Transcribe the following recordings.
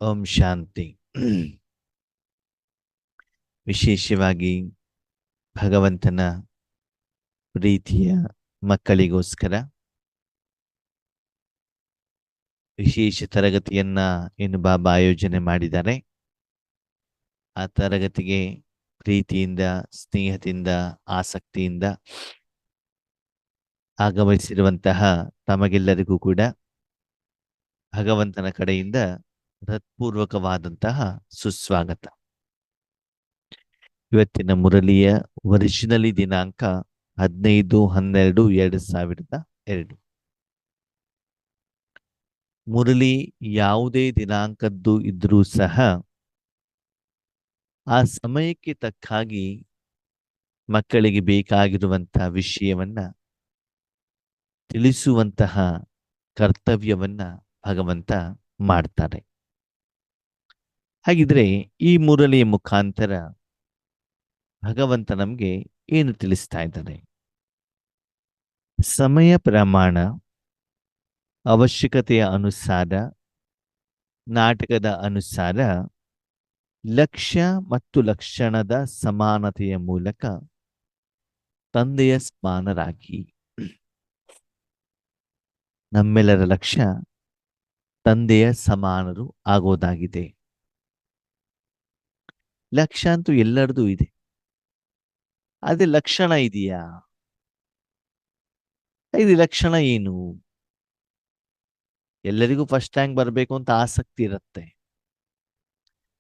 ಓಂ ಶಾಂತಿ. ವಿಶೇಷವಾಗಿ ಭಗವಂತನ ಪ್ರೀತಿಯ ಮಕ್ಕಳಿಗೋಸ್ಕರ ವಿಶೇಷ ತರಗತಿಯನ್ನ ಏನು ಬಾಬಾ ಆಯೋಜನೆ ಮಾಡಿದ್ದಾರೆ. ಆ ತರಗತಿಗೆ ಪ್ರೀತಿಯಿಂದ, ಸ್ನೇಹದಿಂದ, ಆಸಕ್ತಿಯಿಂದ ಆಗಮಿಸಿರುವಂತಹ ತಮಗೆಲ್ಲರಿಗೂ ಕೂಡ ಭಗವಂತನ ಕಡೆಯಿಂದ ಹೃತ್ಪೂರ್ವಕವಾದಂತಹ ಸುಸ್ವಾಗತ. ಇವತ್ತಿನ ಮುರಳಿಯ ಒರಿಜಿನಲಿ ದಿನಾಂಕ 15/12/2002. ಮುರಳಿ ಯಾವುದೇ ದಿನಾಂಕದ್ದು ಇದ್ರೂ ಸಹ ಆ ಸಮಯಕ್ಕೆ ತಕ್ಕಾಗಿ ಮಕ್ಕಳಿಗೆ ಬೇಕಾಗಿರುವಂತಹ ವಿಷಯವನ್ನ ತಿಳಿಸುವಂತಹ ಕರ್ತವ್ಯವನ್ನ ಭಗವಂತ ಮಾಡ್ತಾರೆ. ಹಾಗಿದ್ರೆ ಈ ಮುರಳಿಯ ಮುಖಾಂತರ ಭಗವಂತ ನಮ್ಗೆ ಏನು ತಿಳಿಸ್ತಾ ಇದ್ದಾರೆ? ಸಮಯ ಪ್ರಮಾಣ, ಅವಶ್ಯಕತೆಯ ಅನುಸಾರ, ನಾಟಕದ ಅನುಸಾರ ಲಕ್ಷ್ಯ ಮತ್ತು ಲಕ್ಷಣದ ಸಮಾನತೆಯ ಮೂಲಕ ತಂದೆಯ ಸಮಾನರಾಗಿ. ನಮ್ಮೆಲ್ಲರ ಲಕ್ಷ್ಯ ತಂದೆಯ ಸಮಾನರು ಆಗೋದಾಗಿದೆ. ಲಕ್ಷ್ಯ ಅಂತೂ ಎಲ್ಲರದು ಇದೆ, ಅದೇ ಲಕ್ಷಣ ಇದೆಯಾ? ಇದು ಲಕ್ಷಣ ಏನು? ಎಲ್ಲರಿಗೂ ಫಸ್ಟ್ ರ್ಯಾಂಕ್ ಬರಬೇಕು ಅಂತ ಆಸಕ್ತಿ ಇರುತ್ತೆ.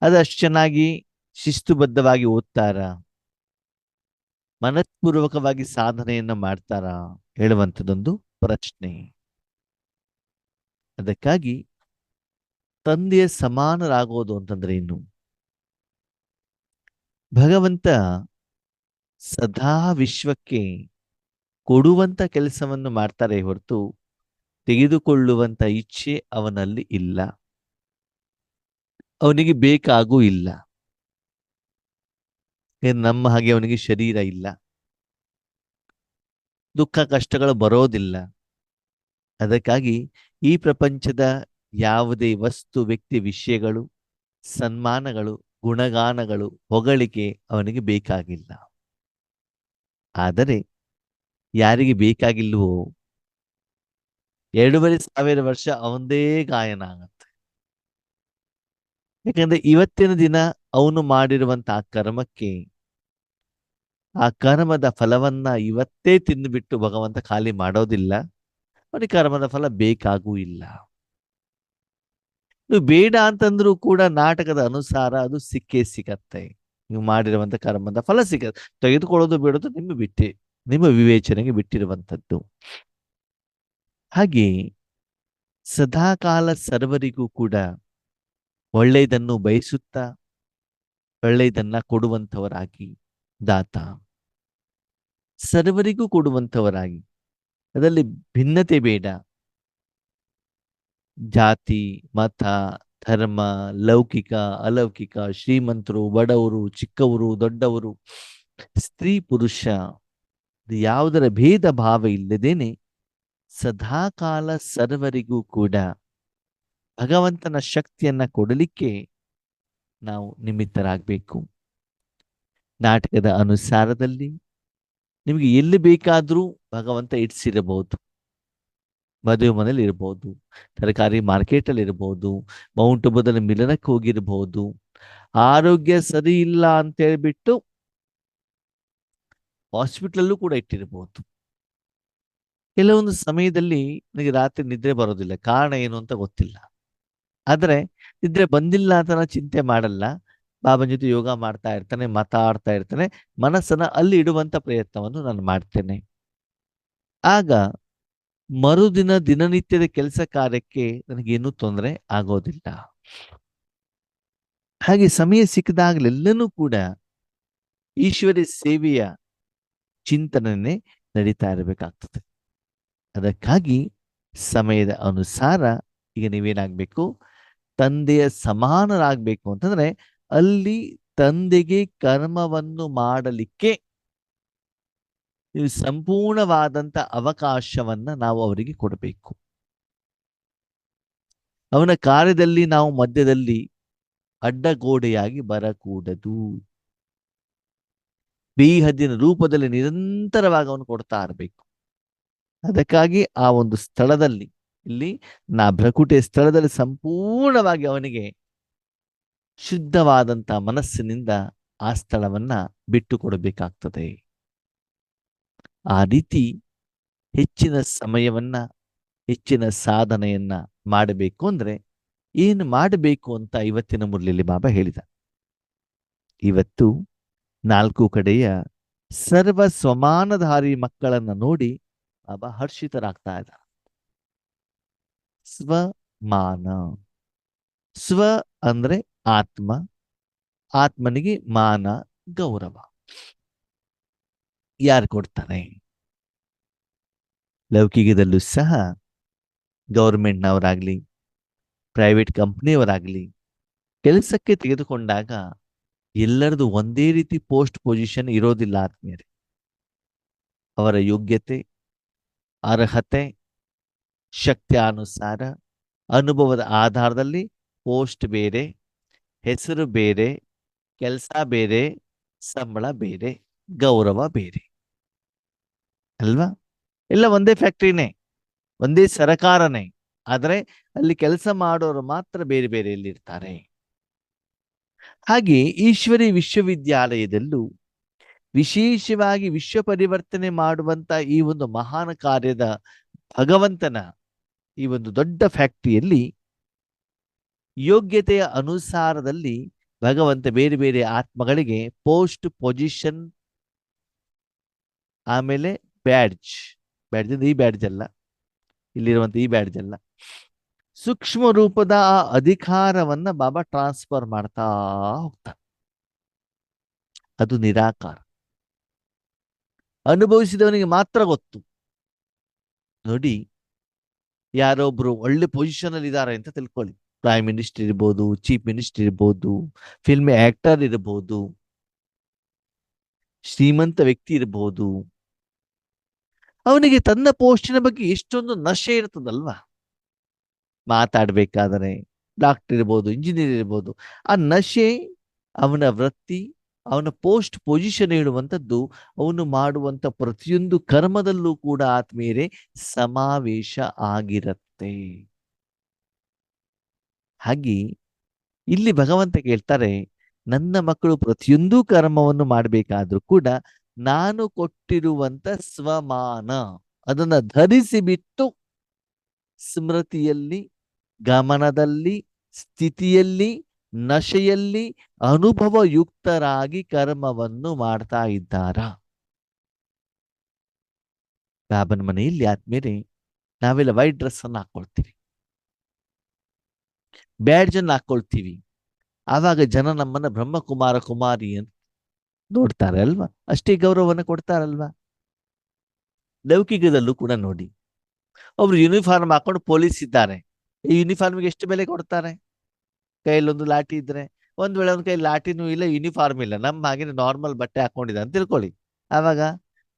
ಅದಷ್ಟು ಚೆನ್ನಾಗಿ ಶಿಸ್ತುಬದ್ಧವಾಗಿ ಓದ್ತಾರ, ಮನಃಪೂರ್ವಕವಾಗಿ ಸಾಧನೆಯನ್ನ ಮಾಡ್ತಾರ ಹೇಳುವಂಥದ್ದೊಂದು ಪ್ರಶ್ನೆ. ಅದಕ್ಕಾಗಿ ತಂದೆಯ ಸಮಾನರಾಗೋದು ಅಂತಂದ್ರೆ ಏನು? ಭಗವಂತ ಸದಾ ವಿಶ್ವಕ್ಕೆ ಕೊಡುವಂತ ಕೆಲಸವನ್ನು ಮಾಡ್ತಾರೆ ಹೊರತು ತೆಗೆದುಕೊಳ್ಳುವಂತ ಇಚ್ಛೆ ಅವನಲ್ಲಿ ಇಲ್ಲ, ಅವನಿಗೆ ಬೇಕಾಗೂ ಇಲ್ಲ. ನಮ್ಮ ಹಾಗೆ ಅವನಿಗೆ ಶರೀರ ಇಲ್ಲ, ದುಃಖ ಕಷ್ಟಗಳು ಬರೋದಿಲ್ಲ. ಅದಕ್ಕಾಗಿ ಈ ಪ್ರಪಂಚದ ಯಾವುದೇ ವಸ್ತು, ವ್ಯಕ್ತಿ, ವಿಷಯಗಳು, ಸನ್ಮಾನಗಳು, ಗುಣಗಾನಗಳು, ಹೊಗಳಿಕೆ ಅವನಿಗೆ ಬೇಕಾಗಿಲ್ಲ. ಆದರೆ ಯಾರಿಗೆ ಬೇಕಾಗಿಲ್ವೋ 2500 ವರ್ಷ ಅವಂದೇ ಗಾಯನ ಆಗತ್ತೆ. ಯಾಕಂದ್ರೆ ಇವತ್ತಿನ ದಿನ ಅವನು ಮಾಡಿರುವಂತಹ ಕರ್ಮಕ್ಕೆ, ಆ ಕರ್ಮದ ಫಲವನ್ನ ಇವತ್ತೇ ತಿಂದುಬಿಟ್ಟು ಭಗವಂತ ಖಾಲಿ ಮಾಡೋದಿಲ್ಲ. ಅವನಿಗೆ ಕರ್ಮದ ಫಲ ಬೇಕಾಗೂ ಇಲ್ಲ. ನೀವು ಬೇಡ ಅಂತಂದ್ರೂ ಕೂಡ ನಾಟಕದ ಅನುಸಾರ ಅದು ಸಿಕ್ಕೇ ಸಿಗತ್ತೆ. ನೀವು ಮಾಡಿರುವಂತ ಕರ್ಮದ ಫಲ ಸಿಗತ್ತೆ. ತೆಗೆದುಕೊಳ್ಳೋದು ಬೇಡೋದು ನಿಮ್ಮ ವಿವೇಚನೆಗೆ ಬಿಟ್ಟಿರುವಂಥದ್ದು. ಹಾಗೆ ಸದಾಕಾಲ ಸರ್ವರಿಗೂ ಕೂಡ ಒಳ್ಳೆಯದನ್ನು ಬಯಸುತ್ತಾ ಒಳ್ಳೆಯದನ್ನ ಕೊಡುವಂಥವರಾಗಿ, ದಾತ ಸರ್ವರಿಗೂ ಕೊಡುವಂಥವರಾಗಿ, ಅದರಲ್ಲಿ ಭಿನ್ನತೆ ಬೇಡ. ಜಾತಿ, ಮತ, ಧರ್ಮ, ಲೌಕಿಕ, ಅಲೌಕಿಕ, ಶ್ರೀಮಂತರು, ಬಡವರು, ಚಿಕ್ಕವರು, ದೊಡ್ಡವರು, ಸ್ತ್ರೀ, ಪುರುಷ, ಯಾವುದರ ಭೇದ ಭಾವ ಇಲ್ಲದೇನೆ ಸದಾಕಾಲ ಸರ್ವರಿಗೂ ಕೂಡ ಭಗವಂತನ ಶಕ್ತಿಯನ್ನ ಕೊಡಲಿಕ್ಕೆ ನಾವು ನಿಮಿತ್ತರಾಗಬೇಕು. ನಾಟಕದ ಅನುಸಾರದಲ್ಲಿ ನಿಮಗೆ ಎಲ್ಲಿ ಬೇಕಾದ್ರೂ ಭಗವಂತ ಇಡ್ಸಿರಬಹುದು. ಮದುವೆ ಮನೇಲಿ ಇರಬಹುದು, ತರಕಾರಿ ಮಾರ್ಕೆಟ್ ಅಲ್ಲಿ ಇರಬಹುದು, ಮೌಂಟ್ ಆಬೂದಲ್ಲಿ ಮಿಲನಕ್ಕೆ ಹೋಗಿರಬಹುದು. ಆರೋಗ್ಯ ಸರಿ ಇಲ್ಲ ಅಂತ ಹೇಳ್ಬಿಟ್ಟು ಹಾಸ್ಪಿಟಲಲ್ಲೂ ಕೂಡ ಇಟ್ಟಿರಬಹುದು. ಕೆಲವೊಂದು ಸಮಯದಲ್ಲಿ ನನಗೆ ರಾತ್ರಿ ನಿದ್ರೆ ಬರೋದಿಲ್ಲ, ಕಾರಣ ಏನು ಅಂತ ಗೊತ್ತಿಲ್ಲ. ಆದ್ರೆ ನಿದ್ರೆ ಬಂದಿಲ್ಲ ಅಂತ ನಾನು ಚಿಂತೆ ಮಾಡಲ್ಲ. ಬಾಬನ ಜೊತೆ ಯೋಗ ಮಾಡ್ತಾ ಇರ್ತಾನೆ, ಮಾತಾಡ್ತಾ ಇರ್ತಾನೆ, ಮನಸ್ಸನ್ನ ಅಲ್ಲಿ ಇಡುವಂತ ಪ್ರಯತ್ನವನ್ನು ನಾನು ಮಾಡ್ತೇನೆ. ಆಗ ಮರುದಿನ ದಿನನಿತ್ಯದ ಕೆಲಸ ಕಾರ್ಯಕ್ಕೆ ನನಗೇನು ತೊಂದರೆ ಆಗೋದಿಲ್ಲ. ಹಾಗೆ ಸಮಯ ಸಿಕ್ಕಿದಾಗಲೆಲ್ಲನೂ ಕೂಡ ಈಶ್ವರ್ಯ ಸೇವೆಯ ಚಿಂತನೆ ನಡೀತಾ ಇರಬೇಕಾಗ್ತದೆ. ಅದಕ್ಕಾಗಿ ಸಮಯದ ಅನುಸಾರ ಈಗ ನೀವೇನಾಗಬೇಕು? ತಂದೆಯ ಸಮಾನರಾಗಬೇಕು. ಅಂತಂದ್ರೆ ಅಲ್ಲಿ ತಂದೆಗೆ ಕರ್ಮವನ್ನು ಮಾಡಲಿಕ್ಕೆ ನೀವು ಸಂಪೂರ್ಣವಾದಂತ ಅವಕಾಶವನ್ನ ನಾವು ಅವರಿಗೆ ಕೊಡಬೇಕು. ಅವನ ಕಾರ್ಯದಲ್ಲಿ ನಾವು ಮಧ್ಯದಲ್ಲಿ ಅಡ್ಡಗೋಡೆಯಾಗಿ ಬರಕೂಡದು. ಬೇಹದ್ದಿನ ರೂಪದಲ್ಲಿ ನಿರಂತರವಾಗಿ ಅವನು ಕೊಡ್ತಾ ಇರಬೇಕು. ಅದಕ್ಕಾಗಿ ಆ ಒಂದು ಸ್ಥಳದಲ್ಲಿ, ಇಲ್ಲಿ ಭ್ರಕುಟೆ ಸ್ಥಳದಲ್ಲಿ ಸಂಪೂರ್ಣವಾಗಿ ಅವನಿಗೆ ಶುದ್ಧವಾದಂತ ಮನಸ್ಸಿನಿಂದ ಆ ಸ್ಥಳವನ್ನ ಬಿಟ್ಟು ಕೊಡಬೇಕಾಗ್ತದೆ. ಆ ರೀತಿ ಹೆಚ್ಚಿನ ಸಮಯವನ್ನ, ಹೆಚ್ಚಿನ ಸಾಧನೆಯನ್ನ ಮಾಡಬೇಕು ಅಂದ್ರೆ ಏನು ಮಾಡಬೇಕು ಅಂತ ಇವತ್ತಿನ ಮುರಳಿಯಲ್ಲಿ ಬಾಬಾ ಹೇಳಿದ. ಇವತ್ತು 4 ಕಡೆಯ ಸರ್ವ ಸ್ವಮಾನಧಾರಿ ಮಕ್ಕಳನ್ನ ನೋಡಿ ಬಾಬಾ ಹರ್ಷಿತರಾಗ್ತಾ ಇದ್ದಾರೆ. ಸ್ವಮಾನ, ಸ್ವ ಅಂದ್ರೆ ಆತ್ಮ, ಆತ್ಮನಿಗೆ ಮಾನ, ಗೌರವ ಯಾರು ಕೊಡ್ತಾರೆ? ಲೌಕಿಕದಲ್ಲೂ ಸಹ ಗೌರ್ಮೆಂಟ್ನವರಾಗ್ಲಿ, ಪ್ರೈವೇಟ್ ಕಂಪ್ನಿಯವರಾಗ್ಲಿ ಕೆಲಸಕ್ಕೆ ತೆಗೆದುಕೊಂಡಾಗ ಎಲ್ಲರದು ಒಂದೇ ರೀತಿ ಪೋಸ್ಟ್ ಪೊಸಿಷನ್ ಇರೋದಿಲ್ಲ ಆತ್ಮೀಯರೇ. ಅವರ ಯೋಗ್ಯತೆ, ಅರ್ಹತೆ, ಶಕ್ತಿಯಾನುಸಾರ, ಅನುಭವದ ಆಧಾರದಲ್ಲಿ ಪೋಸ್ಟ್ ಬೇರೆ, ಹೆಸರು ಬೇರೆ, ಕೆಲಸ ಬೇರೆ, ಸಂಬಳ ಬೇರೆ, ಗೌರವ ಬೇರೆ ಅಲ್ವಾ? ಎಲ್ಲ ಒಂದೇ ಫ್ಯಾಕ್ಟ್ರಿನೇ, ಒಂದೇ ಸರಕಾರನೇ, ಆದರೆ ಅಲ್ಲಿ ಕೆಲಸ ಮಾಡೋರು ಮಾತ್ರ ಬೇರೆ ಬೇರೆಯಲ್ಲಿರ್ತಾರೆ. ಹಾಗೆ ಈಶ್ವರಿ ವಿಶ್ವವಿದ್ಯಾಲಯದಲ್ಲೂ ವಿಶೇಷವಾಗಿ ವಿಶ್ವ ಪರಿವರ್ತನೆ ಮಾಡುವಂತ ಈ ಒಂದು ಮಹಾನ್ ಕಾರ್ಯದ ಭಗವಂತನ ಈ ಒಂದು ದೊಡ್ಡ ಫ್ಯಾಕ್ಟರಿಯಲ್ಲಿ ಯೋಗ್ಯತೆಯ ಅನುಸಾರದಲ್ಲಿ ಭಗವಂತ ಬೇರೆ ಬೇರೆ ಆತ್ಮಗಳಿಗೆ ಪೋಸ್ಟ್ ಪೊಸಿಷನ್, ಆಮೇಲೆ ಬ್ಯಾಡ್ಜ್, ಬ್ಯಾಡ್ಜ್ ಅಂದ್ರೆ ಈ ಬ್ಯಾಡ್ಜ್ ಅಲ್ಲ, ಇಲ್ಲಿರುವಂತ ಈ ಬ್ಯಾಡ್ಜ್ ಅಲ್ಲ, ಸೂಕ್ಷ್ಮ ರೂಪದ ಆ ಅಧಿಕಾರವನ್ನ ಬಾಬಾ ಟ್ರಾನ್ಸ್ಫರ್ ಮಾಡ್ತಾ ಹೋಗ್ತಾನೆ. ಅದು ನಿರಾಕಾರ, ಅನುಭವಿಸಿದವನಿಗೆ ಮಾತ್ರ ಗೊತ್ತು. ನೋಡಿ, ಯಾರೊಬ್ರು ಒಳ್ಳೆ ಪೊಸಿಷನ್ ಅಲ್ಲಿ ಇದ್ದಾರೆ ಅಂತ ತಿಳ್ಕೊಳ್ಳಿ. ಪ್ರೈಮ್ ಮಿನಿಸ್ಟರ್ ಇರ್ಬೋದು, ಚೀಫ್ ಮಿನಿಸ್ಟರ್ ಇರ್ಬೋದು, ಫಿಲ್ಮ್ ಆಕ್ಟರ್ ಇರ್ಬೋದು, ಶ್ರೀಮಂತ ವ್ಯಕ್ತಿ ಇರಬಹುದು. ಅವನಿಗೆ ತನ್ನ ಪೋಸ್ಟಿನ ಬಗ್ಗೆ ಎಷ್ಟೊಂದು ನಶೆ ಇರ್ತದಲ್ವಾ? ಮಾತಾಡ್ಬೇಕಾದರೆ ಡಾಕ್ಟರ್ ಇರ್ಬೋದು, ಇಂಜಿನಿಯರ್ ಇರ್ಬೋದು, ಆ ನಶೆ ಅವನ ವೃತ್ತಿ, ಅವನ ಪೋಸ್ಟ್ ಪೊಸಿಷನ್ ಹೇಳುವಂಥದ್ದು ಅವನು ಮಾಡುವಂತ ಪ್ರತಿಯೊಂದು ಕರ್ಮದಲ್ಲೂ ಕೂಡ ಆತ್ಮೀಯರೇ ಸಮಾವೇಶ ಆಗಿರುತ್ತೆ. ಹಾಗೆ ಇಲ್ಲಿ ಭಗವಂತ ಕೇಳ್ತಾರೆ, ನನ್ನ ಮಕ್ಕಳು ಪ್ರತಿಯೊಂದು ಕರ್ಮವನ್ನು ಮಾಡಬೇಕಾದ್ರೂ ಕೂಡ ನಾನು ಕೊಟ್ಟಿರುವಂತ ಸ್ವಮಾನ ಅದನ್ನ ಧರಿಸಿ ಬಿಟ್ಟು ಸ್ಮೃತಿಯಲ್ಲಿ, ಗಮನದಲ್ಲಿ, ಸ್ಥಿತಿಯಲ್ಲಿ, ನಶೆಯಲ್ಲಿ ಅನುಭವಯುಕ್ತರಾಗಿ ಕರ್ಮವನ್ನು ಮಾಡ್ತಾ ಇದ್ದಾರಾ? ಬಾಬನ ಮನೆಯಲ್ಲಿ ಆದ್ಮೇಲೆ ನಾವೆಲ್ಲ ವೈಟ್ ಡ್ರೆಸ್ ಅನ್ನು ಹಾಕೊಳ್ತೀವಿ, ಬ್ಯಾಡ್ಜ್ ಅನ್ನು ಹಾಕೊಳ್ತೀವಿ. ಆವಾಗ ಜನ ನಮ್ಮನ್ನ ಬ್ರಹ್ಮಕುಮಾರ ಕುಮಾರಿ ಅಂತ ನೋಡ್ತಾರೆ ಅಲ್ವಾ? ಅಷ್ಟೇ ಗೌರವವನ್ನು ಕೊಡ್ತಾರಲ್ವಾ? ಲೌಕಿಕದಲ್ಲೂ ಕೂಡ ನೋಡಿ, ಒಬ್ರು ಯೂನಿಫಾರ್ಮ್ ಹಾಕೊಂಡು ಪೊಲೀಸ್ ಇದ್ದಾರೆ, ಈ ಯೂನಿಫಾರ್ಮ್ಗೆ ಎಷ್ಟು ಬೆಲೆ ಕೊಡ್ತಾರೆ? ಕೈಯಲ್ಲೊಂದು ಲಾಠಿ ಇದ್ರೆ, ಒಂದ್ ವೇಳೆ ಒಂದ್ ಕೈ ಲಾಠಿನೂ ಇಲ್ಲ, ಯೂನಿಫಾರ್ಮ್ ಇಲ್ಲ, ನಮ್ಮ ಹಾಗೆ ನಾರ್ಮಲ್ ಬಟ್ಟೆ ಹಾಕೊಂಡಿದ್ದ ಅಂತ ತಿಳ್ಕೊಳ್ಳಿ, ಆವಾಗ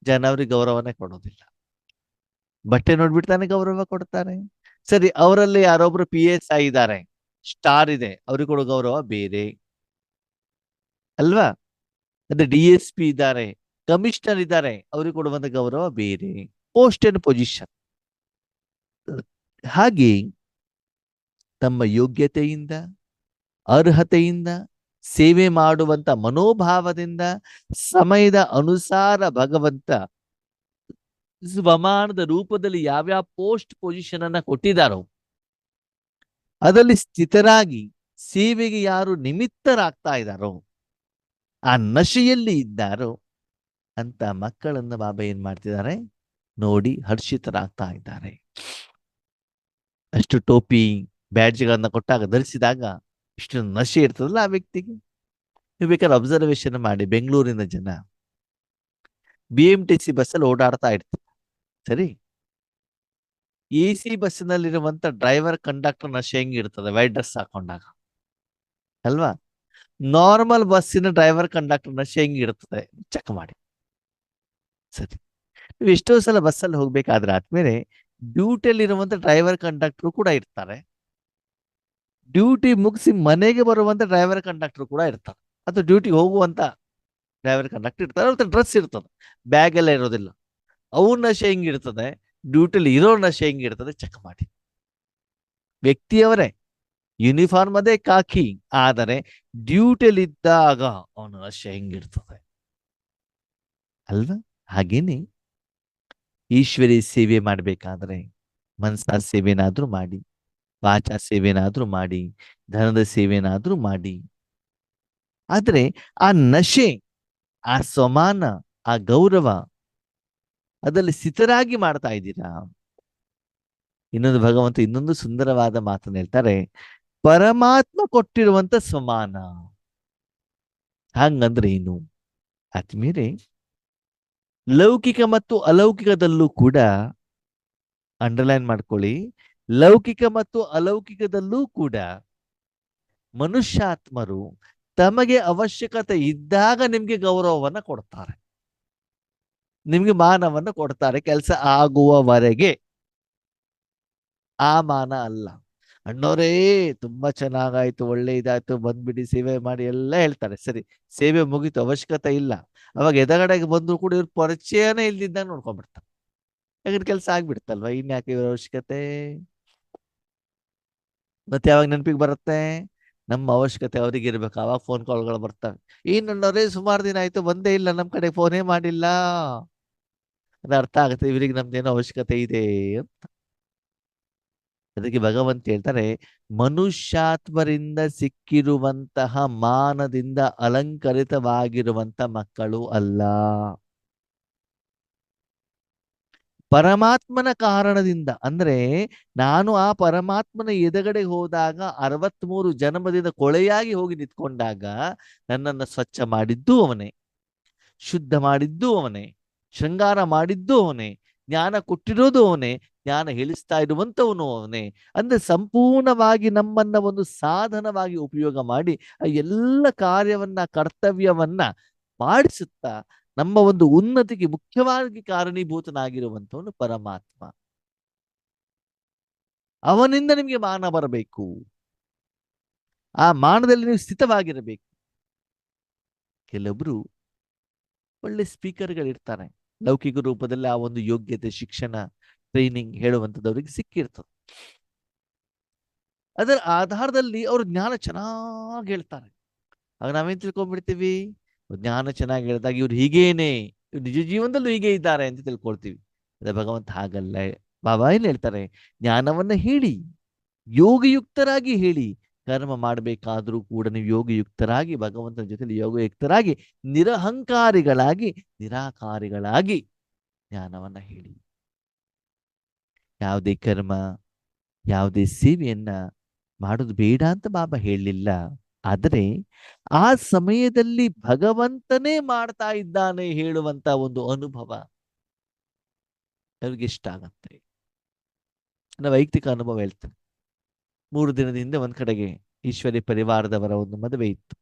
ಜನ ಅವ್ರಿಗೆ ಗೌರವನೇ ಕೊಡೋದಿಲ್ಲ. ಬಟ್ಟೆ ನೋಡ್ಬಿಡ್ತಾನೆ ಗೌರವ ಕೊಡ್ತಾರೆ. ಸರಿ, ಅವರಲ್ಲಿ ಯಾರೊಬ್ರು PSI ಇದ್ದಾರೆ, ಸ್ಟಾರ್ ಇದೆ, ಅವ್ರಿಗೆ ಕೊಡೋ ಗೌರವ ಬೇರೆ ಅಲ್ವಾ? ಅದೇ DSP ಇದ್ದಾರೆ, ಕಮಿಷನರ್ ಇದ್ದಾರೆ, ಅವ್ರಿಗೆ ಕೊಡುವಂತ ಗೌರವ ಬೇರೆ, ಪೋಸ್ಟ್ ಅಂಡ್ ಪೊಸಿಷನ್. ಹಾಗೆ ತಮ್ಮ ಯೋಗ್ಯತೆಯಿಂದ, ಅರ್ಹತೆಯಿಂದ, ಸೇವೆ ಮಾಡುವಂತ ಮನೋಭಾವದಿಂದ, ಸಮಯದ ಅನುಸಾರ ಭಗವಂತ ಸ್ವಮಾನದ ರೂಪದಲ್ಲಿ ಯಾವ್ಯಾವ ಪೋಸ್ಟ್ ಪೊಸಿಷನ್ ಅನ್ನ ಕೊಟ್ಟಿದ್ದಾರೋ ಅದರಲ್ಲಿ ಸ್ಥಿತರಾಗಿ ಸೇವೆಗೆ ಯಾರು ನಿಮಿತ್ತರಾಗ್ತಾ ಇದ್ದಾರೋ, ಆ ನಶೆಯಲ್ಲಿ ಇದ್ದಾರೋ ಅಂತ ಮಕ್ಕಳನ್ನ ಬಾಬಾ ಏನ್ ಮಾಡ್ತಿದ್ದಾರೆ ನೋಡಿ ಹರ್ಷಿತರಾಗ್ತಾ ಇದ್ದಾರೆ. ಅಷ್ಟು ಟೋಪಿ ಬ್ಯಾಡ್ಜ್ಗಳನ್ನ ಕೊಟ್ಟಾಗ, ಧರಿಸಿದಾಗ ಇಷ್ಟು ನಶೆ ಇರ್ತದಲ್ಲ ಆ ವ್ಯಕ್ತಿಗೆ. ನೀವು ಬೇಕಾದ್ರೆ ಅಬ್ಸರ್ವೇಷನ್ ಮಾಡಿ, ಬೆಂಗಳೂರಿನ ಜನ BMTC ಬಸ್ಸಲ್ಲಿ ಓಡಾಡ್ತಾ ಇರ್ತಾರೆ, ಸರಿ, AC ಬಸ್ಸಿನಲ್ಲಿರುವಂತ ಡ್ರೈವರ್ ಕಂಡಕ್ಟರ್ ನಶೆ ಹೆಂಗಿರ್ತದೆ ವೈಟ್ ಡ್ರೆಸ್ ಹಾಕೊಂಡಾಗ ಅಲ್ವಾ? ನಾರ್ಮಲ್ ಬಸ್ಸಿನ ಡ್ರೈವರ್ ಕಂಡಕ್ಟರ್ ನಶೆ ಹೆಂಗಿರ್ತದೆ ಚೆಕ್ ಮಾಡಿ. ಸರಿ, ನೀವು ಎಷ್ಟೋ ಸಲ ಬಸ್ಸಲ್ಲಿ ಹೋಗ್ಬೇಕಾದ್ರೆ ಆದ್ಮೇಲೆ ಡ್ಯೂಟಿಯಲ್ಲಿ ಇರುವಂತ ಡ್ರೈವರ್ ಕಂಡಕ್ಟರ್ ಕೂಡ ಇರ್ತಾರೆ, ಡ್ಯೂಟಿ ಮುಗಿಸಿ ಮನೆಗೆ ಬರುವಂತ ಡ್ರೈವರ್ ಕಂಡಕ್ಟರ್ ಕೂಡ ಇರ್ತಾರೆ, ಅಥವಾ ಡ್ಯೂಟಿಗೆ ಹೋಗುವಂತ ಡ್ರೈವರ್ ಕಂಡಕ್ಟರ್ ಇರ್ತಾರೆ. ಅವ್ರ ಡ್ರೆಸ್ ಇರ್ತದೆ, ಬ್ಯಾಗ್ ಎಲ್ಲ ಇರೋದಿಲ್ಲ. ಅವ್ರ ನಶೆ ಹೆಂಗಿರ್ತದೆ, ಡ್ಯೂಟಿಲಿ ಇರೋ ನಶೆ ಹೆಂಗಿರ್ತದೆ ಚೆಕ್ ಮಾಡಿ. ವ್ಯಕ್ತಿಯವರೇ, ಯೂನಿಫಾರ್ಮ್ ಅದೇ ಕಾಕಿ, ಆದರೆ ಡ್ಯೂಟಿಯಲ್ಲಿದ್ದಾಗ ಅವನ ನಶೆ ಹೆಂಗಿರ್ತದೆ ಅಲ್ವಾ? ಹಾಗೇನೆ ಈಶ್ವರಿ ಸೇವೆ ಮಾಡಬೇಕಾದ್ರೆ ಮನಸಾ ಸೇವೆನಾದ್ರೂ ಮಾಡಿ, ವಾಚಾ ಸೇವೆನಾದ್ರೂ ಮಾಡಿ, ಧನದ ಸೇವೆನಾದ್ರೂ ಮಾಡಿ. ಆದ್ರೆ ಆ ನಶೆ, ಆ ಸ್ವಮಾನ, ಆ ಗೌರವ ಅದರಲ್ಲಿ ಸ್ಥಿತರಾಗಿ ಮಾಡ್ತಾ ಇದ್ದೀರಾ? ಇನ್ನೊಂದು ಭಗವಂತ ಇನ್ನೊಂದು ಸುಂದರವಾದ ಮಾತನ್ನು ಹೇಳ್ತಾರೆ, ಪರಮಾತ್ಮ ಕೊಟ್ಟಿರುವಂತ ಸ್ವಮಾನ. ಹಂಗಂದ್ರೆ ಏನು ಆತ್ಮೀಯರೇ? ಲೌಕಿಕ ಮತ್ತು ಅಲೌಕಿಕದಲ್ಲೂ ಕೂಡ ಅಂಡರ್ಲೈನ್ ಮಾಡ್ಕೊಳ್ಳಿ, ಲೌಕಿಕ ಮತ್ತು ಅಲೌಕಿಕದಲ್ಲೂ ಕೂಡ ಮನುಷ್ಯಾತ್ಮರು ತಮಗೆ ಅವಶ್ಯಕತೆ ಇದ್ದಾಗ ನಿಮ್ಗೆ ಗೌರವವನ್ನ ಕೊಡ್ತಾರೆ, ನಿಮ್ಗೆ ಮಾನವನ್ನ ಕೊಡ್ತಾರೆ, ಕೆಲಸ ಆಗುವವರೆಗೆ. ಆ ಮಾನ ಅಲ್ಲ. ಅಣ್ಣವರೇ ತುಂಬಾ ಚೆನ್ನಾಗಾಯ್ತು, ಒಳ್ಳೆ ಇದಾಯ್ತು, ಬಂದ್ಬಿಡಿ ಸೇವೆ ಮಾಡಿ ಎಲ್ಲ ಹೇಳ್ತಾರೆ. ಸರಿ, ಸೇವೆ ಮುಗೀತು, ಅವಶ್ಯಕತೆ ಇಲ್ಲ. ಅವಾಗ ಎದಗಡೆಗೆ ಬಂದ್ರು ಕೂಡ ಇವ್ರ ಪರಿಚಯನೇ ಇಲ್ದಿದ್ದಾಗ ನೋಡ್ಕೊಂಡ್ಬಿಡ್ತಾರೆ. ಯಾಕಂದ್ರೆ ಕೆಲಸ ಆಗ್ಬಿಡ್ತಲ್ವಾ, ಇನ್ಯಾಕೆ ಇವ್ರ ಅವಶ್ಯಕತೆ? ಮತ್ತೆ ಯಾವಾಗ ನೆನಪಿಗೆ ಬರುತ್ತೆ, ನಮ್ಮ ಅವಶ್ಯಕತೆ ಅವ್ರಿಗೆ ಇರ್ಬೇಕು, ಅವಾಗ ಫೋನ್ ಕಾಲ್ಗಳು ಬರ್ತವೆ. ಏನಣ್ಣವ್ರೆ ಸುಮಾರು ದಿನ ಆಯ್ತು ಬಂದೇ ಇಲ್ಲ, ನಮ್ ಕಡೆ ಫೋನೇ ಮಾಡಿಲ್ಲ. ಅದು ಅರ್ಥ ಆಗುತ್ತೆ ಇವರಿಗೆ ನಮ್ದೇನೋ ಅವಶ್ಯಕತೆ ಇದೆ ಅಂತ. ಅದಕ್ಕೆ ಭಗವಂತ ಹೇಳ್ತಾರೆ, ಮನುಷ್ಯಾತ್ಮರಿಂದ ಸಿಕ್ಕಿರುವಂತಹ ಮಾನದಿಂದ ಅಲಂಕರಿತವಾಗಿರುವಂತ ಮಕ್ಕಳು ಅಲ್ಲ, ಪರಮಾತ್ಮನ ಕಾರಣದಿಂದ. ಅಂದ್ರೆ ನಾನು ಆ ಪರಮಾತ್ಮನ ಎದುಗಡೆ ಹೋದಾಗ 63 ಜನ್ಮದಿಂದ ಕೊಳೆಯಾಗಿ ಹೋಗಿ ನಿಂತ್ಕೊಂಡಾಗ ನನ್ನನ್ನು ಸ್ವಚ್ಛ ಮಾಡಿದ್ದು ಅವನೇ, ಶುದ್ಧ ಮಾಡಿದ್ದು ಅವನೇ, ಶೃಂಗಾರ ಮಾಡಿದ್ದು ಅವನೇ, ಜ್ಞಾನ ಕೊಟ್ಟಿರೋದು ಅವನೇ, ಜ್ಞಾನ ಹೇಳಿಸ್ತಾ ಇರುವಂತವನು ಅವನೇ. ಅಂದ್ರೆ ಸಂಪೂರ್ಣವಾಗಿ ನಮ್ಮನ್ನ ಒಂದು ಸಾಧನವಾಗಿ ಉಪಯೋಗ ಮಾಡಿ ಆ ಎಲ್ಲ ಕಾರ್ಯವನ್ನ, ಕರ್ತವ್ಯವನ್ನ ಮಾಡಿಸುತ್ತಾ ನಮ್ಮ ಒಂದು ಉನ್ನತಿಗೆ ಮುಖ್ಯವಾಗಿ ಕಾರಣೀಭೂತನಾಗಿರುವಂತವನು ಪರಮಾತ್ಮ. ಅವನಿಂದ ನಿಮಗೆ ಮಾನ ಬರಬೇಕು, ಆ ಮಾನದಲ್ಲಿ ನೀವು ಸ್ಥಿತವಾಗಿರಬೇಕು. ಕೆಲವೊಬ್ರು ಒಳ್ಳೆ ಸ್ಪೀಕರ್ಗಳಿರ್ತಾರೆ, ಲೌಕಿಕ ರೂಪದಲ್ಲಿ ಆ ಒಂದು ಯೋಗ್ಯತೆ, ಶಿಕ್ಷಣ, ಟ್ರೈನಿಂಗ್ ಹೇಳುವಂಥದ್ದವ್ರಿಗೆ ಸಿಕ್ಕಿರ್ತದೆ. ಅದರ ಆಧಾರದಲ್ಲಿ ಅವರು ಜ್ಞಾನ ಚೆನ್ನಾಗಿ ಹೇಳ್ತಾರೆ. ಆಗ ನಾವೇನ್ ತಿಳ್ಕೊಂಡ್ಬಿಡ್ತೀವಿ, ಜ್ಞಾನ ಚೆನ್ನಾಗಿ ಹೇಳಿದಾಗ ಇವ್ರು ಹೀಗೇನೆ, ಇವ್ರು ನಿಜ ಜೀವನದಲ್ಲೂ ಹೀಗೆ ಇದ್ದಾರೆ ಅಂತ ತಿಳ್ಕೊಳ್ತೀವಿ. ಅದೇ ಭಗವಂತ ಹಾಗಲ್ಲ. ಬಾಬಾ ಏನ್ ಹೇಳ್ತಾರೆ, ಜ್ಞಾನವನ್ನ ಹೇಳಿ, ಯೋಗಯುಕ್ತರಾಗಿ ಹೇಳಿ. ಕರ್ಮ ಮಾಡಬೇಕಾದ್ರೂ ಕೂಡ ನೀವು ಯೋಗಯುಕ್ತರಾಗಿ, ಭಗವಂತನ ಜೊತೆಲಿ ಯೋಗಯುಕ್ತರಾಗಿ, ನಿರಹಂಕಾರಿಗಳಾಗಿ, ನಿರಾಕಾರಿಗಳಾಗಿ ಜ್ಞಾನವನ್ನ ಹೇಳಿ. ಯಾವುದೇ ಕರ್ಮ, ಯಾವುದೇ ಸೇವೆಯನ್ನ ಮಾಡೋದು ಬೇಡ ಅಂತ ಬಾಬಾ ಹೇಳಲಿಲ್ಲ. ಆದರೆ ಆ ಸಮಯದಲ್ಲಿ ಭಗವಂತನೇ ಮಾಡ್ತಾ ಇದ್ದಾನೆ ಹೇಳುವಂತ ಒಂದು ಅನುಭವ ಅವ್ರಿಗೆ ಇಷ್ಟ ಆಗತ್ತೆ. ನನ್ನ ವೈಯಕ್ತಿಕ ಅನುಭವ ಹೇಳ್ತೇನೆ. 3 ದಿನದ ಹಿಂದೆ ಒಂದ್ ಕಡೆಗೆ ಈಶ್ವರಿ ಪರಿವಾರದವರ ಒಂದು ಮದುವೆ ಇತ್ತು,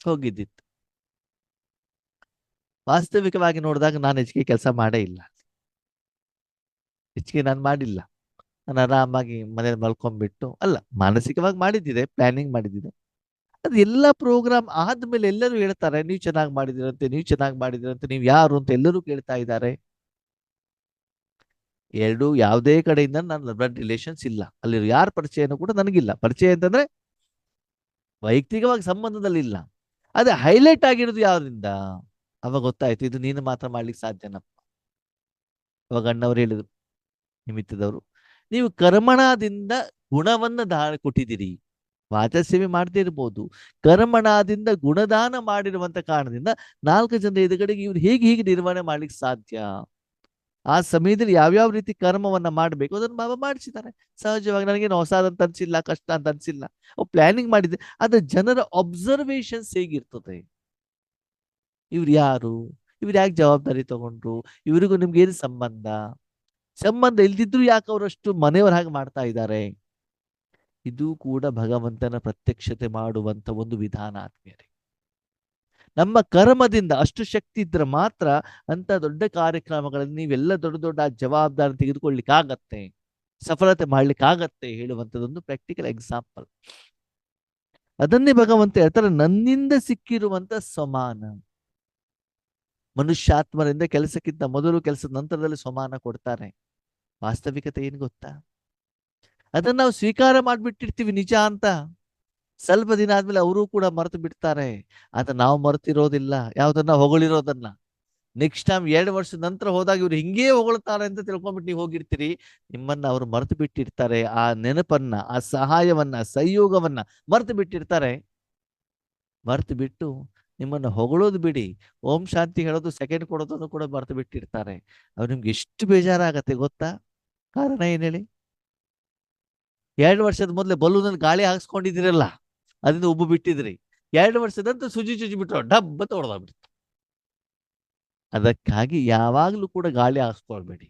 ಹೋಗಿದ್ದಿತ್ತು. ವಾಸ್ತವಿಕವಾಗಿ ನೋಡಿದಾಗ ನಾನು ಹೆಚ್ಚಿಗೆ ಕೆಲಸ ಮಾಡೇ ಇಲ್ಲ, ಹೆಚ್ಚಿಗೆ ನಾನು ಮಾಡಿಲ್ಲ. ನಾನು ಆರಾಮಾಗಿ ಮನೇಲಿ ಮಲ್ಕೊಂಡ್ಬಿಟ್ಟು, ಅಲ್ಲ ಮಾನಸಿಕವಾಗಿ ಮಾಡಿದ್ದಿದೆ, ಪ್ಲಾನಿಂಗ್ ಮಾಡಿದ್ದಿದೆ. ಅದು ಎಲ್ಲ ಪ್ರೋಗ್ರಾಮ್ ಆದ್ಮೇಲೆ ಎಲ್ಲರೂ ಹೇಳ್ತಾರೆ, ನೀವು ಚೆನ್ನಾಗಿ ಮಾಡಿದಿರಂತೆ, ನೀವು ಚೆನ್ನಾಗಿ ಮಾಡಿದಿರಂತೆ, ನೀವು ಯಾರು ಅಂತ ಎಲ್ಲರೂ ಕೇಳ್ತಾ ಇದ್ದಾರೆ. ಎರಡು ಯಾವುದೇ ಕಡೆಯಿಂದ ನನ್ನ ಬ್ಲಡ್ ರಿಲೇಷನ್ಸ್ ಇಲ್ಲ, ಅಲ್ಲಿ ಯಾರ ಪರಿಚಯನೂ ಕೂಡ ನನಗಿಲ್ಲ. ಪರಿಚಯ ಅಂತಂದ್ರೆ ವೈಯಕ್ತಿಕವಾಗಿ ಸಂಬಂಧದಲ್ಲಿ ಇಲ್ಲ. ಅದೇ ಹೈಲೈಟ್ ಆಗಿರೋದು ಯಾವ್ದ್ರಿಂದ, ಅವಾಗ ಗೊತ್ತಾಯ್ತು ಇದು ನೀನು ಮಾತ್ರ ಮಾಡ್ಲಿಕ್ಕೆ ಸಾಧ್ಯನಪ್ಪ. ಅವಾಗ ಅಣ್ಣವ್ರು ಹೇಳಿದ್ರು, ನಿಮಿತ್ತದವರು, ನೀವು ಕರ್ಮಣದಿಂದ ಗುಣವನ್ನ ಕೊಟ್ಟಿದ್ದೀರಿ. ವಾಚಸ್ಸೇವೆ ಮಾಡದೇ ಇರ್ಬೋದು, ಕರ್ಮಣದಿಂದ ಗುಣದಾನ ಮಾಡಿರುವಂತ ಕಾರಣದಿಂದ 4 ಜನರ ಎದುರುಗಡೆಗೆ ಇವ್ರು ಹೇಗೆ ಹೀಗೆ ನಿರ್ವಹಣೆ ಮಾಡ್ಲಿಕ್ಕೆ ಸಾಧ್ಯ? ಆ ಸಮಯದಲ್ಲಿ ಯಾವ್ಯಾವ ರೀತಿ ಕರ್ಮವನ್ನ ಮಾಡಬೇಕು ಅದನ್ನು ಬಾಬಾ ಮಾಡಿಸಿದ್ದಾರೆ. ಸಹಜವಾಗಿ ನನಗೇನು ಹೊಸದಂತ ಅನ್ಸಿಲ್ಲ, ಕಷ್ಟ ಅಂತ ಅನ್ಸಿಲ್ಲ. ಪ್ಲಾನಿಂಗ್ ಮಾಡಿದ್ದೆ. ಆದ್ರೆ ಜನರ ಅಬ್ಸರ್ವೇಷನ್ಸ್ ಹೇಗಿರ್ತದೆ, ಇವ್ರು ಯಾರು, ಇವ್ರು ಯಾಕೆ ಜವಾಬ್ದಾರಿ ತಗೊಂಡ್ರು, ಇವರಿಗೂ ನಿಮ್ಗೆ ಏನು ಸಂಬಂಧ, ಸಂಬಂಧ ಇಲ್ದಿದ್ರು ಯಾಕೆ ಅವರಷ್ಟು ಮನೆಯವ್ರ ಹಾಗೆ ಮಾಡ್ತಾ ಇದ್ದಾರೆ? ಇದು ಕೂಡ ಭಗವಂತನ ಪ್ರತ್ಯಕ್ಷತೆ ಮಾಡುವಂತ ಒಂದು ವಿಧಾನ ಆತ್ಮೀಯರೇ. ನಮ್ಮ ಕರ್ಮದಿಂದ ಅಷ್ಟು ಶಕ್ತಿ ಇದ್ರೆ ಮಾತ್ರ ಅಂತ ದೊಡ್ಡ ಕಾರ್ಯಕ್ರಮಗಳಲ್ಲಿ ನೀವೆಲ್ಲ ದೊಡ್ಡ ದೊಡ್ಡ ಜವಾಬ್ದಾರಿ ತೆಗೆದುಕೊಳ್ಳಿಕ್ಕಾಗತ್ತೆ. ಸಫಲತೆ ಮಾಡ್ಲಿಕ್ಕಾಗತ್ತೆ ಹೇಳುವಂಥದ್ದೊಂದು ಪ್ರಾಕ್ಟಿಕಲ್ ಎಕ್ಸಾಂಪಲ್. ಅದನ್ನೇ ಭಗವಂತ ಹೇಳ್ತಾರೆ, ನನ್ನಿಂದ ಸಿಕ್ಕಿರುವಂತ ಸಮಾನ. ಮನುಷ್ಯಾತ್ಮರಿಂದ ಕೆಲಸಕ್ಕಿಂತ ಮೊದಲು ಕೆಲಸದ ನಂತರದಲ್ಲಿ ಸಮಾನ ಕೊಡ್ತಾರೆ. ವಾಸ್ತವಿಕತೆ ಏನ್ ಗೊತ್ತಾ? ಅದನ್ನ ನಾವು ಸ್ವೀಕಾರ ಮಾಡ್ಬಿಟ್ಟಿರ್ತೀವಿ ನಿಜ ಅಂತ. ಸ್ವಲ್ಪ ದಿನ ಆದ್ಮೇಲೆ ಅವರು ಕೂಡ ಮರೆತು ಬಿಡ್ತಾರೆ. ಆದ್ರೆ ನಾವು ಮರೆತಿರೋದಿಲ್ಲ ಯಾವ್ದನ್ನ ಹೊಗಳಿರೋದನ್ನ. ನೆಕ್ಸ್ಟ್ ಟೈಮ್ 2 ವರ್ಷದ ನಂತರ ಹೋದಾಗ ಇವ್ರು ಹಿಂಗೇ ಹೊಗಳ್ತಾರೆ ಅಂತ ತಿಳ್ಕೊಂಡ್ಬಿಟ್ಟು ನೀವು ಹೋಗಿರ್ತೀರಿ. ನಿಮ್ಮನ್ನ ಅವರು ಮರೆತು ಬಿಟ್ಟಿರ್ತಾರೆ. ಆ ನೆನಪನ್ನ, ಆ ಸಹಾಯವನ್ನ, ಸಂಯೋಗವನ್ನ ಮರೆತು ಬಿಟ್ಟಿರ್ತಾರೆ. ಮರೆತು ಬಿಟ್ಟು ನಿಮ್ಮನ್ನ ಹೊಗಳೋದು ಬಿಡಿ, ಓಂ ಶಾಂತಿ ಹೇಳೋದು, ಸೆಕೆಂಡ್ ಕೊಡೋದನ್ನು ಕೂಡ ಮರೆತು ಬಿಟ್ಟಿರ್ತಾರೆ. ಅವ್ರು ನಿಮ್ಗೆ ಎಷ್ಟು ಬೇಜಾರಾಗತ್ತೆ ಗೊತ್ತಾ? ಕಾರಣ ಏನ್ ಹೇಳಿ? 2 ವರ್ಷದ ಮೊದಲೇ ಬಲೂನಲ್ಲಿ ಗಾಳಿ ಹಾಕ್ಸ್ಕೊಂಡಿದಿರಲ್ಲ, ಅದರಿಂದ ಉಬ್ಬು ಬಿಟ್ಟಿದ್ರಿ. 2 ವರ್ಷದಂತ ಸುಜಿ ಬಿಟ್ರು, ಡಬ್ ಅಂತ ಹೊಡೆದಾಗ್ಬಿಡ್ತು. ಅದಕ್ಕಾಗಿ ಯಾವಾಗ್ಲೂ ಕೂಡ ಗಾಳಿ ಹಾಕ್ಸ್ಕೊಳ್ಬೇಡಿ.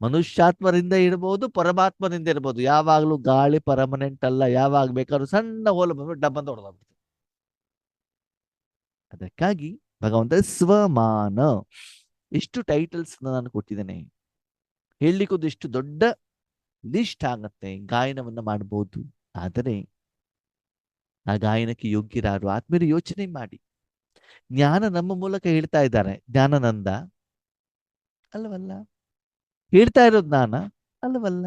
ಮನುಷ್ಯಾತ್ಮರಿಂದ ಇರ್ಬೋದು, ಪರಮಾತ್ಮನಿಂದ ಇರ್ಬೋದು, ಯಾವಾಗ್ಲೂ ಗಾಳಿ ಪರ್ಮನೆಂಟ್ ಅಲ್ಲ. ಯಾವಾಗ ಬೇಕಾದ್ರೂ ಸಣ್ಣ ಹೋಲು ಬಂದ್ಬಿಟ್ಟು ಡಬ್ ಅಂತ ಹೊಡೆದಾಗ್ಬಿಡ್ತು. ಅದಕ್ಕಾಗಿ ಭಗವಂತ ಸ್ವಮಾನ, ಇಷ್ಟು ಟೈಟಲ್ಸ್ ನಾನು ಕೊಟ್ಟಿದ್ದೇನೆ. ಹೇಳಲಿಕ್ಕೊಂದು ಇಷ್ಟು ದೊಡ್ಡ ಲಿಸ್ಟ್ ಆಗತ್ತೆ, ಗಾಯನವನ್ನ ಮಾಡಬಹುದು. ಆದರೆ ಆ ಗಾಯನಕ್ಕೆ ಯೋಗ್ಯರಾರು ಆತ್ಮೀಯರು ಯೋಚನೆ ಮಾಡಿ. ಜ್ಞಾನ ನಮ್ಮ ಮೂಲಕ ಹೇಳ್ತಾ ಇದ್ದಾರೆ, ಜ್ಞಾನನಂದ ಅಲ್ಲವಲ್ಲ? ಹೇಳ್ತಾ ಇರೋದು ಜ್ಞಾನ ಅಲ್ಲವಲ್ಲ?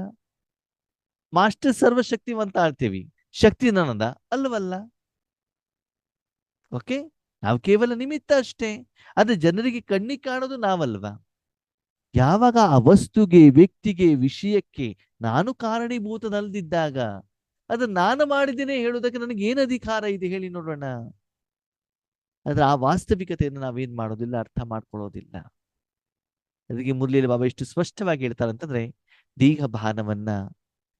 ಮಾಸ್ಟರ್ ಸರ್ವಶಕ್ತಿವಂತ ಆಳ್ತೀವಿ, ಶಕ್ತಿನಂದ ಅಲ್ಲವಲ್ಲ? ಓಕೆ, ನಾವು ಕೇವಲ ನಿಮಿತ್ತ ಅಷ್ಟೇ. ಆದ್ರೆ ಜನರಿಗೆ ಕಣ್ಣಿಗೆ ಕಾಣೋದು ನಾವಲ್ವಾ? ಯಾವಾಗ ಆ ವಸ್ತುಗೆ, ವ್ಯಕ್ತಿಗೆ, ವಿಷಯಕ್ಕೆ ನಾನು ಕಾರಣೀಭೂತನಲ್ದಿದ್ದಾಗ ಅದನ್ನ ನಾನು ಮಾಡಿದ್ದೇನೆ ಹೇಳುವುದಕ್ಕೆ ನನಗೆ ಏನು ಅಧಿಕಾರ ಇದೆ ಹೇಳಿ ನೋಡೋಣ. ಆದ್ರೆ ಆ ವಾಸ್ತವಿಕತೆಯನ್ನು ನಾವೇನ್ ಮಾಡೋದಿಲ್ಲ, ಅರ್ಥ ಮಾಡ್ಕೊಳ್ಳೋದಿಲ್ಲ. ಅದಕ್ಕೆ ಮುರಳಿಯಲ್ಲಿ ಬಾಬಾ ಎಷ್ಟು ಸ್ಪಷ್ಟವಾಗಿ ಹೇಳ್ತಾರೆ ಅಂತಂದ್ರೆ, ದೇಹ ಭಾನವನ್ನ,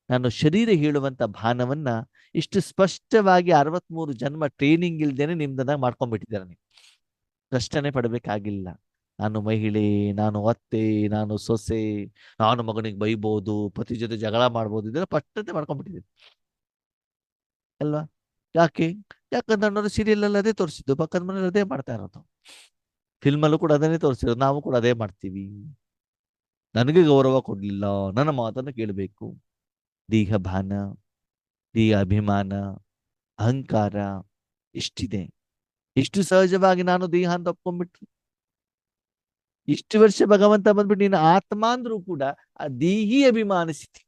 ನಾನು ಶರೀರ ಹೇಳುವಂತ ಭಾನವನ್ನ ಇಷ್ಟು ಸ್ಪಷ್ಟವಾಗಿ 63 ಜನ್ಮ ಟ್ರೈನಿಂಗ್ ಇಲ್ದೇನೆ ನಿಮ್ದನ್ನ ಮಾಡ್ಕೊಂಡ್ಬಿಟ್ಟಿದ್ದಾರೆ. ನೀವು ಕಷ್ಟನೇ ಪಡಬೇಕಾಗಿಲ್ಲ. ನಾನು ಮಹಿಳೆ, ನಾನು ಅತ್ತೆ, ನಾನು ಸೊಸೆ, ನಾನು ಮಗನಿಗೆ ಬೈಬೋದು, ಪತಿ ಜೊತೆ ಜಗಳ ಮಾಡ್ಬೋದು, ಇದೆಲ್ಲ ಪಟ್ಟಂತೆ ಮಾಡ್ಕೊಂಡ್ಬಿಟ್ಟಿದ್ದೀನಿ ಅಲ್ವಾ? ಯಾಕೆ? ಯಾಕಂದ್ರೆ ನಾನು ಸೀರಿಯಲ್ ಅಲ್ಲಿ ಅದೇ ತೋರಿಸಿದ್ದು, ಪಕ್ಕದ ಮನೇಲಿ ಅದೇ ಮಾಡ್ತಾ ಇರೋದು, ಫಿಲ್ಮ್ ಅಲ್ಲೂ ಕೂಡ ಅದನ್ನೇ ತೋರಿಸಿರೋದು, ನಾವು ಕೂಡ ಅದೇ ಮಾಡ್ತೀವಿ. ನನಗೆ ಗೌರವ ಕೊಡ್ಲಿಲ್ಲ, ನನ್ನ ಮಾತನ್ನು ಕೇಳಬೇಕು. ದೇಹ ಭಾನ, ದೇಹ ಅಭಿಮಾನ, ಅಹಂಕಾರ ಎಷ್ಟಿದೆ, ಎಷ್ಟು ಸಹಜವಾಗಿ ನಾನು ದೇಹ ಅಂತ ಒಪ್ಕೊಂಡ್ಬಿಟ್ರು. ಇಷ್ಟು ವರ್ಷ ಭಗವಂತ ಬಂದ್ಬಿಟ್ಟು ನೀನು ಆತ್ಮ ಅಂದ್ರೂ ಕೂಡ ಆ ದೇಹಿ ಅಭಿಮಾನಿಸಿತಿ.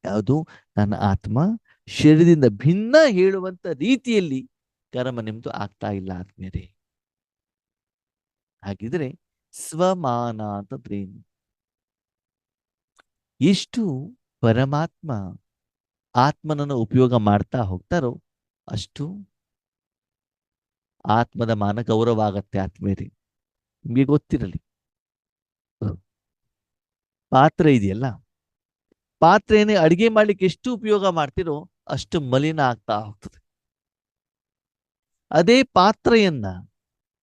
ಯಾವುದು? ನನ್ನ ಆತ್ಮ ಶರೀರದಿಂದ ಭಿನ್ನ ಹೇಳುವಂತ ರೀತಿಯಲ್ಲಿ ಕರ್ಮ ನಿಮ್ದು ಆಗ್ತಾ ಇಲ್ಲ ಆತ್ಮೀಯರೇ. ಹಾಗಿದ್ರೆ ಸ್ವಮಾನ ಅಂತಂದ್ರೇನು? ಎಷ್ಟು ಪರಮಾತ್ಮ ಆತ್ಮನನ್ನು ಉಪಯೋಗ ಮಾಡ್ತಾ ಹೋಗ್ತಾರೋ ಅಷ್ಟು ಆತ್ಮದ ಮಾನ ಗೌರವ ಆಗತ್ತೆ ಆತ್ಮೀಯರೇ. ನಿಮ್ಗೆ ಗೊತ್ತಿರಲಿ, ಪಾತ್ರೆ ಇದೆಯಲ್ಲ, ಪಾತ್ರೆಯನ್ನೇ ಅಡಿಗೆ ಮಾಡ್ಲಿಕ್ಕೆ ಎಷ್ಟು ಉಪಯೋಗ ಮಾಡ್ತಿರೋ ಅಷ್ಟು ಮಲಿನ ಆಗ್ತಾ ಹೋಗ್ತದೆ. ಅದೇ ಪಾತ್ರೆಯನ್ನ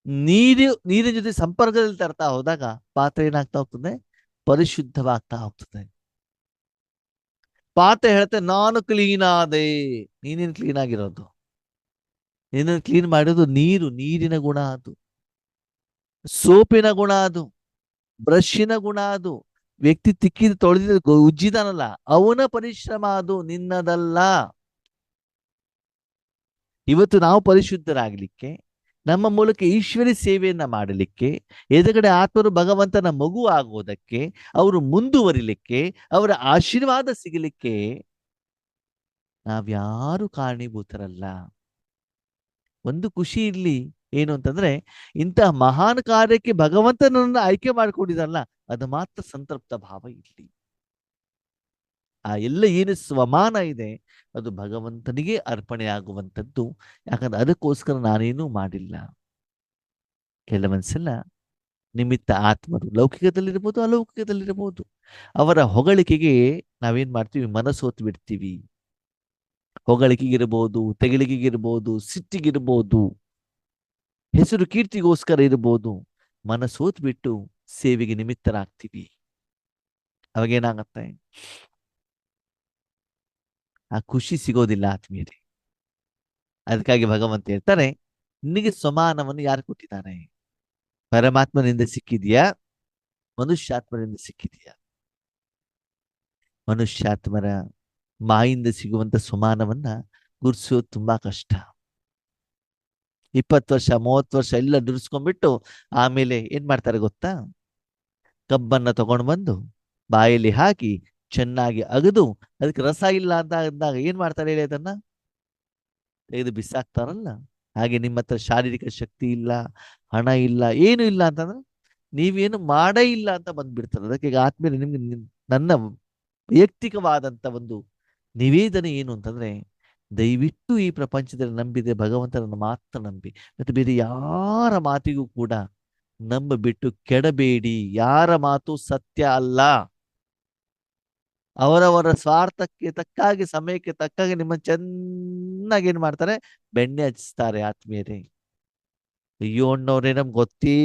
ನೀರಿನ ಜೊತೆ ಸಂಪರ್ಕದಲ್ಲಿ ತರ್ತಾ ಹೋದಾಗ ಪಾತ್ರೆ ಏನಾಗ್ತಾ ಹೋಗ್ತದೆ? ಪರಿಶುದ್ಧವಾಗ್ತಾ ಹೋಗ್ತದೆ. ಪಾತ್ರೆ ಹೇಳ್ತೆ ನಾನು ಕ್ಲೀನ್ ಆದೆ. ನೀನೇನು ಕ್ಲೀನ್ ಆಗಿರೋದು? ನೀನನ್ನು ಕ್ಲೀನ್ ಮಾಡೋದು ನೀರು, ನೀರಿನ ಗುಣ ಅದು, ಸೋಪಿನ ಗುಣ ಅದು, ಬ್ರಷ್ಿನ ಗುಣ ಅದು, ವ್ಯಕ್ತಿ ತಿಕ್ಕಿದ ತೊಳೆದಿದ ಉಜ್ಜಿದಾನಲ್ಲ ಅವನ ಪರಿಶ್ರಮ ಅದು, ನಿನ್ನದಲ್ಲ. ಇವತ್ತು ನಾವು ಪರಿಶುದ್ಧರಾಗಲಿಕ್ಕೆ, ನಮ್ಮ ಮೂಲಕ ಈಶ್ವರಿ ಸೇವೆಯನ್ನ ಮಾಡಲಿಕ್ಕೆ, ಎದುರುಗಡೆ ಆತ್ಮರು ಭಗವಂತನ ಮಗು ಆಗೋದಕ್ಕೆ, ಅವರು ಮುಂದುವರಿಲಿಕ್ಕೆ, ಅವರ ಆಶೀರ್ವಾದ ಸಿಗಲಿಕ್ಕೆ ನಾವ್ಯಾರು ಕಾರಣೀಭೂತರಲ್ಲ. ಒಂದು ಖುಷಿ ಇರ್ಲಿ, ಏನು ಅಂತಂದ್ರೆ ಇಂತಹ ಮಹಾನ್ ಕಾರ್ಯಕ್ಕೆ ಭಗವಂತನನ್ನು ಆಯ್ಕೆ ಮಾಡಿಕೊಂಡಿದಲ್ಲ, ಅದು ಮಾತ್ರ ಸಂತೃಪ್ತ ಭಾವ ಇರ್ಲಿ. ಆ ಎಲ್ಲ ಏನು ಸ್ವಮಾನ ಇದೆ ಅದು ಭಗವಂತನಿಗೆ ಅರ್ಪಣೆ ಆಗುವಂಥದ್ದು. ಯಾಕಂದ್ರೆ ಅದಕ್ಕೋಸ್ಕರ ನಾನೇನೂ ಮಾಡಿಲ್ಲ. ಕೆಲವೊಂದ್ಸಲ ನಿಮಿತ್ತ ಆತ್ಮರು ಲೌಕಿಕದಲ್ಲಿರ್ಬೋದು, ಅಲೌಕಿಕದಲ್ಲಿರ್ಬೋದು, ಅವರ ಹೊಗಳಿಕೆಗೆ ನಾವೇನ್ ಮಾಡ್ತೀವಿ? ಮನಸ್ಸೋತು ಬಿಡ್ತೀವಿ. ಹೊಗಳಿಕೆಗಿರ್ಬೋದು, ತೆಗಳಿಕೆಗಿರ್ಬೋದು, ಸಿಟ್ಟಿಗಿರ್ಬೋದು, ಹೆಸರು ಕೀರ್ತಿಗೋಸ್ಕರ ಇರ್ಬೋದು, ಮನಸ್ಸೋತ್ ಬಿಟ್ಟು ಸೇವೆಗೆ ನಿಮಿತ್ತರಾಗ್ತೀವಿ. ಅವಾಗೇನಾಗತ್ತೆ? ಆ ಖುಷಿ ಸಿಗೋದಿಲ್ಲ ಆತ್ಮೀಯರೇ. ಅದಕ್ಕಾಗಿ ಭಗವಂತ ಹೇಳ್ತಾರೆ, ನಿನಗೆ ಸಮಾನವನ್ನು ಯಾರು ಕೊಟ್ಟಿದ್ದಾನೆ? ಪರಮಾತ್ಮನಿಂದ ಸಿಕ್ಕಿದ್ಯಾ? ಮನುಷ್ಯಾತ್ಮನಿಂದ ಸಿಕ್ಕಿದ್ಯಾ? ಮನುಷ್ಯಾತ್ಮರ ಮಾಯಿಂದ ಸಿಗುವಂತ ಸುಮಾನವನ್ನ ಗುರುತಿಸೋದು ತುಂಬಾ ಕಷ್ಟ. 20 ವರ್ಷ 30 ವರ್ಷ ಎಲ್ಲ ದುಡಿಸ್ಕೊಂಡ್ಬಿಟ್ಟು ಆಮೇಲೆ ಏನ್ ಮಾಡ್ತಾರೆ ಗೊತ್ತಾ? ಕಬ್ಬನ್ನ ತಗೊಂಡು ಬಂದು ಬಾಯಲ್ಲಿ ಹಾಕಿ ಚೆನ್ನಾಗಿ ಅಗದು ಅದಕ್ಕೆ ರಸ ಇಲ್ಲ ಅಂತ ಅಂದಾಗ ಏನ್ ಮಾಡ್ತಾರೆ ಹೇಳಿ? ಅದನ್ನ ತೆಗೆದು ಬಿಸಾಕ್ತಾರಲ್ಲ. ಹಾಗೆ ನಿಮ್ಮ ಹತ್ರ ಶಾರೀರಿಕ ಶಕ್ತಿ ಇಲ್ಲ, ಹಣ ಇಲ್ಲ, ಏನು ಇಲ್ಲ ಅಂತಂದ್ರೆ ನೀವೇನು ಮಾಡೇ ಇಲ್ಲ ಅಂತ ಬಂದ್ಬಿಡ್ತಾರೆ. ಅದಕ್ಕೆ ಈಗ ಆದ್ಮೇಲೆ ನಿಮ್ಗೆ ನನ್ನ ವೈಯಕ್ತಿಕವಾದಂತ ಒಂದು ನಿವೇದನೆ ಏನು ಅಂತಂದ್ರೆ, ದಯವಿಟ್ಟು ಈ ಪ್ರಪಂಚದಲ್ಲಿ ನಂಬಿದೆ ಭಗವಂತನನ್ನು ಮಾತ್ರ ನಂಬಿ, ಮತ್ತೆ ಬೇರೆ ಯಾರ ಮಾತಿಗೂ ಕೂಡ ನಂಬಿಬಿಟ್ಟು ಕೆಡಬೇಡಿ. ಯಾರ ಮಾತು ಸತ್ಯ ಅಲ್ಲ. ಅವರವರ ಸ್ವಾರ್ಥಕ್ಕೆ ತಕ್ಕಾಗಿ, ಸಮಯಕ್ಕೆ ತಕ್ಕಾಗಿ ನಿಮ್ಮ ಚೆನ್ನಾಗಿ ಏನ್ ಮಾಡ್ತಾರೆ? ಬೆಣ್ಣೆ ಹಚ್ತಾರೆ ಆತ್ಮೀಯರೇ. ಅಯ್ಯೋ ಅಣ್ಣವ್ರೆ, ನಮ್ಗೆ ಗೊತ್ತೇ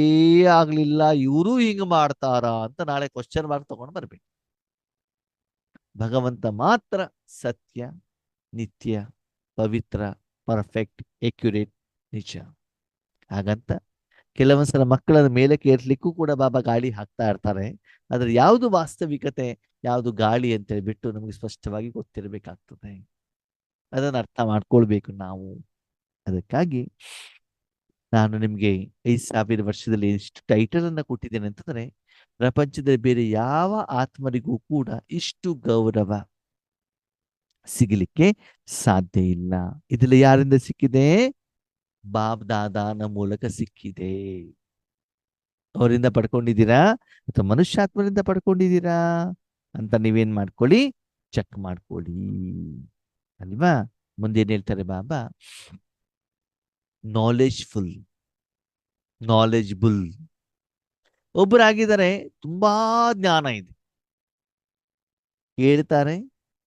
ಆಗ್ಲಿಲ್ಲ, ಇವರು ಹಿಂಗ್ ಮಾಡ್ತಾರ ಅಂತ ನಾಳೆ ಕ್ವಶನ್ ಮಾರ್ಕ್ ತಗೊಂಡು ಬರ್ಬೇಕು. ಭಗವಂತ ಮಾತ್ರ ಸತ್ಯ, ನಿತ್ಯ, ಪವಿತ್ರ, ಪರ್ಫೆಕ್ಟ್, ಎಕ್ಯುರೇಟ್, ನಿಜ. ಹಾಗಂತ ಕೆಲವೊಂದ್ಸಲ ಮಕ್ಕಳನ್ನ ಮೇಲಕ್ಕೆ ಏರ್ಲಿಕ್ಕೂ ಕೂಡ ಬಾಬಾ ಗಾಳಿ ಹಾಕ್ತಾ ಇರ್ತಾರೆ. ಆದ್ರೆ ಯಾವುದು ವಾಸ್ತವಿಕತೆ, ಯಾವುದು ಗಾಳಿ ಅಂತ ಹೇಳ್ಬಿಟ್ಟು ನಮಗೆ ಸ್ಪಷ್ಟವಾಗಿ ಗೊತ್ತಿರಬೇಕಾಗ್ತದೆ. ಅದನ್ನು ಅರ್ಥ ಮಾಡ್ಕೊಳ್ಬೇಕು ನಾವು. ಅದಕ್ಕಾಗಿ ನಾನು ನಿಮ್ಗೆ 5,000 ವರ್ಷದಲ್ಲಿ ಎಷ್ಟು ಟೈಟಲ್ ಅನ್ನ ಕೊಟ್ಟಿದ್ದೇನೆ ಅಂತಂದ್ರೆ, ಪ್ರಪಂಚದಲ್ಲಿ ಬೇರೆ ಯಾವ ಆತ್ಮರಿಗೂ ಕೂಡ ಇಷ್ಟು ಗೌರವ ಸಿಗಲಿಕ್ಕೆ ಸಾಧ್ಯ ಇಲ್ಲ. ಇದೆಲ್ಲ ಯಾರಿಂದ ಸಿಕ್ಕಿದೆ? ಬಾಬ್ ದಾದಾನ ಮೂಲಕ ಸಿಕ್ಕಿದೆ. ಅವರಿಂದ ಪಡ್ಕೊಂಡಿದ್ದೀರಾ ಅಥವಾ ಮನುಷ್ಯಾತ್ಮರಿಂದ ಪಡ್ಕೊಂಡಿದ್ದೀರಾ ಅಂತ ನೀವೇನ್ ಮಾಡ್ಕೊಳ್ಳಿ, ಚೆಕ್ ಮಾಡ್ಕೊಳ್ಳಿ ಅಲ್ವಾ? ಮುಂದೇನ್ ಹೇಳ್ತಾರೆ ಬಾಬಾ? ನಾಲೆಜ್ಫುಲ್, ನಾಲೆಜ್ಬುಲ್ ಒಬ್ಬರಾಗಿದ್ದಾರೆ, ತುಂಬಾ ಜ್ಞಾನ ಇದೆ, ಹೇಳ್ತಾರೆ,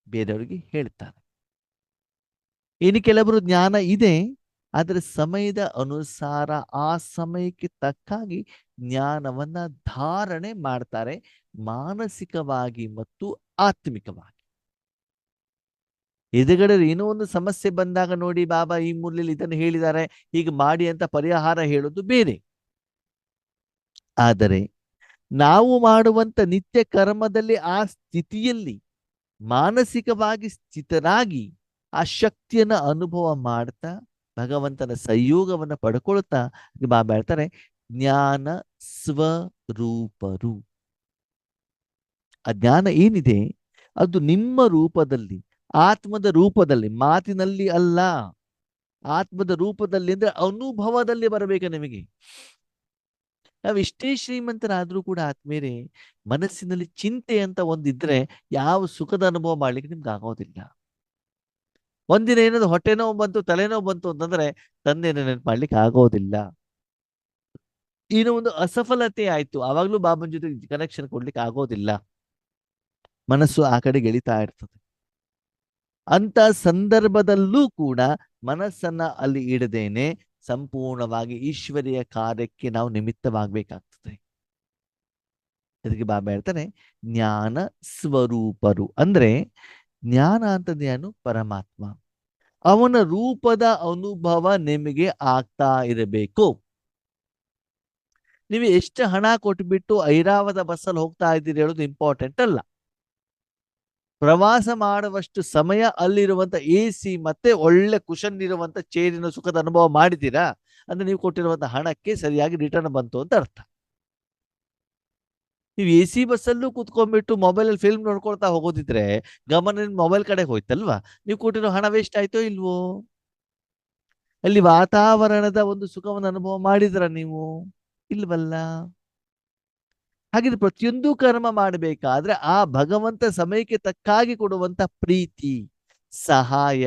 ಬೇರೆಯವರಿಗೆ ಹೇಳ್ತಾರೆ. ಇನ್ನು ಕೆಲವರು ಜ್ಞಾನ ಇದೆ, ಆದರೆ ಸಮಯದ ಅನುಸಾರ ಆ ಸಮಯಕ್ಕೆ ತಕ್ಕಾಗಿ ಜ್ಞಾನವನ್ನ ಧಾರಣೆ ಮಾಡ್ತಾರೆ, ಮಾನಸಿಕವಾಗಿ ಮತ್ತು ಆತ್ಮಿಕವಾಗಿ. ಎದುರುಗಡೆ ಏನೋ ಒಂದು ಸಮಸ್ಯೆ ಬಂದಾಗ ನೋಡಿ, ಬಾಬಾ ಈ ಮೂಲೆಯಲ್ಲಿ ಇದನ್ನು ಹೇಳಿದ್ದಾರೆ, ಹೀಗೆ ಮಾಡಿ ಅಂತ ಪರಿಹಾರ ಹೇಳೋದು ಬೇರೆ. ಆದರೆ ನಾವು ಮಾಡುವಂತ ನಿತ್ಯ ಕರ್ಮದಲ್ಲಿ ಆ ಸ್ಥಿತಿಯಲ್ಲಿ ಮಾನಸಿಕವಾಗಿ ಸ್ಥಿತರಾಗಿ ಆ ಶಕ್ತಿಯನ್ನ ಅನುಭವ ಮಾಡ್ತಾ ಭಗವಂತನ ಸಂಯೋಗವನ್ನ ಪಡ್ಕೊಳ್ತಾ ಬಾಬಾ ಹೇಳ್ತಾರೆ, ಜ್ಞಾನ ಸ್ವರೂಪರು. ಆ ಜ್ಞಾನ ಏನಿದೆ ಅದು ನಿಮ್ಮ ರೂಪದಲ್ಲಿ, ಆತ್ಮದ ರೂಪದಲ್ಲಿ, ಮಾತಿನಲ್ಲಿ ಅಲ್ಲ, ಆತ್ಮದ ರೂಪದಲ್ಲಿ ಅಂದ್ರೆ ಅನುಭವದಲ್ಲಿ ಬರಬೇಕು ನಿಮಗೆ. ನಾವು ಎಷ್ಟೇ ಶ್ರೀಮಂತರಾದ್ರೂ ಕೂಡ ಆದ್ಮೇಲೆ ಮನಸ್ಸಿನಲ್ಲಿ ಚಿಂತೆ ಅಂತ ಒಂದಿದ್ರೆ ಯಾವ ಸುಖದ ಅನುಭವ ಮಾಡ್ಲಿಕ್ಕೆ ನಿಮ್ಗೆ ಆಗೋದಿಲ್ಲ. ಒಂದಿನ ಏನಾದ್ರು ಹೊಟ್ಟೆ ನೋವು ಬಂತು, ತಲೆನೋವು ಬಂತು ಅಂತಂದ್ರೆ ತಂದೆನ ನೆನಪು ಮಾಡ್ಲಿಕ್ಕೆ ಆಗೋದಿಲ್ಲ. ಇನ್ನು ಒಂದು ಅಸಫಲತೆ ಆಯ್ತು, ಆವಾಗ್ಲೂ ಬಾಬನ್ ಜೊತೆ ಕನೆಕ್ಷನ್ ಕೊಡ್ಲಿಕ್ಕೆ ಆಗೋದಿಲ್ಲ. ಮನಸ್ಸು ಆ ಕಡೆಗೆ ಎಳಿತಾ ಇರ್ತದೆ. ಅಂತ ಸಂದರ್ಭದಲ್ಲೂ ಕೂಡ ಮನಸ್ಸನ್ನ ಅಲ್ಲಿ ಇಡದೇನೆ ಸಂಪೂರ್ಣವಾಗಿ ಈಶ್ವರಿಯ ಕಾರ್ಯಕ್ಕೆ ನಾವು ನಿಮಿತ್ತವಾಗಬೇಕಾಗ್ತದೆ. ಅದಕ್ಕೆ ಬಾಬಾ ಹೇಳ್ತಾನೆ, ಜ್ಞಾನ ಸ್ವರೂಪರು ಅಂದ್ರೆ ಜ್ಞಾನ ಅಂತಂದೇನು? ಪರಮಾತ್ಮ. ಅವನ ರೂಪದ ಅನುಭವ ನಿಮಗೆ ಆಗ್ತಾ ಇರಬೇಕು. ನೀವು ಎಷ್ಟು ಹಣ ಕೊಟ್ಬಿಟ್ಟು ಐರಾವತ ಬಸ್ಸಲ್ಲಿ ಹೋಗ್ತಾ ಇದ್ದೀರಿ ಹೇಳೋದು ಇಂಪಾರ್ಟೆಂಟ್ ಅಲ್ಲ. ಪ್ರವಾಸ ಮಾಡುವಷ್ಟು ಸಮಯ ಅಲ್ಲಿರುವಂತ AC ಮತ್ತೆ ಒಳ್ಳೆ ಕುಶನ್ ಇರುವಂತ ಚೇರಿನ ಸುಖದ ಅನುಭವ ಮಾಡಿದ್ದೀರಾ ಅಂದ್ರೆ ನೀವು ಕೊಟ್ಟಿರುವಂತ ಹಣಕ್ಕೆ ಸರಿಯಾಗಿ ರಿಟರ್ನ್ ಬಂತು ಅಂತ ಅರ್ಥ. ನೀವು AC ಬಸ್ಸಲ್ಲೂ ಕೂತ್ಕೊಂಡ್ಬಿಟ್ಟು ಮೊಬೈಲಲ್ಲಿ ಫಿಲ್ಮ್ ನೋಡ್ಕೊಳ್ತಾ ಹೋಗೋದಿದ್ರೆ ಗಮನ ಮೊಬೈಲ್ ಕಡೆ ಹೋಯ್ತಲ್ವಾ? ನೀವು ಕೊಟ್ಟಿರೋ ಹಣ ವೇಸ್ಟ್ ಆಯ್ತೋ ಇಲ್ವೋ? ಅಲ್ಲಿ ವಾತಾವರಣದ ಒಂದು ಸುಖವನ್ನು ಅನುಭವ ಮಾಡಿದ್ರ ನೀವು? ಇಲ್ವಲ್ಲ. ಹಾಗಿದ್ರೆ ಪ್ರತಿಯೊಂದು ಕರ್ಮ ಮಾಡಬೇಕಾದ್ರೆ ಆ ಭಗವಂತ ಸಮಯಕ್ಕೆ ತಕ್ಕಾಗಿ ಕೊಡುವಂತ ಪ್ರೀತಿ, ಸಹಾಯ,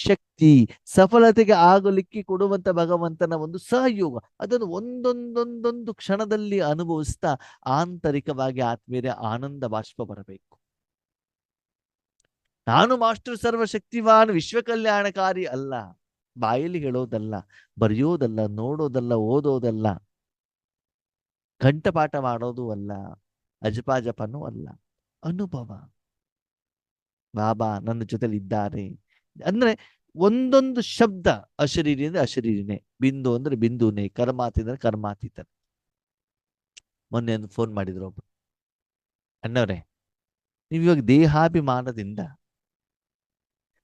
ಶಕ್ತಿ, ಸಫಲತೆಗೆ ಆಗಲಿಕ್ಕೆ ಕೊಡುವಂತ ಭಗವಂತನ ಒಂದು ಸಹಯೋಗ, ಅದನ್ನು ಒಂದೊಂದೊಂದೊಂದು ಕ್ಷಣದಲ್ಲಿ ಅನುಭವಿಸ್ತಾ ಆಂತರಿಕವಾಗಿ ಆತ್ಮೀಯ ಆನಂದ ಬಾಷ್ಪ ಬರಬೇಕು. ನಾನು ಮಾಸ್ಟರ್ ಸರ್ವಶಕ್ತಿವಾನ್ ವಿಶ್ವ ಕಲ್ಯಾಣಕಾರಿ ಅಲ್ಲ, ಬಾಯಲ್ಲಿ ಹೇಳೋದಲ್ಲ, ಬರೆಯೋದಲ್ಲ, ನೋಡೋದಲ್ಲ, ಓದೋದಲ್ಲ, ಕಂಠಪಾಠ ಮಾಡೋದು ಅಲ್ಲ, ಅಜಪಾಜಪನೂ ಅಲ್ಲ, ಅನುಭವ. ಬಾಬಾ ನನ್ನ ಜೊತೆಲಿ ಇದ್ದಾರೆ ಅಂದ್ರೆ ಒಂದೊಂದು ಶಬ್ದ ಅಶರೀರಿ ಅಂದ್ರೆ ಅಶರೀರಿನೇ, ಬಿಂದು ಅಂದ್ರೆ ಬಿಂದುನೇ, ಕರ್ಮಾತಿ ಅಂದ್ರೆ ಕರ್ಮಾತೀತ. ಮೊನ್ನೆ ಒಂದು ಫೋನ್ ಮಾಡಿದ್ರು ಒಬ್ರು, ಅಣ್ಣವ್ರೆ ನೀವು ಇವಾಗ ದೇಹಾಭಿಮಾನದಿಂದ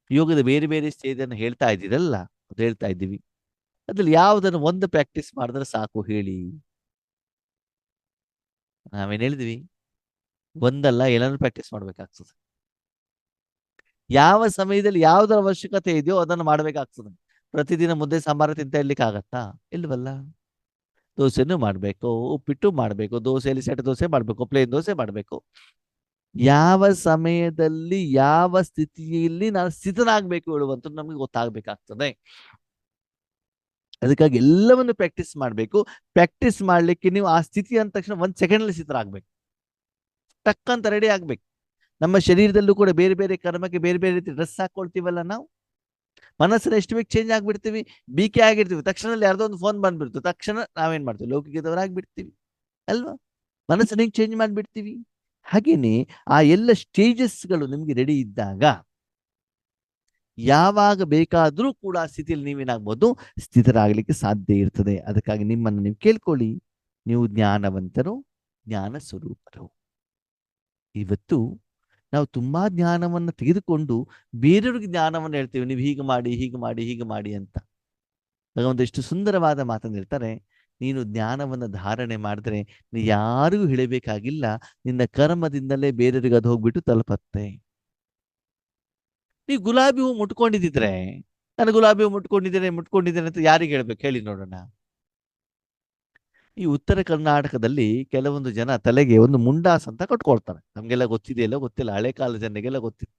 ಯೋಗದ ಬೇರೆ ಬೇರೆ ಸ್ಟೇಜನ್ನು ಹೇಳ್ತಾ ಇದ್ದೀರಲ್ಲ, ಅದು ಹೇಳ್ತಾ ಇದ್ದೀವಿ. ಅದ್ರಲ್ಲಿ ಯಾವುದನ್ನು ಒಂದು ಪ್ರಾಕ್ಟೀಸ್ ಮಾಡಿದ್ರೆ ಸಾಕು ಹೇಳಿ. ನಾವೇನ್ ಹೇಳಿದ್ವಿ? ಒಂದಲ್ಲ, ಎಲ್ಲಾನು ಪ್ರಾಕ್ಟೀಸ್ ಮಾಡ್ಬೇಕಾಗ್ತದೆ. ಯಾವ ಸಮಯದಲ್ಲಿ ಯಾವ್ದರ ಅವಶ್ಯಕತೆ ಇದೆಯೋ ಅದನ್ನು ಮಾಡ್ಬೇಕಾಗ್ತದೆ. ಪ್ರತಿದಿನ ಮುದ್ದೆ ಸಾಂಬಾರು ತಿಂತ ಇರ್ಲಿಕ್ಕೆ ಆಗತ್ತಾ? ಇಲ್ವಲ್ಲ. ದೋಸೆನೂ ಮಾಡ್ಬೇಕು, ಉಪ್ಪಿಟ್ಟು ಮಾಡ್ಬೇಕು, ದೋಸೆಯಲ್ಲಿ ಸೆಟ್ ದೋಸೆ ಮಾಡ್ಬೇಕು, ಪ್ಲೇನ್ ದೋಸೆ ಮಾಡ್ಬೇಕು. ಯಾವ ಸಮಯದಲ್ಲಿ ಯಾವ ಸ್ಥಿತಿಯಲ್ಲಿ ನಾನು ಸ್ಥಿತನಾಗ್ಬೇಕು ಹೇಳುವಂತ ನಮಗೆ ಗೊತ್ತಾಗ್ಬೇಕಾಗ್ತದೆ. ಅದಕ್ಕಾಗಿ ಎಲ್ಲವನ್ನು ಪ್ರಾಕ್ಟೀಸ್ ಮಾಡಬೇಕು. ಪ್ರಾಕ್ಟೀಸ್ ಮಾಡ್ಲಿಕ್ಕೆ ನೀವು ಆ ಸ್ಥಿತಿ ಅಂದ ತಕ್ಷಣ 1 ಸೆಕೆಂಡ್ ಸ್ಥಿತರಾಗ್ಬೇಕು. ಟಕ್ ಅಂತ ರೆಡಿ ಆಗ್ಬೇಕು. ನಮ್ಮ ಶರೀರದಲ್ಲೂ ಕೂಡ ಬೇರೆ ಬೇರೆ ಕರ್ಮಕ್ಕೆ ಬೇರೆ ಬೇರೆ ರೀತಿ ಡ್ರೆಸ್ ಹಾಕೊಳ್ತೀವಲ್ಲ ನಾವು. ಮನಸ್ಸನ್ನ ಎಷ್ಟು ಬೇಗ ಚೇಂಜ್ ಆಗ್ಬಿಡ್ತೀವಿ. ಬಿಕೆ ಆಗಿರ್ತೀವಿ, ತಕ್ಷಣದಲ್ಲಿ ಯಾರ್ದೋ ಒಂದು ಫೋನ್ ಬಂದ್ಬಿಡ್ತು, ತಕ್ಷಣ ನಾವೇನ್ ಮಾಡ್ತೀವಿ? ಲೌಕಿಕದವರಾಗ್ಬಿಡ್ತೀವಿ ಅಲ್ವಾ? ಮನಸ್ಸನ್ನ ಹೆಂಗ್ ಚೇಂಜ್ ಮಾಡ್ಬಿಡ್ತೀವಿ. ಹಾಗೇನೆ ಆ ಎಲ್ಲ ಸ್ಟೇಜಸ್ಗಳು ನಿಮ್ಗೆ ರೆಡಿ ಇದ್ದಾಗ ಯಾವಾಗ ಬೇಕಾದ್ರೂ ಕೂಡ ಆ ಸ್ಥಿತಿಯಲ್ಲಿ ನೀವೇನಾಗ್ಬೋದು? ಸ್ಥಿತರಾಗಲಿಕ್ಕೆ ಸಾಧ್ಯ ಇರ್ತದೆ. ಅದಕ್ಕಾಗಿ ನಿಮ್ಮನ್ನು ನೀವು ಕೇಳ್ಕೊಳ್ಳಿ, ನೀವು ಜ್ಞಾನವಂತರು, ಜ್ಞಾನ ಸ್ವರೂಪರು. ಇವತ್ತು ನಾವು ತುಂಬಾ ಜ್ಞಾನವನ್ನು ತೆಗೆದುಕೊಂಡು ಬೇರೆಯವ್ರಿಗೆ ಜ್ಞಾನವನ್ನು ಹೇಳ್ತೇವೆ, ನೀವು ಹೀಗೆ ಮಾಡಿ ಹೀಗೆ ಮಾಡಿ ಹೀಗೆ ಮಾಡಿ ಅಂತ. ಭಗವಂತ ಎಷ್ಟು ಸುಂದರವಾದ ಮಾತನ್ನು ಹೇಳ್ತಾರೆ. ನೀನು ಜ್ಞಾನವನ್ನು ಧಾರಣೆ ಮಾಡಿದ್ರೆ ನೀ ಯಾರಿಗೂ ಹೇಳಬೇಕಾಗಿಲ್ಲ, ನಿನ್ನ ಕರ್ಮದಿಂದಲೇ ಬೇರೆಯವರಿಗೆ ಅದು ಹೋಗ್ಬಿಟ್ಟು ತಲುಪತ್ತೆ. ನೀವು ಗುಲಾಬಿ ಹೂ ಮುಟ್ಕೊಂಡಿದ್ರೆ, ನಾನು ಗುಲಾಬಿ ಹೂ ಮುಟ್ಕೊಂಡಿದ್ದೇನೆ ಅಂತ ಯಾರಿಗೆ ಹೇಳ್ಬೇಕು ಹೇಳಿ ನೋಡೋಣ. ಈ ಉತ್ತರ ಕರ್ನಾಟಕದಲ್ಲಿ ಕೆಲವೊಂದು ಜನ ತಲೆಗೆ ಒಂದು ಮುಂಡಾಸು ಅಂತ ಕಟ್ಕೊಳ್ತಾರೆ. ನಮ್ಗೆಲ್ಲ ಗೊತ್ತಿದೆಯಲ್ಲ ಗೊತ್ತಿಲ್ಲ, ಹಳೆ ಕಾಲದ ಜನರಿಗೆಲ್ಲ ಗೊತ್ತಿದೆ.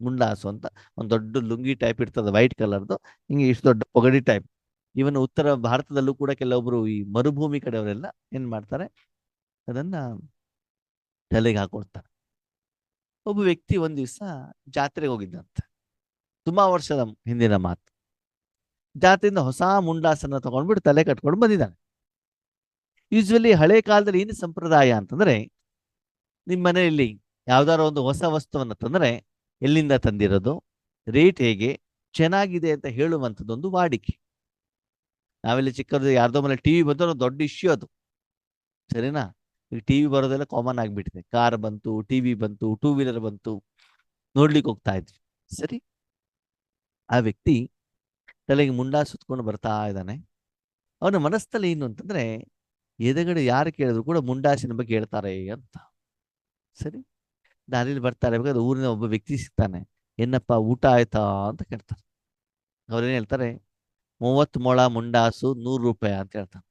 ಮುಂಡಾಸು ಅಂತ ಒಂದು ದೊಡ್ಡ ಲುಂಗಿ ಟೈಪ್ ಇರ್ತದೆ, ವೈಟ್ ಕಲರ್ದು, ಹಿಂಗೆ ಇಷ್ಟು ದೊಡ್ಡ ಪಗಡಿ ಟೈಪ್. ಇವನ್ ಉತ್ತರ ಭಾರತದಲ್ಲೂ ಕೂಡ ಕೆಲವೊಬ್ರು ಈ ಮರುಭೂಮಿ ಕಡೆಯವರೆಲ್ಲ ಏನ್ ಮಾಡ್ತಾರೆ, ಅದನ್ನ ತಲೆಗೆ ಹಾಕೊಳ್ತಾರೆ. ಒಬ್ಬ ವ್ಯಕ್ತಿ ಒಂದ್ ದಿವಸ ಜಾತ್ರೆಗೆ ಹೋಗಿದ್ದಂತೆ. ತುಂಬಾ ವರ್ಷದ ಹಿಂದಿನ ಮಾತು. ಜಾತ್ರೆಯಿಂದ ಹೊಸ ಮುಂಡಾಸನ್ನ ತಗೊಂಡ್ಬಿಟ್ಟು ತಲೆ ಕಟ್ಕೊಂಡು ಬಂದಿದ್ದಾನೆ. ಯೂಶ್ವಲಿ ಹಳೆ ಕಾಲದಲ್ಲಿ ಏನು ಸಂಪ್ರದಾಯ ಅಂತಂದ್ರೆ, ನಿಮ್ಮ ಮನೆಯಲ್ಲಿ ಯಾವ್ದಾರ ಒಂದು ಹೊಸ ವಸ್ತುವನ್ನ ತಂದ್ರೆ ಎಲ್ಲಿಂದ ತಂದಿರೋದು, ರೇಟ್ ಹೇಗೆ, ಚೆನ್ನಾಗಿದೆ ಅಂತ ಹೇಳುವಂಥದ್ದೊಂದು ವಾಡಿಕೆ. ನಾವೆಲ್ಲಿ ಚಿಕ್ಕದು ಯಾರ್ದೋ ಮನೆ ಟಿವಿ ಬಂತು, ದೊಡ್ಡ ಇಶ್ಯೂ ಅದು, ಸರಿನಾ? ಈಗ ಟಿವಿ ಬರೋದೆಲ್ಲ ಕಾಮನ್ ಆಗಿಬಿಟ್ಟಿದೆ. ಕಾರ್ ಬಂತು, ಟಿವಿ ಬಂತು, 2 ವೀಲರ್ ಬಂತು, ನೋಡ್ಲಿಕ್ಕೆ ಹೋಗ್ತಾ ಇದ್ವಿ. ಸರಿ, ಆ ವ್ಯಕ್ತಿ ತಲೆಗೆ ಮುಂಡಾ ಸುತ್ಕೊಂಡು ಬರ್ತಾ ಇದ್ದಾನೆ. ಅವನ ಮನಸ್ಸಲ್ಲಿ ಏನು ಅಂತಂದ್ರೆ, ಎದುರುಗಡೆ ಯಾರು ಕೇಳಿದ್ರು ಕೂಡ ಮುಂಡಾಸಿನ ಬಗ್ಗೆ ಹೇಳ್ತಾರೆ ಅಂತ. ಸರಿ, ದಾರಿಲಿ ಬರ್ತಾ ಇರ್ಬೇಕಾದ್ರೆ ಊರಿನ ಒಬ್ಬ ವ್ಯಕ್ತಿ ಸಿಗ್ತಾನೆ. ಏನಪ್ಪ ಊಟ ಆಯ್ತಾ ಅಂತ ಕೇಳ್ತಾರೆ. ಅವ್ರೇನ್ ಹೇಳ್ತಾರೆ, 30 ಮೊಳ ಮುಂಡಾಸು 100 ರೂಪಾಯಿ ಅಂತ ಹೇಳ್ತಾನೆ.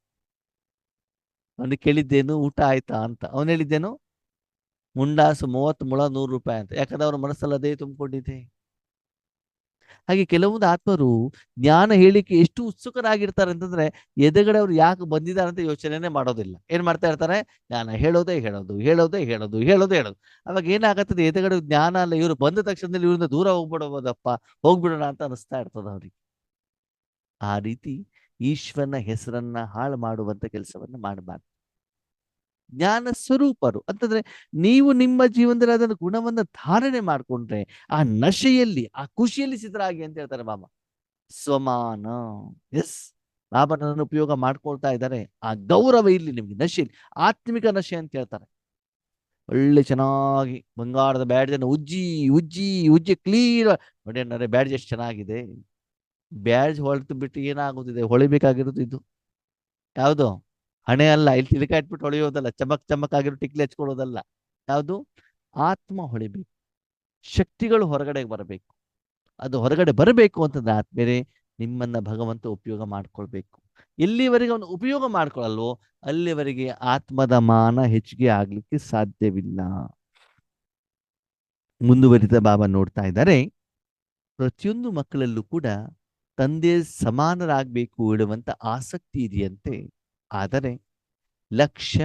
ಅವನಿಗೆ ಕೇಳಿದ್ದೇನು, ಊಟ ಆಯ್ತಾ ಅಂತ. ಅವನು ಹೇಳಿದ್ದೇನು, ಮುಂಡಾಸು 30 ಮೊಳ 100 ರೂಪಾಯಿ ಅಂತ. ಯಾಕಂದ್ರೆ ಅವ್ರ ಮನಸ್ಸಲ್ಲಿ ಅದೇ ತುಂಬಿಕೊಂಡಿದೆ. ಹಾಗೆ ಕೆಲವೊಂದು ಆತ್ಮರು ಜ್ಞಾನ ಹೇಳಿಕೆ ಎಷ್ಟು ಉತ್ಸುಕರಾಗಿರ್ತಾರೆ ಅಂತಂದ್ರೆ, ಎದುರುಗಡೆ ಅವ್ರು ಯಾಕೆ ಬಂದಿದ್ದಾರೆ ಅಂತ ಯೋಚನೆನೇ ಮಾಡೋದಿಲ್ಲ. ಏನ್ ಮಾಡ್ತಾ ಇರ್ತಾರೆ, ಜ್ಞಾನ ಹೇಳೋದೇ ಹೇಳೋದು, ಹೇಳೋದೇ ಹೇಳೋದು, ಹೇಳೋದೇ ಹೇಳೋದು. ಅವಾಗ ಏನಾಗತ್ತದೆ, ಎದುರುಗಡೆ ಜ್ಞಾನ ಅಲ್ಲ, ಇವರು ಬಂದ ತಕ್ಷಣದಲ್ಲಿ ಇವರಿಂದ ದೂರ ಹೋಗ್ಬಿಡಬಹುದಪ್ಪ, ಹೋಗ್ಬಿಡೋಣ ಅಂತ ಅನಿಸ್ತಾ ಇರ್ತದ ಅವ್ರಿಗೆ. ಆ ರೀತಿ ಈಶ್ವರನ ಹೆಸರನ್ನ ಹಾಳು ಮಾಡುವಂತ ಕೆಲಸವನ್ನ ಮಾಡಬಾರ್ದು. ಜ್ಞಾನ ಸ್ವರೂಪರು ಅಂತಂದ್ರೆ, ನೀವು ನಿಮ್ಮ ಜೀವನದಲ್ಲಿ ಅದನ್ನು ಗುಣವನ್ನ ಧಾರಣೆ ಮಾಡ್ಕೊಂಡ್ರೆ ಆ ನಶೆಯಲ್ಲಿ, ಆ ಖುಷಿಯಲ್ಲಿ ಸಿದ್ಧರಾಗಿ ಅಂತ ಹೇಳ್ತಾರೆ ಬಾಬಾ. ಸ್ವಮಾನ, ಎಸ್, ಬಾಬಾ ನನ್ನನ್ನು ಉಪಯೋಗ ಮಾಡ್ಕೊಳ್ತಾ ಇದ್ದಾರೆ, ಆ ಗೌರವ ಇಲ್ಲಿ ನಿಮ್ಗೆ. ನಶೆ, ಆತ್ಮಿಕ ನಶೆ ಅಂತ ಹೇಳ್ತಾರೆ. ಒಳ್ಳೆ ಚೆನ್ನಾಗಿ ಬಂಗಾರದ ಬ್ಯಾಡ್ಜ್ ಅನ್ನು ಉಜ್ಜಿ ಉಜ್ಜಿ ಉಜ್ಜಿ ಕ್ಲೀನ್ ನೋಡಿ ಅಣ್ಣಾರೆ, ಬ್ಯಾಡ್ಜ್ ಎಷ್ಟು ಚೆನ್ನಾಗಿದೆ. ಬ್ಯಾಡ್ಜ್ ಹೊಳೆತು ಬಿಟ್ಟು ಏನಾಗುತ್ತಿದೆ, ಹೊಳಿಬೇಕಾಗಿರೋದು ಇದು ಯಾವುದು? ಹಣೆ ಅಲ್ಲ, ಇಲ್ಲಿ ತಿಲಕ ಇಟ್ಬಿಟ್ಟು ಹೊಳೆಯೋದಲ್ಲ, ಚಮಕ್ ಚಮಕ್ ಆಗಿರೋ ಟಿಕ್ಲಿ ಹಚ್ಕೊಳ್ಳೋದಲ್ಲ. ಯಾವುದು? ಆತ್ಮ ಹೊಳಿಬೇಕು, ಶಕ್ತಿಗಳು ಹೊರಗಡೆ ಬರಬೇಕು. ಅದು ಹೊರಗಡೆ ಬರಬೇಕು ಅಂತಂದ್ರೆ ಆದ್ಮೇಲೆ ನಿಮ್ಮನ್ನ ಭಗವಂತ ಉಪಯೋಗ ಮಾಡ್ಕೊಳ್ಬೇಕು. ಎಲ್ಲಿವರೆಗೆ ಅವನು ಉಪಯೋಗ ಮಾಡ್ಕೊಳ್ಳಲ್ವೋ ಅಲ್ಲಿವರೆಗೆ ಆತ್ಮದ ಮಾನ ಹೆಚ್ಚಿಗೆ ಆಗ್ಲಿಕ್ಕೆ ಸಾಧ್ಯವಿಲ್ಲ. ಮುಂದುವರಿದ ಬಾಬಾ ನೋಡ್ತಾ ಇದ್ದಾರೆ, ಪ್ರತಿಯೊಂದು ಮಕ್ಕಳಲ್ಲೂ ಕೂಡ ತಂದೆ ಸಮಾನರಾಗಬೇಕು ಹೇಳುವಂತ ಆಸಕ್ತಿ ಇದೆಯಂತೆ. ಆದರೆ ಲಕ್ಷ್ಯ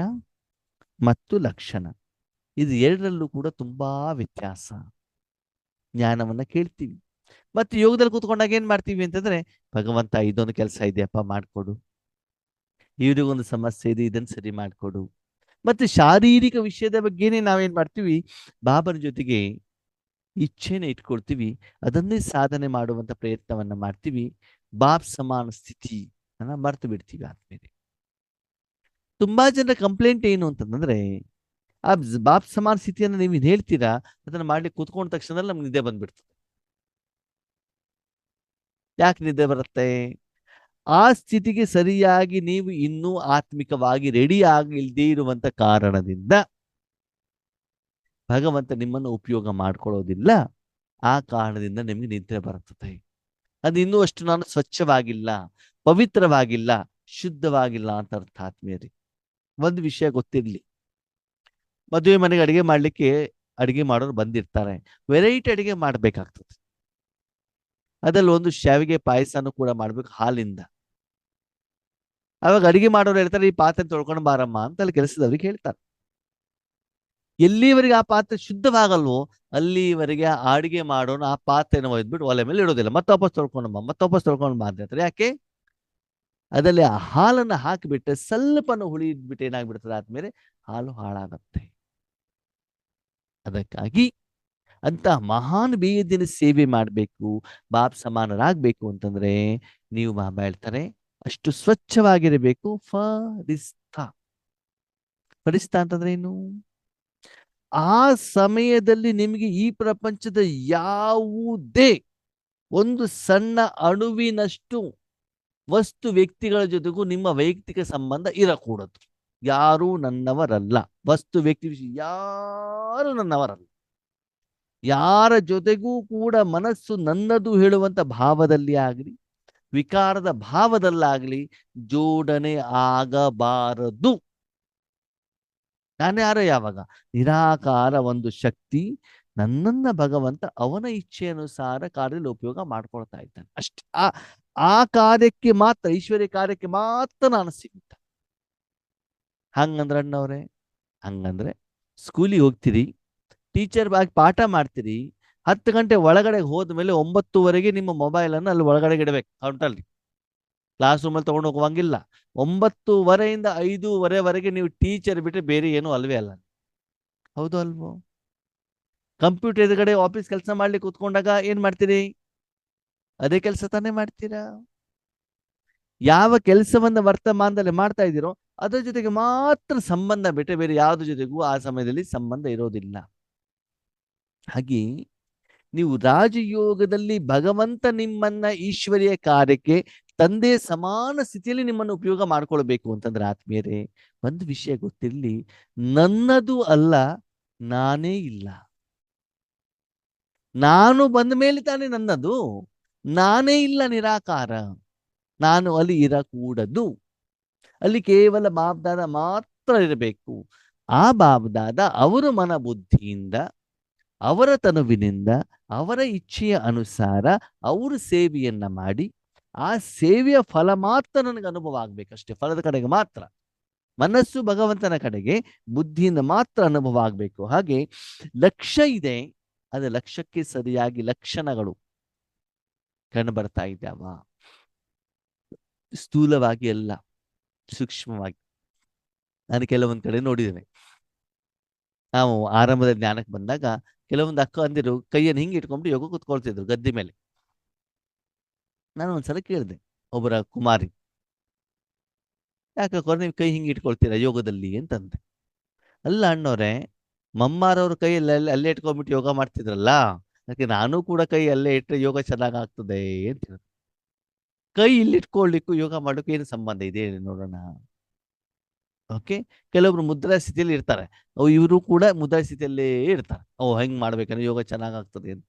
ಮತ್ತು ಲಕ್ಷಣ ಇದು ಎರಡರಲ್ಲೂ ಕೂಡ ತುಂಬಾ ವ್ಯತ್ಯಾಸ. ಜ್ಞಾನವನ್ನ ಕೇಳ್ತೀವಿ, ಮತ್ತೆ ಯೋಗದಲ್ಲಿ ಕೂತ್ಕೊಂಡಾಗ ಏನ್ ಮಾಡ್ತೀವಿ ಅಂತಂದ್ರೆ, ಭಗವಂತ ಇದೊಂದು ಕೆಲಸ ಇದೆಯಪ್ಪ ಮಾಡ್ಕೊಡು, ಇವ್ರಿಗೊಂದು ಸಮಸ್ಯೆ ಇದೆ ಇದನ್ನು ಸರಿ ಮಾಡ್ಕೊಡು. ಮತ್ತೆ ಶಾರೀರಿಕ ವಿಷಯದ ಬಗ್ಗೆನೇ ನಾವೇನ್ ಮಾಡ್ತೀವಿ, ಬಾಬನ ಜೊತೆಗೆ ಇಚ್ಛೆನ ಇಟ್ಕೊಳ್ತೀವಿ, ಅದನ್ನೇ ಸಾಧನೆ ಮಾಡುವಂತ ಪ್ರಯತ್ನವನ್ನ ಮಾಡ್ತೀವಿ. ಬಾಬ್ ಸಮಾನ ಸ್ಥಿತಿ ಮರ್ತು ಬಿಡ್ತೀವಿ ಆದ್ಮೇಲೆ. ತುಂಬಾ ಜನರ ಕಂಪ್ಲೇಂಟ್ ಏನು ಅಂತಂದ್ರೆ, ಆ ಬಾಪ್ ಸಮಾನ ಸ್ಥಿತಿಯನ್ನು ನೀವು ಹೇಳ್ತೀರಾ, ಅದನ್ನ ಮಾಡ್ಲಿಕ್ಕೆ ಕೂತ್ಕೊಂಡ ತಕ್ಷಣದಲ್ಲಿ ನಮ್ಗೆ ನಿದ್ದೆ ಬಂದ್ಬಿಡ್ತದೆ. ಯಾಕೆ ನಿದ್ದೆ ಬರುತ್ತೆ? ಆ ಸ್ಥಿತಿಗೆ ಸರಿಯಾಗಿ ನೀವು ಇನ್ನೂ ಆತ್ಮಿಕವಾಗಿ ರೆಡಿ ಆಗಿಲ್ದೇ ಇರುವಂತ ಕಾರಣದಿಂದ ಭಗವಂತ ನಿಮ್ಮನ್ನು ಉಪಯೋಗ ಮಾಡ್ಕೊಳ್ಳೋದಿಲ್ಲ. ಆ ಕಾರಣದಿಂದ ನಿಮ್ಗೆ ನಿದ್ರೆ ಬರುತ್ತದೆ. ಅದು ಇನ್ನೂ ಅಷ್ಟು ನಾನು ಸ್ವಚ್ಛವಾಗಿಲ್ಲ, ಪವಿತ್ರವಾಗಿಲ್ಲ, ಶುದ್ಧವಾಗಿಲ್ಲ ಅಂತ ಅರ್ಥ ಆತ್ಮೀಯರಿ. ಒಂದು ವಿಷಯ ಗೊತ್ತಿರ್ಲಿ, ಮದುವೆ ಮನೆಗೆ ಅಡಿಗೆ ಮಾಡ್ಲಿಕ್ಕೆ ಅಡಿಗೆ ಮಾಡೋರು ಬಂದಿರ್ತಾರೆ, ವೆರೈಟಿ ಅಡಿಗೆ ಮಾಡ್ಬೇಕಾಗ್ತದೆ. ಅದ್ರಲ್ಲಿ ಒಂದು ಶಾವಿಗೆ ಪಾಯಸನೂ ಕೂಡ ಮಾಡ್ಬೇಕು ಹಾಲಿಂದ. ಅವಾಗ ಅಡಿಗೆ ಮಾಡೋರು ಹೇಳ್ತಾರೆ, ಈ ಪಾತ್ರೆ ತೊಳ್ಕೊಂಡು ಬಾರಮ್ಮ ಅಂತ ಅಲ್ಲಿ ಕೆಲಸದವ್ರಿಗೆ ಹೇಳ್ತಾರೆ. ಎಲ್ಲಿವರೆಗೆ ಆ ಪಾತ್ರೆ ಶುದ್ಧವಾಗಲ್ವೋ ಅಲ್ಲಿವರೆಗೆ ಆ ಅಡಿಗೆ ಮಾಡೋನು ಆ ಪಾತ್ರೆನ ಒಯ್ದ್ಬಿಟ್ಟು ಒಲೆ ಮೇಲೆ ಇಡೋದಿಲ್ಲ. ಮತ್ತೆ ವಾಪಸ್ ತೊಳ್ಕೊಂಡು ಬಾ ಅಂತ ಹೇಳ್ತಾರೆ. ಯಾಕೆ? ಅದರಲ್ಲಿ ಆ ಹಾಲನ್ನ ಹಾಕಿಬಿಟ್ರೆ ಸ್ವಲ್ಪನೂ ಹುಳಿ ಇದ್ಬಿಟ್ಟು ಏನಾಗ್ಬಿಡ್ತದೆ ಆದ್ಮೇಲೆ ಹಾಲು ಹಾಳಾಗತ್ತೆ. ಅದಕ್ಕಾಗಿ ಅಂತ ಮಹಾನ್ ಬೇಯದಿನ ಸೇವೆ ಮಾಡಬೇಕು, ಬಾಪ್ ಸಮಾನರಾಗಬೇಕು ಅಂತಂದ್ರೆ ನೀವು ಬಾಬಾ ಹೇಳ್ತಾರೆ ಅಷ್ಟು ಸ್ವಚ್ಛವಾಗಿರಬೇಕು. ಫರಿಸ್ತಾ ಅಂತಂದ್ರೆ ಏನು? ಆ ಸಮಯದಲ್ಲಿ ನಿಮಗೆ ಈ ಪ್ರಪಂಚದ ಯಾವುದೇ ಒಂದು ಸಣ್ಣ ಅಣುವಿನಷ್ಟು ವಸ್ತು ವ್ಯಕ್ತಿಗಳ ಜೊತೆಗೂ ನಿಮ್ಮ ವೈಯಕ್ತಿಕ ಸಂಬಂಧ ಇರಕೂಡದು. ಯಾರೂ ನನ್ನವರಲ್ಲ. ವಸ್ತು ವ್ಯಕ್ತಿ ಯಾರು ನನ್ನವರಲ್ಲ. ಯಾರ ಜೊತೆಗೂ ಕೂಡ ಮನಸ್ಸು ನನ್ನದು ಹೇಳುವಂತ ಭಾವದಲ್ಲಿ ಆಗಲಿ, ವಿಕಾರದ ಭಾವದಲ್ಲಾಗಲಿ ಜೋಡಣೆ ಆಗಬಾರದು. ನಾನು ಯಾರೋ ಯಾವಾಗ? ನಿರಾಕಾರ ಒಂದು ಶಕ್ತಿ, ನನ್ನನ್ನ ಭಗವಂತ ಅವನ ಇಚ್ಛೆ ಅನುಸಾರ ಕಾರ್ಯದಲ್ಲಿ ಉಪಯೋಗ ಮಾಡ್ಕೊಳ್ತಾ ಇದ್ದಾನೆ ಅಷ್ಟೇ. ಆ ಕಾರ್ಯಕ್ಕೆ ಮಾತ್ರ, ಈಶ್ವರ್ಯ ಕಾರ್ಯಕ್ಕೆ ಮಾತ್ರ ನಾನು ಸೀಮಿತ. ಹಂಗಂದ್ರೆ ಅಣ್ಣವ್ರೆ, ಹಂಗಂದ್ರೆ ಸ್ಕೂಲಿಗೆ ಹೋಗ್ತೀರಿ, ಟೀಚರ್ ಆಗಿ ಪಾಠ ಮಾಡ್ತೀರಿ, 10 ಗಂಟೆ ಒಳಗಡೆ ಹೋದ್ಮೇಲೆ 9:30 ನಿಮ್ಮ ಮೊಬೈಲನ್ನು ಅಲ್ಲಿ ಒಳಗಡೆ ಇಡಬೇಕು ಕೌಂಟಲ್ಲಿ. ಕ್ಲಾಸ್ ರೂಮಲ್ಲಿ ತಗೊಂಡು ಹೋಗುವಂಗಿಲ್ಲ. 9:30 5:30 ನೀವು ಟೀಚರ್ ಬಿಟ್ಟರೆ ಬೇರೆ ಏನು ಅಲ್ವೇ ಅಲ್ಲ. ಹೌದು ಅಲ್ವೋ? ಕಂಪ್ಯೂಟರ್ ಎದುರುಗಡೆ ಆಫೀಸ್ ಕೆಲಸ ಮಾಡ್ಲಿಕ್ಕೆ ಕೂತ್ಕೊಂಡಾಗ ಏನ್ ಮಾಡ್ತೀರಿ? ಅದೇ ಕೆಲಸ ತಾನೇ ಮಾಡ್ತೀರಾ. ಯಾವ ಕೆಲಸವನ್ನ ವರ್ತಮಾನದಲ್ಲಿ ಮಾಡ್ತಾ ಇದ್ದೀರೋ ಅದರ ಜೊತೆಗೆ ಮಾತ್ರ ಸಂಬಂಧ ಬಿಟ್ಟರೆ ಬೇರೆ ಯಾವ್ದ್ರ ಜೊತೆಗೂ ಆ ಸಮಯದಲ್ಲಿ ಸಂಬಂಧ ಇರೋದಿಲ್ಲ. ಹಾಗೆ ನೀವು ರಾಜಯೋಗದಲ್ಲಿ ಭಗವಂತ ನಿಮ್ಮನ್ನ ಈಶ್ವರಿಯ ಕಾರ್ಯಕ್ಕೆ ತಂದೆ ಸಮಾನ ಸ್ಥಿತಿಯಲ್ಲಿ ನಿಮ್ಮನ್ನು ಉಪಯೋಗ ಮಾಡ್ಕೊಳ್ಬೇಕು ಅಂತಂದ್ರೆ ಆತ್ಮೀಯರೇ, ಒಂದು ವಿಷಯ ಗೊತ್ತಿರಲಿ, ನನ್ನದು ಅಲ್ಲ, ನಾನೇ ಇಲ್ಲ. ನಾನು ಬಂದ ಮೇಲೆ ತಾನೇ ನನ್ನದು. ನಾನೇ ಇಲ್ಲ, ನಿರಾಕಾರ. ನಾನು ಅಲ್ಲಿ ಇರಕೂಡದು. ಅಲ್ಲಿ ಕೇವಲ ಬಾಬ್ದಾದ ಮಾತ್ರ ಇರಬೇಕು. ಆ ಬಾಬ್ದಾದ ಅವರು ಮನ ಬುದ್ಧಿಯಿಂದ, ಅವರ ತನುವಿನಿಂದ, ಅವರ ಇಚ್ಛೆಯ ಅನುಸಾರ ಅವರು ಸೇವೆಯನ್ನ ಮಾಡಿ, ಆ ಸೇವೆಯ ಫಲ ಮಾತ್ರ ನನಗೆ ಅನುಭವ ಆಗ್ಬೇಕಷ್ಟೇ. ಫಲದ ಕಡೆಗೆ ಮಾತ್ರ, ಮನಸ್ಸು ಭಗವಂತನ ಕಡೆಗೆ, ಬುದ್ಧಿಯಿಂದ ಮಾತ್ರ ಅನುಭವ ಆಗ್ಬೇಕು. ಹಾಗೆ ಲಕ್ಷ್ಯ ಇದೆ, ಅದು ಲಕ್ಷ್ಯಕ್ಕೆ ಸರಿಯಾಗಿ ಲಕ್ಷಣಗಳು ಕಂಡು ಬರ್ತಾ ಇದ್ದಾವ? ಸ್ಥೂಲವಾಗಿ ಅಲ್ಲ, ಸೂಕ್ಷ್ಮವಾಗಿ. ನಾನು ಕೆಲವೊಂದ್ ಕಡೆ ನೋಡಿದ್ದೇನೆ. ನಾವು ಆರಂಭದ ಜ್ಞಾನಕ್ಕೆ ಬಂದಾಗ ಕೆಲವೊಂದು ಅಕ್ಕ ಅಂದಿರು ಕೈಯನ್ನು ಹಿಂಗೆ ಇಟ್ಕೊಂಡು ಯೋಗ ಕೂತ್ಕೊಳ್ತಿದ್ರು ಗದ್ದೆ ಮೇಲೆ. ನಾನು ಒಂದ್ಸಲ ಕೇಳಿದೆ ಒಬ್ಬರ ಕುಮಾರಿ, ಯಾಕೆ ನೀವು ಕೈ ಹಿಂಗೆ ಇಟ್ಕೊಳ್ತೀರಾ ಯೋಗದಲ್ಲಿ ಅಂತಂದೆ. ಅಲ್ಲ ಅಣ್ಣವ್ರೆ, ಮಮ್ಮಾರವ್ರ ಕೈಯಲ್ಲಿ ಅಲ್ಲೇ ಇಟ್ಕೊಂಡ್ಬಿಟ್ಟು ಯೋಗ ಮಾಡ್ತಿದ್ರಲ್ಲ, ಅದಕ್ಕೆ ನಾನು ಕೂಡ ಕೈ ಅಲ್ಲೇ ಇಟ್ಟರೆ ಯೋಗ ಚೆನ್ನಾಗ್ ಆಗ್ತದೆ ಅಂತ ಹೇಳಿದ್ರು. ಕೈ ಇಲ್ಲಿ ಇಟ್ಕೊಳ್ಳಿಕ್ಕೂ ಯೋಗ ಮಾಡೋಕೆ ಏನು ಸಂಬಂಧ ಇದೆ ನೋಡೋಣ. ಓಕೆ, ಕೆಲವೊಬ್ರು ಮುದ್ರಾ ಸ್ಥಿತಿಯಲ್ಲಿ ಇರ್ತಾರೆ, ಇವರು ಕೂಡ ಮುದ್ರಾ ಸ್ಥಿತಿಯಲ್ಲೇ ಇರ್ತಾರೆ. ಹೆಂಗ್ ಮಾಡ್ಬೇಕಂದ್ರೆ ಯೋಗ ಚೆನ್ನಾಗಾಗ್ತದೆ ಅಂತ.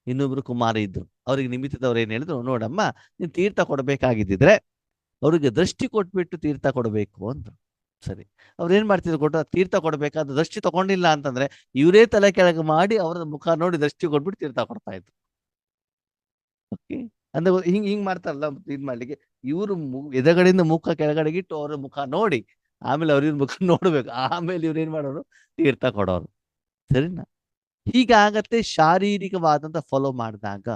ಇನ್ನೊಬ್ರು ಕುಮಾರಿ ಇದ್ರು, ಅವ್ರಿಗೆ ನಿಮಿತ್ತದವ್ರು ಏನ್ ಹೇಳಿದ್ರು, ನೋಡಮ್ಮ ನೀನ್ ತೀರ್ಥ ಕೊಡ್ಬೇಕಾಗಿದ್ದಿದ್ರೆ ಅವ್ರಿಗೆ ದೃಷ್ಟಿ ಕೊಟ್ಬಿಟ್ಟು ತೀರ್ಥ ಕೊಡಬೇಕು ಅಂದ್ರು. ಸರಿ, ಅವ್ರು ಏನ್ ಮಾಡ್ತಿದ್ರು ಕೊಟ್ಟು ತೀರ್ಥ ಕೊಡ್ಬೇಕಾದ್ರೆ ದೃಷ್ಟಿ ತಗೊಂಡಿಲ್ಲ ಅಂತಂದ್ರೆ ಇವರೇ ತಲೆ ಕೆಳಗೆ ಮಾಡಿ ಅವರ ಮುಖ ನೋಡಿ ದೃಷ್ಟಿ ಕೊಟ್ಬಿಟ್ಟು ತೀರ್ಥ ಕೊಡ್ತಾ ಇದ್ರು. ಓಕೆ, ಅಂದ್ರೆ ಹಿಂಗ್ ಮಾಡ್ತಾರಲ್ಲ ಇದ್ ಮಾಡ್ಲಿಕ್ಕೆ, ಇವ್ರು ಎದಗಡೆಯಿಂದ ಮುಖ ಕೆಳಗಡೆಗೆ ಇಟ್ಟು ಅವ್ರ ಮುಖ ನೋಡಿ ಆಮೇಲೆ ಅವ್ರ ಮುಖ ನೋಡ್ಬೇಕು, ಆಮೇಲೆ ಇವ್ರು ಏನ್ ಮಾಡೋರು, ತೀರ್ಥ ಕೊಡೋರು. ಸರಿನಾ? ಹೀಗಾಗತ್ತೆ ಶಾರೀರಿಕವಾದಂತ ಫಾಲೋ ಮಾಡಿದಾಗ.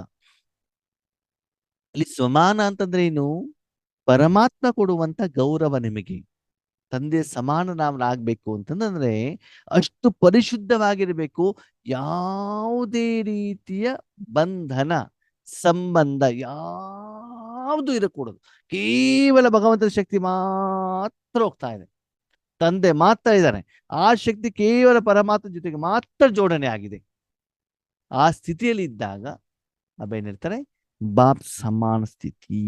ಇಲ್ಲಿ ಸ್ವಮಾನ ಅಂತಂದ್ರೆ ಏನು? ಪರಮಾತ್ಮ ಕೊಡುವಂತ ಗೌರವ. ನಿಮಗೆ ತಂದೆ ಸಮಾನ ನಾವಾಗಬೇಕು ಅಂತಂದ್ರೆ ಅಷ್ಟು ಪರಿಶುದ್ಧವಾಗಿರ್ಬೇಕು. ಯಾವುದೇ ರೀತಿಯ ಬಂಧನ ಸಂಬಂಧ ಯಾವುದು ಇರಕೂಡದು. ಕೇವಲ ಭಗವಂತನ ಶಕ್ತಿ ಮಾತ್ರ ಹೋಗ್ತಾ ಇದೆ. ತಂದೆ ಮಾತ್ರ ಇದ್ದಾನೆ. ಆ ಶಕ್ತಿ ಕೇವಲ ಪರಮಾತ್ಮ ಜೊತೆಗೆ ಮಾತ್ರ ಜೋಡಣೆ ಆಗಿದೆ. ಆ ಸ್ಥಿತಿಯಲ್ಲಿ ಇದ್ದಾಗ ಬಾಬಾ ಏನ್ ಹೇಳ್ತಾರೆ, ಬಾಪ್ ಸಮಾನ ಸ್ಥಿತಿ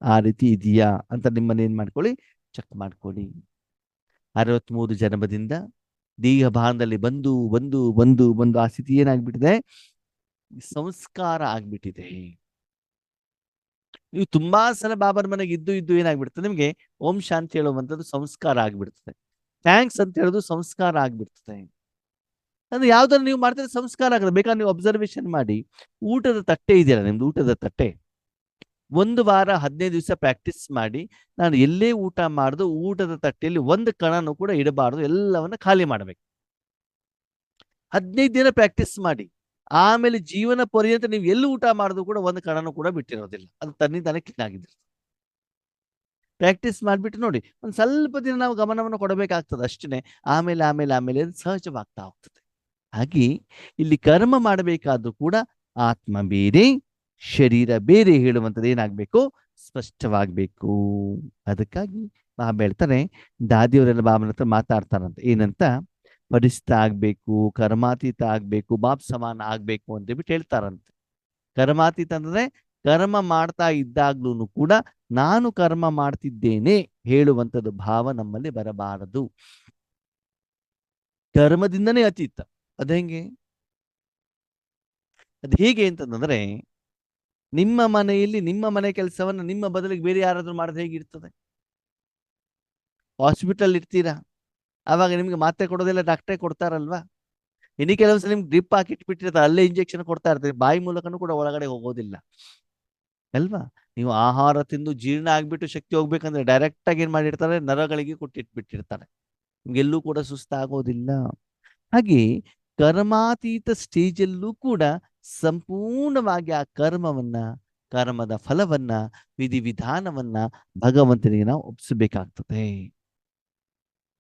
ಆ ರೀತಿ ಇದೆಯಾ ಅಂತ ನಿಮ್ಮನ್ನ ಏನ್ ಮಾಡ್ಕೊಳ್ಳಿ, ಚೆಕ್ ಮಾಡ್ಕೊಳ್ಳಿ. 63 ಜನ್ಮದಿಂದ ದೇಹ ಭಾನದಲ್ಲಿ ಬಂದು ಬಂದು ಬಂದು ಬಂದು ಆ ಸ್ಥಿತಿ ಏನಾಗ್ಬಿಟ್ಟಿದೆ, ಸಂಸ್ಕಾರ ಆಗ್ಬಿಟ್ಟಿದೆ. ನೀವು ತುಂಬಾ ಸಲ ಬಾಬಾರ ಮನೆಗೆ ಇದ್ದು ಇದ್ದು ಏನಾಗ್ಬಿಡ್ತದೆ, ನಿಮ್ಗೆ ಓಂ ಶಾಂತಿ ಹೇಳುವಂಥದ್ದು ಸಂಸ್ಕಾರ ಆಗ್ಬಿಡ್ತದೆ. ಥ್ಯಾಂಕ್ಸ್ ಅಂತ ಹೇಳೋದು ಸಂಸ್ಕಾರ ಆಗ್ಬಿಡ್ತದೆ. ಅಂದ್ರೆ ಯಾವ್ದಾದ್ರು ನೀವು ಮಾಡ್ತಿದ್ರೆ ಸಂಸ್ಕಾರ ಆಗಲ್ಲ. ಬೇಕಾದ್ರೆ ನೀವು ಅಬ್ಸರ್ವೇಷನ್ ಮಾಡಿ, ಊಟದ ತಟ್ಟೆ ಇದೆಯಲ್ಲ ನಿಮ್ದು, ಊಟದ ತಟ್ಟೆ 1 ವಾರ 15 ದಿವಸ ಪ್ರಾಕ್ಟೀಸ್ ಮಾಡಿ, ನಾನು ಎಲ್ಲೇ ಊಟ ಮಾಡುದು ಊಟದ ತಟ್ಟೆಯಲ್ಲಿ ಒಂದು ಕಣನು ಕೂಡ ಇಡಬಾರ್ದು, ಎಲ್ಲವನ್ನ ಖಾಲಿ ಮಾಡಬೇಕು. 15 ದಿನ ಪ್ರಾಕ್ಟೀಸ್ ಮಾಡಿ, ಆಮೇಲೆ ಜೀವನ ಪರ್ಯಂತ ನೀವು ಎಲ್ಲಿ ಊಟ ಮಾಡಿದ್ರು ಕೂಡ ಒಂದು ಕಣನು ಕೂಡ ಬಿಟ್ಟಿರೋದಿಲ್ಲ. ಅದು ತನ್ನಿಂದಾನೆ ಕ್ಲೀನ್ ಆಗಿದೆ. ಪ್ರಾಕ್ಟೀಸ್ ಮಾಡಿಬಿಟ್ಟು ನೋಡಿ, ಒಂದು ಸ್ವಲ್ಪ ದಿನ ನಾವು ಗಮನವನ್ನು ಕೊಡಬೇಕಾಗ್ತದೆ ಅಷ್ಟೇ. ಆಮೇಲೆ ಆಮೇಲೆ ಆಮೇಲೆ ಅದು ಸಹಜವಾಗ್ತಾ ಹೋಗ್ತದೆ. ಹಾಗೆ ಇಲ್ಲಿ ಕರ್ಮ ಮಾಡಬೇಕಾದ್ರೂ ಕೂಡ ಆತ್ಮ ಬೇರೆ ಶರೀರ ಬೇರೆ ಹೇಳುವಂಥದ್ದು ಏನಾಗಬೇಕು, ಸ್ಪಷ್ಟವಾಗಬೇಕು. ಅದಕ್ಕಾಗಿ ಬಾಬಾ ಹೇಳ್ತಾರೆ, ದಾದಿಯವರೆಲ್ಲ ಬಾಬನ ಹತ್ರ ಮಾತಾಡ್ತಾರಂತೆ ಏನಂತ, ಪರಿಸ್ಥಿತ ಆಗ್ಬೇಕು, ಕರ್ಮಾತೀತ ಆಗ್ಬೇಕು, ಬಾಪ್ ಸಮಾನ ಆಗ್ಬೇಕು ಅಂತ ಹೇಳ್ಬಿಟ್ಟು ಹೇಳ್ತಾರಂತೆ. ಕರ್ಮಾತೀತ ಅಂದ್ರೆ ಕರ್ಮ ಮಾಡ್ತಾ ಇದ್ದಾಗ್ಲೂ ಕೂಡ ನಾನು ಕರ್ಮ ಮಾಡ್ತಿದ್ದೇನೆ ಹೇಳುವಂಥದ್ದು ಭಾವ ನಮ್ಮಲ್ಲಿ ಬರಬಾರದು. ಕರ್ಮದಿಂದನೇ ಅತೀತ. ಅದ ಹೆಂಗೆ, ಅದು ಹೇಗೆ ಅಂತಂದ್ರೆ, ನಿಮ್ಮ ಮನೆಯಲ್ಲಿ ನಿಮ್ಮ ಮನೆ ಕೆಲಸವನ್ನ ನಿಮ್ಮ ಬದಲಿಗೆ ಬೇರೆ ಯಾರಾದ್ರೂ ಮಾಡಿದ್ರೆ ಹೇಗಿರ್ತದೆ? ಹಾಸ್ಪಿಟಲ್ ಇರ್ತೀರಾ, ಆವಾಗ ನಿಮ್ಗೆ ಮಾತ್ರೆ ಕೊಡೋದೆಲ್ಲ ಡಾಕ್ಟ್ರೇ ಕೊಡ್ತಾರಲ್ವಾ? ಇನ್ನು ಕೆಲವು ಸಲ ನಿಮ್ಗೆ ಡ್ರಿಪ್ ಹಾಕಿ ಇಟ್ಬಿಟ್ಟಿರ್ತಾರೆ, ಅಲ್ಲೇ ಇಂಜೆಕ್ಷನ್ ಕೊಡ್ತಾ ಇರ್ತಾರೆ, ಬಾಯಿ ಮೂಲಕನೂ ಕೂಡ ಒಳಗಡೆ ಹೋಗೋದಿಲ್ಲ ಅಲ್ವಾ? ನೀವು ಆಹಾರ ತಿಂದು ಜೀರ್ಣ ಆಗ್ಬಿಟ್ಟು ಶಕ್ತಿ ಹೋಗ್ಬೇಕಂದ್ರೆ ಡೈರೆಕ್ಟ್ ಆಗಿ ಏನ್ ಮಾಡಿರ್ತಾರೆ, ನರಗಳಿಗೆ ಕೊಟ್ಟಿಟ್ಬಿಟ್ಟಿರ್ತಾರೆ. ನಿಮ್ಗೆಲ್ಲೂ ಕೂಡ ಸುಸ್ತಾಗೋದಿಲ್ಲ. ಹಾಗೆ ಕರ್ಮಾತೀತ ಸ್ಟೇಜಲ್ಲೂ ಕೂಡ ಸಂಪೂರ್ಣವಾಗಿ ಆ ಕರ್ಮವನ್ನ, ಕರ್ಮದ ಫಲವನ್ನ, ವಿಧಿವಿಧಾನವನ್ನ ಭಗವಂತನಿಗೆ ನಾವು ಒಪ್ಪಿಸಬೇಕಾಗ್ತದೆ.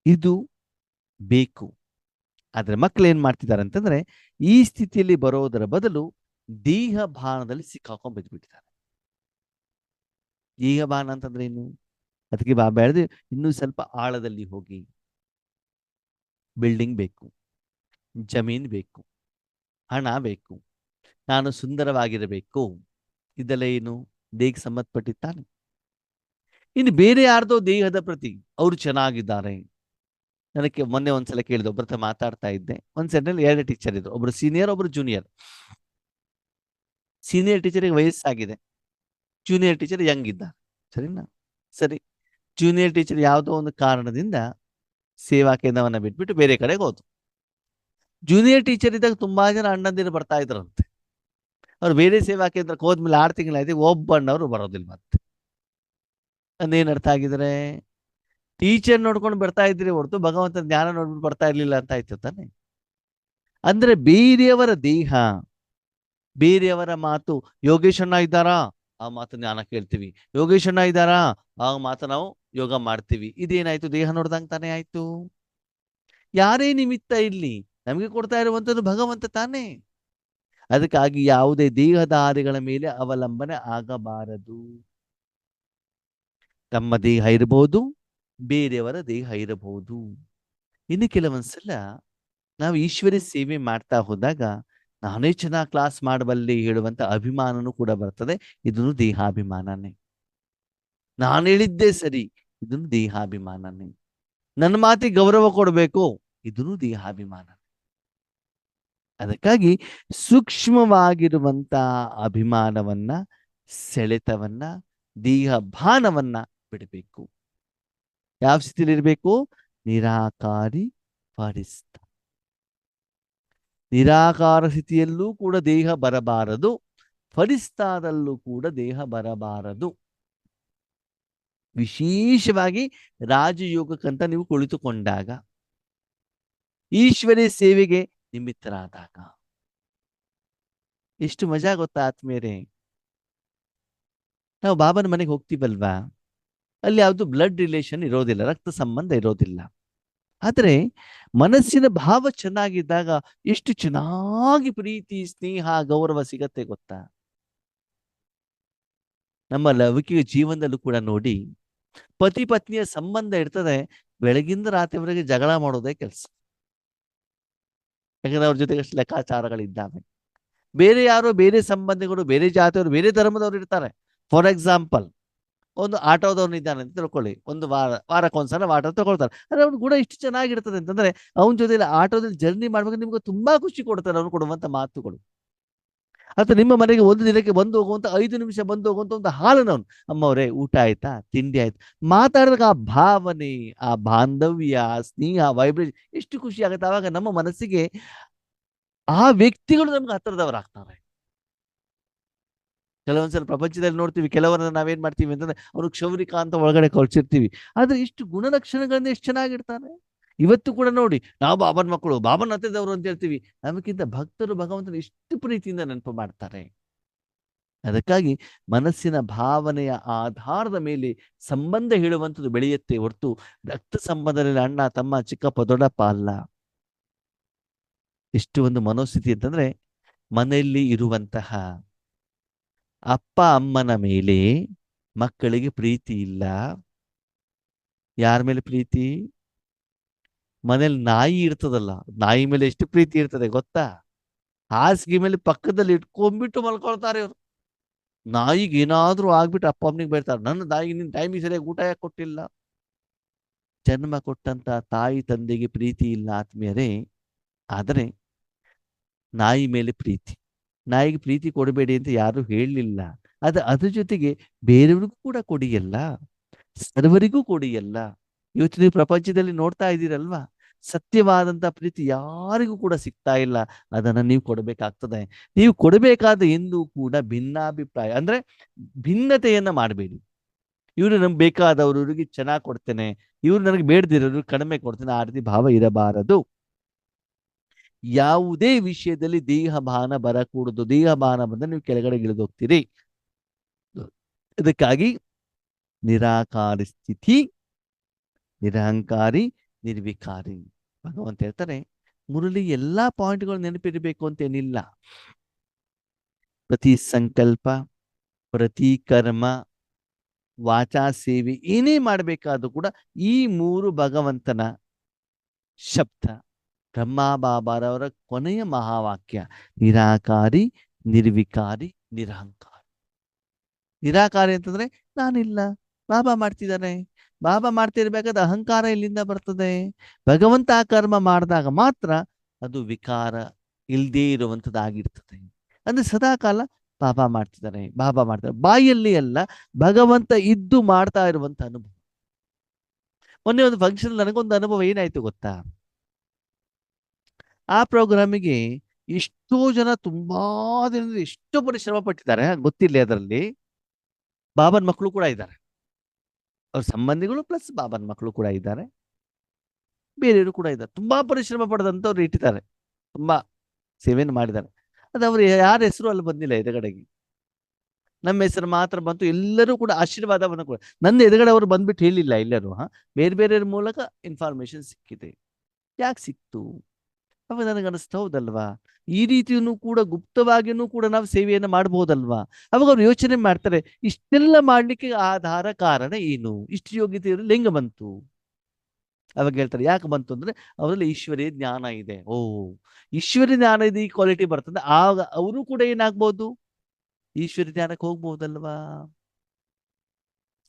ಇದು ಬೇಕು. ಆದ್ರೆ ಮಕ್ಕಳು ಏನ್ ಮಾಡ್ತಿದ್ದಾರೆ ಅಂತಂದ್ರೆ, ಈ ಸ್ಥಿತಿಯಲ್ಲಿ ಬರೋದರ ಬದಲು ದೇಹ ಭಾನದಲ್ಲಿ ಸಿಕ್ಕಾಕೊಂಡ್ ಬಿದ್ದುಬಿಟ್ಟಿದ್ದಾರೆ. ದೇಹ ಭಾನ ಅಂತಂದ್ರೆ ಏನು? ಅದಕ್ಕೆ ಬಾಬಾ ಹೇಳಿದ್ರೆ, ಇನ್ನೂ ಸ್ವಲ್ಪ ಆಳದಲ್ಲಿ ಹೋಗಿ. ಬಿಲ್ಡಿಂಗ್ ಬೇಕು, ಜಮೀನ್ ಬೇಕು, ಹಣ ಬೇಕು, ನಾನು ಸುಂದರವಾಗಿರಬೇಕು, ಇದೆಲ್ಲ ಏನು? ದೇಹಕ್ಕೆ ಸಂಬಂಧಪಟ್ಟಿದ್ದಾನೆ. ಇನ್ನು ಬೇರೆ ಯಾರ್ದೋ ದೇಹದ ಪ್ರತಿ ಅವರು ಚೆನ್ನಾಗಿದ್ದಾರೆ. ನನಗೆ ಮೊನ್ನೆ ಒಂದ್ಸಲ ಕೇಳಿದೆ, ಒಬ್ಬರ ಹತ್ರ ಮಾತಾಡ್ತಾ ಇದ್ದೆ. ಒಂದ್ ಸೆಟ್ನಲ್ಲಿ 2 ಟೀಚರ್ ಇದ್ರು, ಒಬ್ರು ಸೀನಿಯರ್, ಒಬ್ರು ಜೂನಿಯರ್. ಸೀನಿಯರ್ ಟೀಚರ್ಗೆ ವಯಸ್ಸಾಗಿದೆ, ಜೂನಿಯರ್ ಟೀಚರ್ ಯಂಗ್ ಇದ್ದ. ಸರಿನಾ? ಸರಿ, ಜೂನಿಯರ್ ಟೀಚರ್ ಯಾವುದೋ ಒಂದು ಕಾರಣದಿಂದ ಸೇವಾ ಕೇಂದ್ರವನ್ನ ಬಿಟ್ಬಿಟ್ಟು ಬೇರೆ ಕಡೆಗೆ ಹೋದ್ರು. ಜೂನಿಯರ್ ಟೀಚರ್ ಇದ್ದಾಗ ತುಂಬಾ ಜನ ಅಣ್ಣಂದಿರು ಬರ್ತಾ ಇದ್ರಂತೆ. ಅವ್ರು ಬೇರೆ ಸೇವಾ ಕೇಂದ್ರಕ್ಕೆ ಹೋದ್ಮೇಲೆ 6 ತಿಂಗಳಾಯ್ತು, ಒಬ್ಬಣ್ಣವರು ಬರೋದಿಲ್ಲ ಮತ್ತೆ. ಅಂದೇನ್ ಅರ್ಥ ಆಗಿದ್ರೆ, ಟೀಚರ್ ನೋಡ್ಕೊಂಡು ಬರ್ತಾ ಇದ್ರಿ ಹೊರತು ಭಗವಂತನ ಜ್ಞಾನ ನೋಡ್ಬಿಟ್ಟು ಬರ್ತಾ ಇರ್ಲಿಲ್ಲ ಅಂತ ಆಯ್ತು ತಾನೆ. ಅಂದ್ರೆ ಬೇರೆಯವರ ದೇಹ, ಬೇರೆಯವರ ಮಾತು. ಯೋಗೇಶ್ ಅಣ್ಣ ಇದ್ದಾರಾ, ಆ ಮಾತು ಜ್ಞಾನ ಕೇಳ್ತೀವಿ. ಯೋಗೇಶ್ ಅಣ್ಣ ಇದ್ದಾರಾ, ಆ ಮಾತು ನಾವು ಯೋಗ ಮಾಡ್ತೀವಿ. ಇದೇನಾಯ್ತು? ದೇಹ ನೋಡ್ದಂಗ್ ತಾನೇ ಆಯ್ತು. ಯಾರೇ ನಿಮಿತ್ತ ಇಲ್ಲಿ, ನಮಗೆ ಕೊಡ್ತಾ ಇರುವಂತದ್ದು ಭಗವಂತ ತಾನೇ. ಅದಕ್ಕಾಗಿ ಯಾವುದೇ ದೇಹಧಾರಿಗಳ ಮೇಲೆ ಅವಲಂಬನೆ ಆಗಬಾರದು. ತಮ್ಮ ದೇಹ ಇರಬಹುದು, ಬೇರೆಯವರ ದೇಹ ಇರಬಹುದು. ಇನ್ನು ಕೆಲವೊಂದ್ಸಲ ನಾವು ಈಶ್ವರಿ ಸೇವೆ ಮಾಡ್ತಾ ಹೋದಾಗ ನಾನೇ ಚೆನ್ನಾಗಿ ಕ್ಲಾಸ್ ಮಾಡಬಲ್ಲೆ ಹೇಳುವಂತ ಅಭಿಮಾನನೂ ಕೂಡ ಬರ್ತದೆ. ಇದನ್ನು ದೇಹಾಭಿಮಾನನೇ. ನಾನು ಹೇಳಿದ್ದೇ ಸರಿ, ಇದನ್ನು ದೇಹಾಭಿಮಾನನೇ. ನನ್ನ ಮಾತಿಗೆ ಗೌರವ ಕೊಡಬೇಕು, ಇದನ್ನು ದೇಹಾಭಿಮಾನ. ಅದಕ್ಕಾಗಿ ಸೂಕ್ಷ್ಮವಾಗಿರುವಂತ ಅಭಿಮಾನವನ್ನ, ಸೆಳೆತವನ್ನ, ದೇಹ ಭಾನವನ್ನ ಬಿಡಬೇಕು. ಯಾವ ಸ್ಥಿತಿಯಲ್ಲಿ ಇರಬೇಕು? ನಿರಾಕಾರಿ ಪರಿಸ್ಥ. ನಿರಾಕಾರ ಸ್ಥಿತಿಯಲ್ಲೂ ಕೂಡ ದೇಹ ಬರಬಾರದು, ಫರಿಸ್ತಾದಲ್ಲೂ ಕೂಡ ದೇಹ ಬರಬಾರದು. ವಿಶೇಷವಾಗಿ ರಾಜಯೋಗಕ್ಕಂತ ನೀವು ಕುಳಿತುಕೊಂಡಾಗ, ಈಶ್ವರಿ ಸೇವೆಗೆ ನಿಮಿತ್ತರಾದಾಗ ಎಷ್ಟು ಮಜಾ ಗೊತ್ತಾ ಆತ್ಮೀಯರೇ? ನಾವು ಬಾಬನ ಮನೆಗೆ ಹೋಗ್ತೀವಲ್ವಾ, ಅಲ್ಲಿ ಯಾವುದು ಬ್ಲಡ್ ರಿಲೇಷನ್ ಇರೋದಿಲ್ಲ, ರಕ್ತ ಸಂಬಂಧ ಇರೋದಿಲ್ಲ. ಆದರೆ ಮನಸ್ಸಿನ ಭಾವ ಚೆನ್ನಾಗಿದ್ದಾಗ ಎಷ್ಟು ಚೆನ್ನಾಗಿ ಪ್ರೀತಿ, ಸ್ನೇಹ, ಗೌರವ ಸಿಗತ್ತೆ ಗೊತ್ತಾ? ನಮ್ಮ ಲೌಕಿಕ ಜೀವನದಲ್ಲೂ ಕೂಡ ನೋಡಿ, ಪತಿ ಪತ್ನಿಯ ಸಂಬಂಧ ಇರ್ತದೆ, ಬೆಳಗಿಂದ ರಾತ್ರಿವರೆಗೆ ಜಗಳ ಮಾಡೋದೇ ಕೆಲಸ. ಯಾಕಂದ್ರೆ ಅವ್ರ ಜೊತೆಗೆ ಅಷ್ಟು ಲೆಕ್ಕಾಚಾರಗಳಿದ್ದಾವೆ. ಬೇರೆ ಯಾರೋ ಬೇರೆ ಸಂಬಂಧಿಗಳು, ಬೇರೆ ಜಾತಿಯವರು, ಬೇರೆ ಧರ್ಮದವರು ಇರ್ತಾರೆ. ಫಾರ್ ಎಕ್ಸಾಂಪಲ್, ಒಂದು ಆಟೋದವ್ನು ಇದ್ದಾನೆ ಅಂತ ತಿಳ್ಕೊಳ್ಳಿ, ಒಂದು ವಾರಕ್ಕೊಂದ್ಸಲ ಆಟೋ ತಗೊಳ್ತಾರೆ. ಆದ್ರೆ ಅವ್ನ ಗುಣ ಇಷ್ಟು ಚೆನ್ನಾಗಿರ್ತದೆ ಅಂತಂದ್ರೆ ಅವನ ಜೊತೆ ಆಟೋದಲ್ಲಿ ಜರ್ನಿ ಮಾಡ್ಬೇಕು ನಿಮ್ಗೆ ತುಂಬಾ ಖುಷಿ ಕೊಡ್ತಾರೆ ಅವ್ನು ಕೊಡುವಂತ ಮಾತುಗಳು. ಅಥವಾ ನಿಮ್ಮ ಮನೆಗೆ ಒಂದು ದಿನಕ್ಕೆ ಬಂದು ಹೋಗುವಂತ 5 ನಿಮಿಷ ಬಂದು ಹೋಗುವಂತ ಒಂದು ಹಾಲನವನು, ಅಮ್ಮವ್ರೆ ಊಟ ಆಯ್ತಾ, ತಿಂಡಿ ಆಯ್ತು, ಮಾತಾಡಿದಾಗ ಆ ಭಾವನೆ, ಆ ಬಾಂಧವ್ಯ, ಆ ಸ್ನೇಹ, ವೈಬ್ರೇಷನ್ ಎಷ್ಟು ಖುಷಿ ಆಗುತ್ತೆ. ಆವಾಗ ನಮ್ಮ ಮನಸ್ಸಿಗೆ ಆ ವ್ಯಕ್ತಿಗಳು ನಮ್ಗೆ ಹತ್ತಿರದವರಾಗ್ತಾರೆ. ಕೆಲವೊಂದ್ಸಲ ಪ್ರಪಂಚದಲ್ಲಿ ನೋಡ್ತೀವಿ, ಕೆಲವರನ್ನ ನಾವೇನ್ ಮಾಡ್ತೀವಿ ಅಂತಂದ್ರೆ ಅವ್ರು ಕ್ಷೌರಿಕ ಅಂತ ಒಳಗಡೆ ಕಳ್ಸಿರ್ತೀವಿ. ಆದ್ರೆ ಇಷ್ಟು ಗುಣಲಕ್ಷಣಗಳನ್ನ ಎಷ್ಟು ಚೆನ್ನಾಗಿರ್ತಾರೆ. ಇವತ್ತು ಕೂಡ ನೋಡಿ, ನಾವು ಬಾಬನ್ ಮಕ್ಕಳು, ಬಾಬನ್ ಹತ್ತಿರದವರು ಅಂತ ಹೇಳ್ತೀವಿ. ನಮಗಿಂತ ಭಕ್ತರು ಭಗವಂತನ ಇಷ್ಟು ಪ್ರೀತಿಯಿಂದ ನೆನಪು ಮಾಡ್ತಾರೆ. ಅದಕ್ಕಾಗಿ ಮನಸ್ಸಿನ ಭಾವನೆಯ ಆಧಾರದ ಮೇಲೆ ಸಂಬಂಧ ಹೇಳುವಂಥದ್ದು ಬೆಳೆಯುತ್ತೆ ಹೊರತು ರಕ್ತ ಸಂಬಂಧದಲ್ಲಿ ಅಣ್ಣ ತಮ್ಮ ಚಿಕ್ಕಪ್ಪ ದೊಡ್ಡಪ್ಪ ಅಲ್ಲ. ಎಷ್ಟು ಒಂದು ಮನೋಸ್ಥಿತಿ ಅಂತಂದ್ರೆ, ಮನೆಯಲ್ಲಿ ಇರುವಂತಹ ಅಪ್ಪ ಅಮ್ಮನ ಮೇಲೆ ಮಕ್ಕಳಿಗೆ ಪ್ರೀತಿ ಇಲ್ಲ. ಯಾರ ಮೇಲೆ ಪ್ರೀತಿ? ಮನೇಲಿ ನಾಯಿ ಇರ್ತದಲ್ಲ, ನಾಯಿ ಮೇಲೆ ಎಷ್ಟು ಪ್ರೀತಿ ಇರ್ತದೆ ಗೊತ್ತಾ? ಹಾಸಿಗೆ ಮೇಲೆ ಪಕ್ಕದಲ್ಲಿ ಇಟ್ಕೊಂಡ್ಬಿಟ್ಟು ಮಲ್ಕೊಳ್ತಾರೆ ಇವರು. ನಾಯಿಗೆ ಏನಾದ್ರೂ ಆಗ್ಬಿಟ್ಟು ಅಪ್ಪ ಅಮ್ಮನಿಗೆ ಬೈತಾರೆ, ನನ್ನ ನಾಯಿಗೆ ನಿನ್ ಟೈಮಿಗೆ ಸರಿಯಾಗಿ ಊಟ ಯಾಕೆ ಕೊಟ್ಟಿಲ್ಲ? ಜನ್ಮ ಕೊಟ್ಟಂತ ತಾಯಿ ತಂದೆಗೆ ಪ್ರೀತಿ ಇಲ್ಲ ಆತ್ಮೀಯರೇ. ಆದರೆ ನಾಯಿ ಮೇಲೆ ಪ್ರೀತಿ. ನಾಯಿಗೆ ಪ್ರೀತಿ ಕೊಡಬೇಡಿ ಅಂತ ಯಾರು ಹೇಳಲಿಲ್ಲ. ಅದ್ರ ಜೊತೆಗೆ ಬೇರೆಯವ್ರಿಗೂ ಕೂಡ ಕೊಡಿಯಲ್ಲ, ಸರ್ವರಿಗೂ ಕೊಡಿಯಲ್ಲ. ಇವತ್ತು ನೀವು ಪ್ರಪಂಚದಲ್ಲಿ ನೋಡ್ತಾ ಇದ್ದೀರಲ್ವಾ, ಸತ್ಯವಾದಂತ ಪ್ರೀತಿ ಯಾರಿಗೂ ಕೂಡ ಸಿಗ್ತಾ ಇಲ್ಲ. ಅದನ್ನ ನೀವು ಕೊಡಬೇಕಾಗ್ತದೆ. ನೀವು ಕೊಡಬೇಕಾದ ಎಂದು ಕೂಡ ಭಿನ್ನಾಭಿಪ್ರಾಯ ಅಂದ್ರೆ ಭಿನ್ನತೆಯನ್ನ ಮಾಡಬೇಡಿ. ಇವರು ನಮ್ಗೆ ಬೇಕಾದವರು, ಇವ್ರಿಗೆ ಚೆನ್ನಾಗಿ ಕೊಡ್ತೇನೆ, ಇವ್ರು ನನಗೆ ಬೇಡದಿರೋರು ಕಡಿಮೆ ಕೊಡ್ತೇನೆ, ಆ ರೀತಿ ಭಾವ ಇರಬಾರದು. ಯಾವುದೇ ವಿಷಯದಲ್ಲಿ ದೇಹಭಾನ ಬರಕೂಡದು. ದೇಹಭಾನ ಬಂದ್ರೆ ನೀವು ಕೆಳಗಡೆ ಇಳಿದೋಗ್ತೀರಿ. ಇದಕ್ಕಾಗಿ ನಿರಾಕಾರಿ ಸ್ಥಿತಿ, ನಿರಹಂಕಾರಿ, ನಿರ್ವಿಕಾರಿ. ಭಗವಂತ ಹೇಳ್ತಾರೆ, ಮುರಳಿ ಎಲ್ಲಾ ಪಾಯಿಂಟ್ಗಳು ನೆನಪಿರಬೇಕು ಅಂತೇನಿಲ್ಲ. ಪ್ರತಿ ಸಂಕಲ್ಪ, ಪ್ರತಿ ಕರ್ಮ, ವಾಚಾ ಸೇವೆ ಏನೇ ಮಾಡಬೇಕಾದ್ರೂ ಕೂಡ ಈ 3 ಭಗವಂತನ ಶಬ್ದ. ಬ್ರಹ್ಮ ಬಾಬಾರವರ ಕೊನೆಯ ಮಹಾವಾಕ್ಯ ನಿರಾಕಾರಿ, ನಿರ್ವಿಕಾರಿ, ನಿರಹಂಕಾರಿ. ನಿರಾಕಾರಿ ಅಂತಂದ್ರೆ ನಾನಿಲ್ಲ, ಬಾಬಾ ಮಾಡ್ತಿದ್ದಾನೆ. ಬಾಬಾ ಮಾಡ್ತಿರ್ಬೇಕಾದ್ರೆ ಅಹಂಕಾರ ಇಲ್ಲಿಂದ ಬರ್ತದೆ. ಭಗವಂತ ಆ ಕರ್ಮ ಮಾಡಿದಾಗ ಮಾತ್ರ ಅದು ವಿಕಾರ ಇಲ್ದೇ ಇರುವಂತದ್ದಾಗಿರ್ತದೆ. ಅಂದ್ರೆ ಸದಾಕಾಲ ಬಾಬಾ ಮಾಡ್ತಿದ್ದಾರೆ, ಬಾಬಾ ಮಾಡ್ತಾರೆ, ಬಾಯಲ್ಲಿ ಅಲ್ಲ, ಭಗವಂತ ಇದ್ದು ಮಾಡ್ತಾ ಇರುವಂತ ಅನುಭವ. ಮೊನ್ನೆ ಒಂದು ಫಂಕ್ಷನ್ ನನಗೊಂದು ಅನುಭವ ಏನಾಯ್ತು ಗೊತ್ತಾ? ಆ ಪ್ರೋಗ್ರಾಮಿಗೆ ಎಷ್ಟೋ ಜನ ತುಂಬಾ ದಿನದಿಂದ ಎಷ್ಟೋ ಪರಿಶ್ರಮ ಪಟ್ಟಿದ್ದಾರೆ, ಗೊತ್ತಿಲ್ಲ. ಅದರಲ್ಲಿ ಬಾಬನ್ ಮಕ್ಕಳು ಕೂಡ ಇದ್ದಾರೆ, ಅವ್ರ ಸಂಬಂಧಿಗಳು ಪ್ಲಸ್ ಬಾಬನ್ ಮಕ್ಕಳು ಕೂಡ ಇದ್ದಾರೆ, ಬೇರೆಯವರು ಕೂಡ ಇದ್ದಾರೆ. ತುಂಬಾ ಪರಿಶ್ರಮ ಪಡೆದಂತವ್ರು ಇಟ್ಟಿದ್ದಾರೆ, ತುಂಬಾ ಸೇವೆಯನ್ನು ಮಾಡಿದ್ದಾರೆ. ಅದು ಅವ್ರು ಯಾರ ಹೆಸರು ಅಲ್ಲಿ ಬಂದಿಲ್ಲ ಎದುರುಗಡೆಗೆ, ನಮ್ಮ ಹೆಸರು ಮಾತ್ರ ಬಂತು. ಎಲ್ಲರೂ ಕೂಡ ಆಶೀರ್ವಾದವನ್ನು ಕೂಡ ನನ್ನ ಎದುರುಗಡೆ ಅವರು ಬಂದ್ಬಿಟ್ಟು ಹೇಳಿಲ್ಲ ಎಲ್ಲರೂ. ಬೇರೆ ಬೇರೆಯವ್ರ ಮೂಲಕ ಇನ್ಫಾರ್ಮೇಶನ್ ಸಿಕ್ಕಿದೆ. ಯಾಕೆ ಸಿಕ್ತು? ಅವಾಗ ನನಗೆ ಅನಿಸ್ತಾ ಹೌದಲ್ವಾ, ಈ ರೀತಿಯೂ ಕೂಡ ಗುಪ್ತವಾಗಿಯೂ ಕೂಡ ನಾವು ಸೇವೆಯನ್ನು ಮಾಡಬಹುದಲ್ವಾ? ಅವಾಗ ಅವ್ರು ಯೋಚನೆ ಮಾಡ್ತಾರೆ, ಇಷ್ಟೆಲ್ಲ ಮಾಡ್ಲಿಕ್ಕೆ ಆಧಾರ ಕಾರಣ ಏನು? ಇಷ್ಟು ಯೋಗ್ಯತೆ ಇರಲು ಹೆಂಗ ಬಂತು? ಅವಾಗ ಹೇಳ್ತಾರೆ ಯಾಕೆ ಬಂತು ಅಂದ್ರೆ ಅವರಲ್ಲಿ ಈಶ್ವರೀಯ ಜ್ಞಾನ ಇದೆ. ಓ, ಈಶ್ವರ್ಯ ಜ್ಞಾನ ಇದೆ, ಈ ಕ್ವಾಲಿಟಿ ಬರ್ತದೆ, ಆಗ ಅವರು ಕೂಡ ಏನಾಗ್ಬೋದು? ಈಶ್ವರ್ಯ ಜ್ಞಾನಕ್ಕೆ ಹೋಗ್ಬೋದಲ್ವಾ?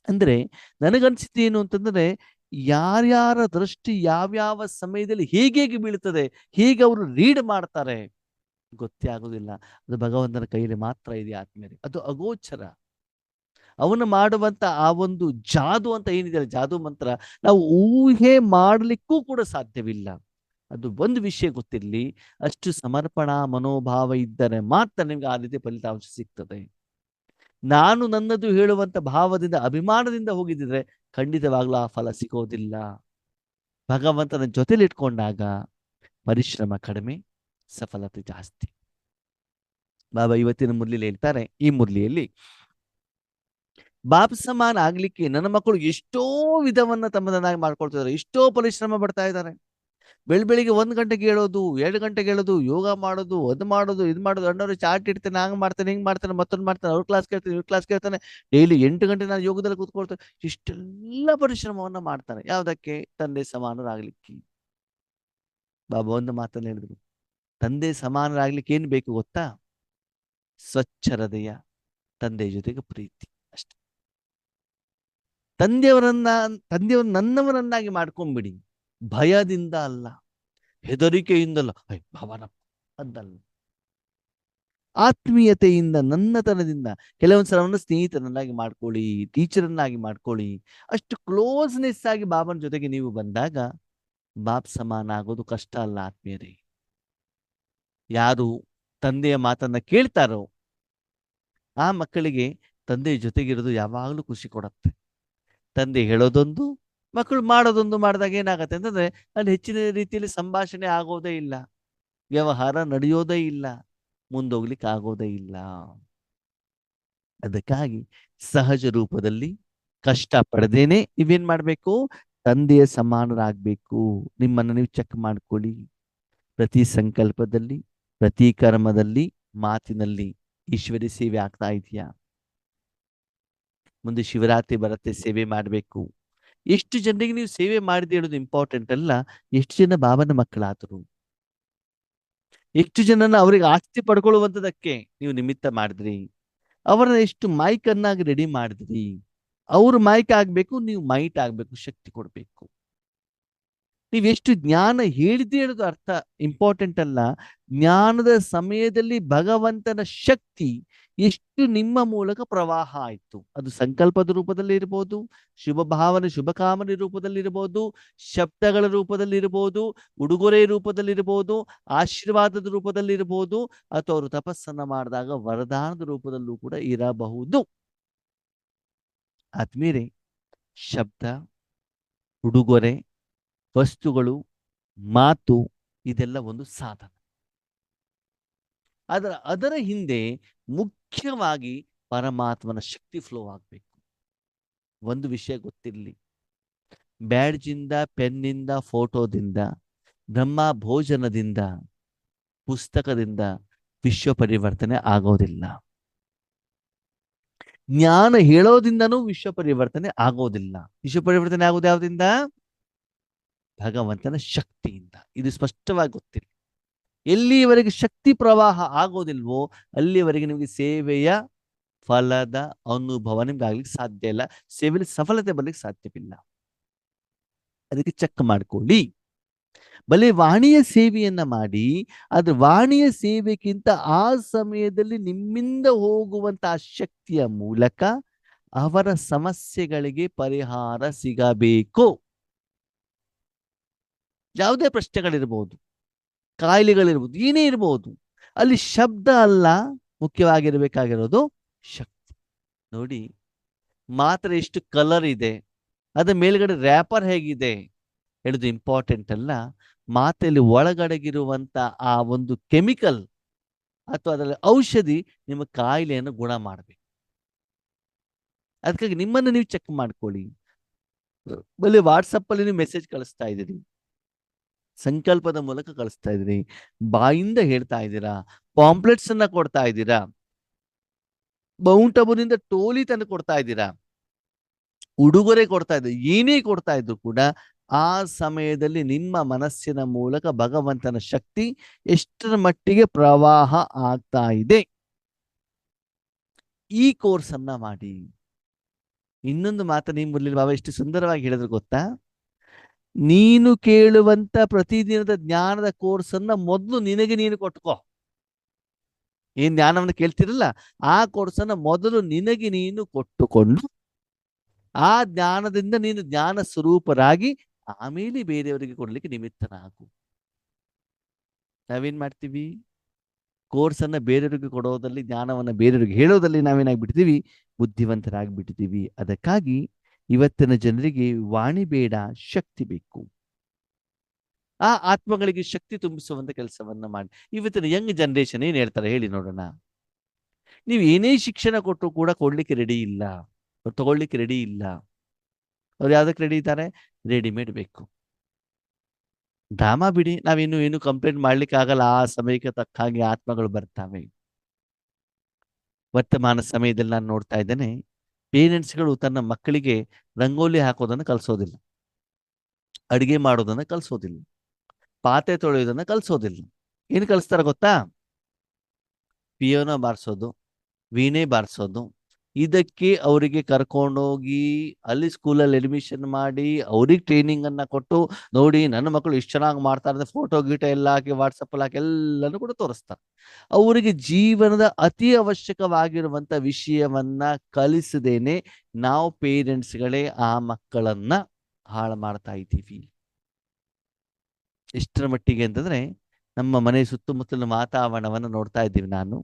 ಅಂದ್ರೆ ನನಗನ್ಸಿದ್ದು ಏನು ಅಂತಂದ್ರೆ, ಯಾರ್ಯಾರ ದೃಷ್ಟಿ ಯಾವ್ಯಾವ ಸಮಯದಲ್ಲಿ ಹೇಗೆ ಬೀಳ್ತದೆ, ಹೇಗೆ ಅವರು ರೀಡ್ ಮಾಡ್ತಾರೆ ಗೊತ್ತೇ ಆಗುದಿಲ್ಲ. ಅದು ಭಗವಂತನ ಕೈಯಲ್ಲಿ ಮಾತ್ರ ಇದೆ ಆತ್ಮೀಯರೇ. ಅದು ಅಗೋಚರ. ಅವನು ಮಾಡುವಂತ ಆ ಒಂದು ಜಾದು ಅಂತ ಏನಿದೆ, ಜಾದು ಮಂತ್ರ, ನಾವು ಊಹೆ ಮಾಡಲಿಕ್ಕೂ ಕೂಡ ಸಾಧ್ಯವಿಲ್ಲ. ಅದು ಒಂದು ವಿಷಯ ಗೊತ್ತಿರಲಿ, ಅಷ್ಟು ಸಮರ್ಪಣಾ ಮನೋಭಾವ ಇದ್ದರೆ ಮಾತ್ರ ನಿಮ್ಗೆ ಆ ರೀತಿ ಫಲಿತಾಂಶ ಸಿಗ್ತದೆ. ನಾನು ನನ್ನದು ಹೇಳುವಂತ ಭಾವದಿಂದ, ಅಭಿಮಾನದಿಂದ ಹೋಗಿದ್ದಿದ್ರೆ ಖಂಡಿತವಾಗ್ಲೂ ಆ ಫಲ ಸಿಗೋದಿಲ್ಲ. ಭಗವಂತನ ಜೊತೆಲಿ ಇಟ್ಕೊಂಡಾಗ ಪರಿಶ್ರಮ ಕಡಿಮೆ, ಸಫಲತೆ ಜಾಸ್ತಿ. ಬಾಬಾ ಇವತ್ತಿನ ಮುರಳಿಯಲ್ಲಿ ಹೇಳ್ತಾರೆ, ಈ ಮುರಳಿಯಲ್ಲಿ ಬಾಪ್ ಸಮಾನ ಆಗ್ಲಿಕ್ಕೆ ನನ್ನ ಮಕ್ಕಳು ಎಷ್ಟೋ ವಿಧವನ್ನ ತಮ್ಮದನ್ನಾಗಿ ಮಾಡ್ಕೊಳ್ತಿದ್ದಾರೆ, ಎಷ್ಟೋ ಪರಿಶ್ರಮ ಪಡ್ತಾ ಇದ್ದಾರೆ. ಬೆಳಿಗ್ಗೆ 1 ಗಂಟೆಗೆ ಹೇಳೋದು, 2 ಗಂಟೆಗೆ ಹೇಳೋದು, ಯೋಗ ಮಾಡೋದು, ಅದು ಮಾಡೋದು, ಇದು ಮಾಡೋದು, ಅಣ್ಣವ್ರು ಚಾರ್ಟ್ ಇಡ್ತಾನೆ, ಹಂಗೆ ಮಾಡ್ತಾನೆ, ಹಿಂಗೆ ಮಾಡ್ತಾನೆ, ಮತ್ತೊಂದು ಮಾಡ್ತಾನೆ, ಅವ್ರ ಕ್ಲಾಸ್ ಕೇಳ್ತಾನೆ, ಇವ್ರ ಕ್ಲಾಸ್ ಕೇಳ್ತಾನೆ, ಡೈಲಿ 8 ಗಂಟೆ ನಾನು ಯೋಗದಲ್ಲಿ ಕೂತ್ಕೊಳ್ತೇನೆ. ಇಷ್ಟೆಲ್ಲ ಪರಿಶ್ರಮವನ್ನ ಮಾಡ್ತಾನೆ. ಯಾವ್ದಕ್ಕೆ? ತಂದೆ ಸಮಾನರಾಗ್ಲಿಕ್ಕೆ. ಬಾಬಾ ಒಂದು ಮಾತನ್ನು ಹೇಳಿದ್ರು, ತಂದೆ ಸಮಾನರಾಗ್ಲಿಕ್ಕೆ ಏನ್ ಬೇಕು ಗೊತ್ತಾ? ಸ್ವಚ್ಛ ಹೃದಯ, ತಂದೆ ಜೊತೆಗೆ ಪ್ರೀತಿ, ಅಷ್ಟೆ. ತಂದೆಯವರು ನನ್ನವರನ್ನಾಗಿ ಮಾಡ್ಕೊಂಡ್ಬಿಡಿ. ಭಯದಿಂದ ಅಲ್ಲ, ಹೆದರಿಕೆಯಿಂದಲ್ಲ, ಭಾವನ ಅದಲ್ಲ, ಆತ್ಮೀಯತೆಯಿಂದ, ನನ್ನತನದಿಂದ. ಕೆಲವೊಂದ್ಸಲ ಅವನ್ನ ಸ್ನೇಹಿತರನ್ನಾಗಿ ಮಾಡ್ಕೊಳ್ಳಿ, ಟೀಚರನ್ನಾಗಿ ಮಾಡ್ಕೊಳ್ಳಿ. ಅಷ್ಟು ಕ್ಲೋಸ್ನೆಸ್ ಆಗಿ ಬಾಬನ ಜೊತೆಗೆ ನೀವು ಬಂದಾಗ ಬಾಬ್ ಸಮಾನ ಆಗೋದು ಕಷ್ಟ ಅಲ್ಲ ಆತ್ಮೀಯರೇ. ಯಾರು ತಂದೆಯ ಮಾತನ್ನ ಕೇಳ್ತಾರೋ ಆ ಮಕ್ಕಳಿಗೆ ತಂದೆಯ ಜೊತೆಗಿರೋದು ಯಾವಾಗಲೂ ಖುಷಿ ಕೊಡತ್ತೆ. ತಂದೆ ಹೇಳೋದೊಂದು, ಮಕ್ಕಳು ಮಾಡೋದೊಂದು ಮಾಡಿದಾಗ ಏನಾಗತ್ತೆ ಅಂತಂದ್ರೆ ಅಲ್ಲಿ ಹೆಚ್ಚಿನ ರೀತಿಯಲ್ಲಿ ಸಂಭಾಷಣೆ ಆಗೋದೇ ಇಲ್ಲ, ವ್ಯವಹಾರ ನಡೆಯೋದೇ ಇಲ್ಲ, ಮುಂದೋಗ್ಲಿಕ್ಕೆ ಆಗೋದೇ ಇಲ್ಲ. ಅದಕ್ಕಾಗಿ ಸಹಜ ರೂಪದಲ್ಲಿ ಕಷ್ಟ ಪಡೆದೇನೆ ನೀವೇನ್ ಮಾಡ್ಬೇಕು? ತಂದೆಯ ಸಮಾನರಾಗಬೇಕು. ನಿಮ್ಮನ್ನು ನೀವು ಚೆಕ್ ಮಾಡ್ಕೊಳ್ಳಿ. ಪ್ರತಿ ಸಂಕಲ್ಪದಲ್ಲಿ, ಪ್ರತಿ ಕರ್ಮದಲ್ಲಿ, ಮಾತಿನಲ್ಲಿ ಈಶ್ವರಿ ಸೇವೆ ಆಗ್ತಾ ಇದೆಯಾ? ಮುಂದೆ ಶಿವರಾತ್ರಿ ಬರುತ್ತೆ, ಸೇವೆ ಮಾಡಬೇಕು. ಎಷ್ಟು ಜನರಿಗೆ ನೀವು ಸೇವೆ ಮಾಡಿದೆ ಹೇಳೋದು ಇಂಪಾರ್ಟೆಂಟ್ ಅಲ್ಲ, ಎಷ್ಟು ಜನ ಬಾಬನ ಮಕ್ಕಳಾದರು, ಎಷ್ಟು ಜನನ ಅವರಿಗೆ ಆಸ್ತಿ ಪಡ್ಕೊಳ್ಳುವಂಥದಕ್ಕೆ ನೀವು ನಿಮಿತ್ತ ಮಾಡಿದ್ರಿ, ಅವರನ್ನ ಎಷ್ಟು ಮೈಕ್ ಅನ್ನಾಗಿ ರೆಡಿ ಮಾಡಿದ್ರಿ. ಅವ್ರ ಮೈಕ್ ಆಗ್ಬೇಕು, ನೀವು ಮೈಟ್ ಆಗ್ಬೇಕು, ಶಕ್ತಿ ಕೊಡ್ಬೇಕು. ನೀವೆಷ್ಟು ಜ್ಞಾನ ಹೇಳಿದ್ರಿ ಹೇಳೋದು ಅರ್ಥ ಇಂಪಾರ್ಟೆಂಟ್ ಅಲ್ಲ, ಜ್ಞಾನದ ಸಮಯದಲ್ಲಿ ಭಗವಂತನ ಶಕ್ತಿ ಎಷ್ಟು ನಿಮ್ಮ ಮೂಲಕ ಪ್ರವಾಹ ಆಯ್ತು. ಅದು ಸಂಕಲ್ಪದ ರೂಪದಲ್ಲಿ ಇರ್ಬೋದು, ಶುಭ ಭಾವನೆ ಶುಭ ಕಾಮನೆ ರೂಪದಲ್ಲಿ ಇರ್ಬೋದು, ಶಬ್ದಗಳ ರೂಪದಲ್ಲಿ ಇರ್ಬೋದು, ಉಡುಗೊರೆ ರೂಪದಲ್ಲಿ ಇರ್ಬೋದು, ಆಶೀರ್ವಾದದ ರೂಪದಲ್ಲಿ ಇರ್ಬೋದು, ಅಥವಾ ಅವರು ತಪಸ್ಸನ್ನ ಮಾಡಿದಾಗ ವರದಾನದ ರೂಪದಲ್ಲೂ ಕೂಡ ಇರಬಹುದು. ಆದ್ಮೇಲೆ ಶಬ್ದ, ಉಡುಗೊರೆ, ವಸ್ತುಗಳು, ಮಾತು, ಇದೆಲ್ಲ ಒಂದು ಸಾಧನ. ಅದರ ಹಿಂದೆ ಮುಖ್ಯವಾಗಿ ಪರಮಾತ್ಮನ ಶಕ್ತಿ ಫ್ಲೋ ಆಗ್ಬೇಕು. ಒಂದು ವಿಷಯ ಗೊತ್ತಿರಲಿ, ಬ್ಯಾಡ್ಜಿಂದ, ಪೆನ್ನಿಂದ, ಫೋಟೋದಿಂದ, ಬ್ರಹ್ಮ ಭೋಜನದಿಂದ, ಪುಸ್ತಕದಿಂದ ವಿಶ್ವ ಪರಿವರ್ತನೆ ಆಗೋದಿಲ್ಲ. ಜ್ಞಾನ ಹೇಳೋದಿಂದನೂ ವಿಶ್ವ ಪರಿವರ್ತನೆ ಆಗೋದಿಲ್ಲ. ವಿಶ್ವ ಪರಿವರ್ತನೆ ಆಗೋದು ಯಾವುದಿಂದ? ಭಗವಂತನ ಶಕ್ತಿಯಿಂದ. ಇದು ಸ್ಪಷ್ಟವಾಗಿ ಗೊತ್ತಿಲ್ಲ. ಎಲ್ಲಿಯವರೆಗೆ ಶಕ್ತಿ ಪ್ರವಾಹ ಆಗೋದಿಲ್ವೋ ಅಲ್ಲಿವರೆಗೆ ನಿಮಗೆ ಸೇವೆಯ ಫಲದ ಅನುಭವ ನಿಮ್ಗೆ ಆಗ್ಲಿಕ್ಕೆ ಸಾಧ್ಯ ಇಲ್ಲ, ಸೇವೆಯಲ್ಲಿ ಸಫಲತೆ ಬರ್ಲಿಕ್ಕೆ ಸಾಧ್ಯವಿಲ್ಲ. ಅದಕ್ಕೆ ಚೆಕ್ ಮಾಡ್ಕೊಳ್ಳಿ. ಬಲೆ ವಾಣಿಯ ಸೇವೆಯನ್ನ ಮಾಡಿ, ಆದ್ರೆ ವಾಣಿಯ ಸೇವೆಗಿಂತ ಆ ಸಮಯದಲ್ಲಿ ನಿಮ್ಮಿಂದ ಹೋಗುವಂತಹ ಶಕ್ತಿಯ ಮೂಲಕ ಅವರ ಸಮಸ್ಯೆಗಳಿಗೆ ಪರಿಹಾರ ಸಿಗಬೇಕು. ಯಾವುದೇ ಪ್ರಶ್ನೆಗಳಿರ್ಬೋದು, ಕಾಯಿಲೆಗಳಿರ್ಬೋದು, ಏನೇ ಇರ್ಬೋದು, ಅಲ್ಲಿ ಶಬ್ದ ಅಲ್ಲ ಮುಖ್ಯವಾಗಿರ್ಬೇಕಾಗಿರೋದು ಶಕ್ತಿ. ನೋಡಿ, ಮಾತ್ರ ಎಷ್ಟು ಕಲರ್ ಇದೆ, ಅದ ಮೇಲ್ಗಡೆ ರ್ಯಾಪರ್ ಹೇಗಿದೆ ಹೇಳುದು ಇಂಪಾರ್ಟೆಂಟ್ ಅಲ್ಲ, ಮಾತೆಯಲ್ಲಿ ಒಳಗಡೆಗಿರುವಂತ ಆ ಒಂದು ಕೆಮಿಕಲ್ ಅಥವಾ ಅದರಲ್ಲಿ ಔಷಧಿ ನಿಮ್ಮ ಕಾಯಿಲೆಯನ್ನು ಗುಣ ಮಾಡಬೇಕು. ಅದಕ್ಕಾಗಿ ನಿಮ್ಮನ್ನು ನೀವು ಚೆಕ್ ಮಾಡ್ಕೊಳ್ಳಿ. ಬಲ್ಲಿ ವಾಟ್ಸಪ್ ಅಲ್ಲಿ ನೀವು ಮೆಸೇಜ್ ಕಳಿಸ್ತಾ ಇದ್ದೀರಿ, ಸಂಕಲ್ಪದ ಮೂಲಕ ಕಳಿಸ್ತಾ ಇದ್ದೀರಿ, ಬಾಯಿಂದ ಹೇಳ್ತಾ ಇದ್ದೀರಾ, ಪಾಂಪ್ಲೆಟ್ಸ್ ಅನ್ನ ಕೊಡ್ತಾ ಇದ್ದೀರಾ, ಮೌಂಟ್ ಅಬುನಿಂದ ಟೋಲಿ ತಂದು ಕೊಡ್ತಾ ಇದ್ದೀರಾ, ಉಡುಗೊರೆ ಕೊಡ್ತಾ ಇದ್ದೀರಿ, ಏನೇ ಕೊಡ್ತಾ ಇದ್ರು ಕೂಡ ಆ ಸಮಯದಲ್ಲಿ ನಿಮ್ಮ ಮನಸ್ಸಿನ ಮೂಲಕ ಭಗವಂತನ ಶಕ್ತಿ ಎಷ್ಟರ ಮಟ್ಟಿಗೆ ಪ್ರವಾಹ ಆಗ್ತಾ ಇದೆ. ಈ ಕೋರ್ಸ್ ಅನ್ನ ಮಾಡಿ. ಇನ್ನೊಂದು ಮಾತು ನೀವು ಮುರಳಿ ಬಾಬಾ ಎಷ್ಟು ಸುಂದರವಾಗಿ ಹೇಳಿದ್ರು ಗೊತ್ತಾ? ನೀನು ಕೇಳುವಂತ ಪ್ರತಿದಿನದ ಜ್ಞಾನದ ಕೋರ್ಸ್ ಅನ್ನ ಮೊದಲು ನಿನಗೆ ನೀನು ಕೊಟ್ಕೋ. ಏನ್ ಜ್ಞಾನವನ್ನು ಕೇಳ್ತಿರಲ್ಲ, ಆ ಕೋರ್ಸ್ ಅನ್ನ ಮೊದಲು ನಿನಗೆ ನೀನು ಕೊಟ್ಟುಕೊಂಡು ಆ ಜ್ಞಾನದಿಂದ ನೀನು ಜ್ಞಾನ ಸ್ವರೂಪರಾಗಿ ಆಮೇಲೆ ಬೇರೆಯವರಿಗೆ ಕೊಡ್ಲಿಕ್ಕೆ ನಿಮಿತ್ತನಾಗು. ನಾವೇನ್ ಮಾಡ್ತೀವಿ? ಕೋರ್ಸ್ ಅನ್ನ ಬೇರೆಯವರಿಗೆ ಕೊಡೋದಲ್ಲಿ, ಜ್ಞಾನವನ್ನ ಬೇರೆಯವರಿಗೆ ಹೇಳೋದಲ್ಲಿ ನಾವೇನಾಗ್ಬಿಡ್ತೀವಿ? ಬುದ್ಧಿವಂತರಾಗ್ಬಿಟ್ಟಿದ್ದೀವಿ. ಅದಕ್ಕಾಗಿ ಇವತ್ತಿನ ಜನರಿಗೆ ವಾಣಿ ಬೇಡ, ಶಕ್ತಿ ಬೇಕು. ಆ ಆತ್ಮಗಳಿಗೆ ಶಕ್ತಿ ತುಂಬಿಸುವಂತ ಕೆಲಸವನ್ನ ಮಾಡಿ. ಇವತ್ತಿನ ಯಂಗ್ ಜನರೇಷನ್ ಏನ್ ಹೇಳ್ತಾರೆ ಹೇಳಿ ನೋಡೋಣ. ನೀವು ಏನೇ ಶಿಕ್ಷಣ ಕೊಟ್ಟರು ಕೂಡ ಕೊಡ್ಲಿಕ್ಕೆ ರೆಡಿ ಇಲ್ಲ, ತಗೊಳ್ಳಿಕ್ಕೆ ರೆಡಿ ಇಲ್ಲ. ಅವ್ರು ಯಾವ್ದಕ್ಕೆ ರೆಡಿ ಇದ್ದಾರೆ? ರೆಡಿಮೇಡ್ ಬೇಕು. ಡ್ರಾಮಾ ಬಿಡಿ, ನಾವಿನ್ನು ಏನು ಕಂಪ್ಲೇಂಟ್ ಮಾಡ್ಲಿಕ್ಕೆ ಆಗಲ್ಲ. ಆ ಸಮಯಕ್ಕೆ ತಕ್ಕ ಹಾಗೆ ಆತ್ಮಗಳು ಬರ್ತಾವೆ. ವರ್ತಮಾನ ಸಮಯದಲ್ಲಿ ನಾನು ನೋಡ್ತಾ ಇದ್ದೇನೆ, ಪೇರೆಂಟ್ಸ್ಗಳು ತನ್ನ ಮಕ್ಕಳಿಗೆ ರಂಗೋಲಿ ಹಾಕೋದನ್ನು ಕಲಿಸೋದಿಲ್ಲ, ಅಡಿಗೆ ಮಾಡೋದನ್ನ ಕಲಿಸೋದಿಲ್ಲ, ಪಾತ್ರೆ ತೊಳೆಯೋದನ್ನ ಕಲಿಸೋದಿಲ್ಲ. ಏನು ಕಲಿಸ್ತಾರ ಗೊತ್ತಾ? ಪಿಯೋನ ಬಾರಿಸೋದು, ವೀಣೆ ಬಾರಿಸೋದು. ಇದಕ್ಕೆ ಅವರಿಗೆ ಕರ್ಕೊಂಡೋಗಿ ಅಲ್ಲಿ ಸ್ಕೂಲಲ್ಲಿ ಅಡ್ಮಿಷನ್ ಮಾಡಿ ಅವ್ರಿಗೆ ಟ್ರೈನಿಂಗ್ ಅನ್ನ ಕೊಟ್ಟು, ನೋಡಿ ನನ್ನ ಮಕ್ಕಳು ಇಷ್ಟು ಚೆನ್ನಾಗಿ ಮಾಡ್ತಾರೆ, ಫೋಟೋ ಗೀಟೋ ಎಲ್ಲ ಹಾಕಿ ವಾಟ್ಸಪ್ಪಲ್ಲಿ ಹಾಕಿ ಎಲ್ಲನೂ ಕೂಡ ತೋರಿಸ್ತಾರೆ. ಅವರಿಗೆ ಜೀವನದ ಅತಿ ಅವಶ್ಯಕವಾಗಿರುವಂತ ವಿಷಯವನ್ನ ಕಲಿಸದೇನೆ ನಾವು ಪೇರೆಂಟ್ಸ್ಗಳೇ ಆ ಮಕ್ಕಳನ್ನ ಹಾಳು ಮಾಡ್ತಾ ಇದ್ದೀವಿ. ಎಷ್ಟರ ಮಟ್ಟಿಗೆ ಅಂತಂದ್ರೆ, ನಮ್ಮ ಮನೆ ಸುತ್ತಮುತ್ತಲಿನ ವಾತಾವರಣವನ್ನು ನೋಡ್ತಾ ಇದ್ದೀವಿ. ನಾನು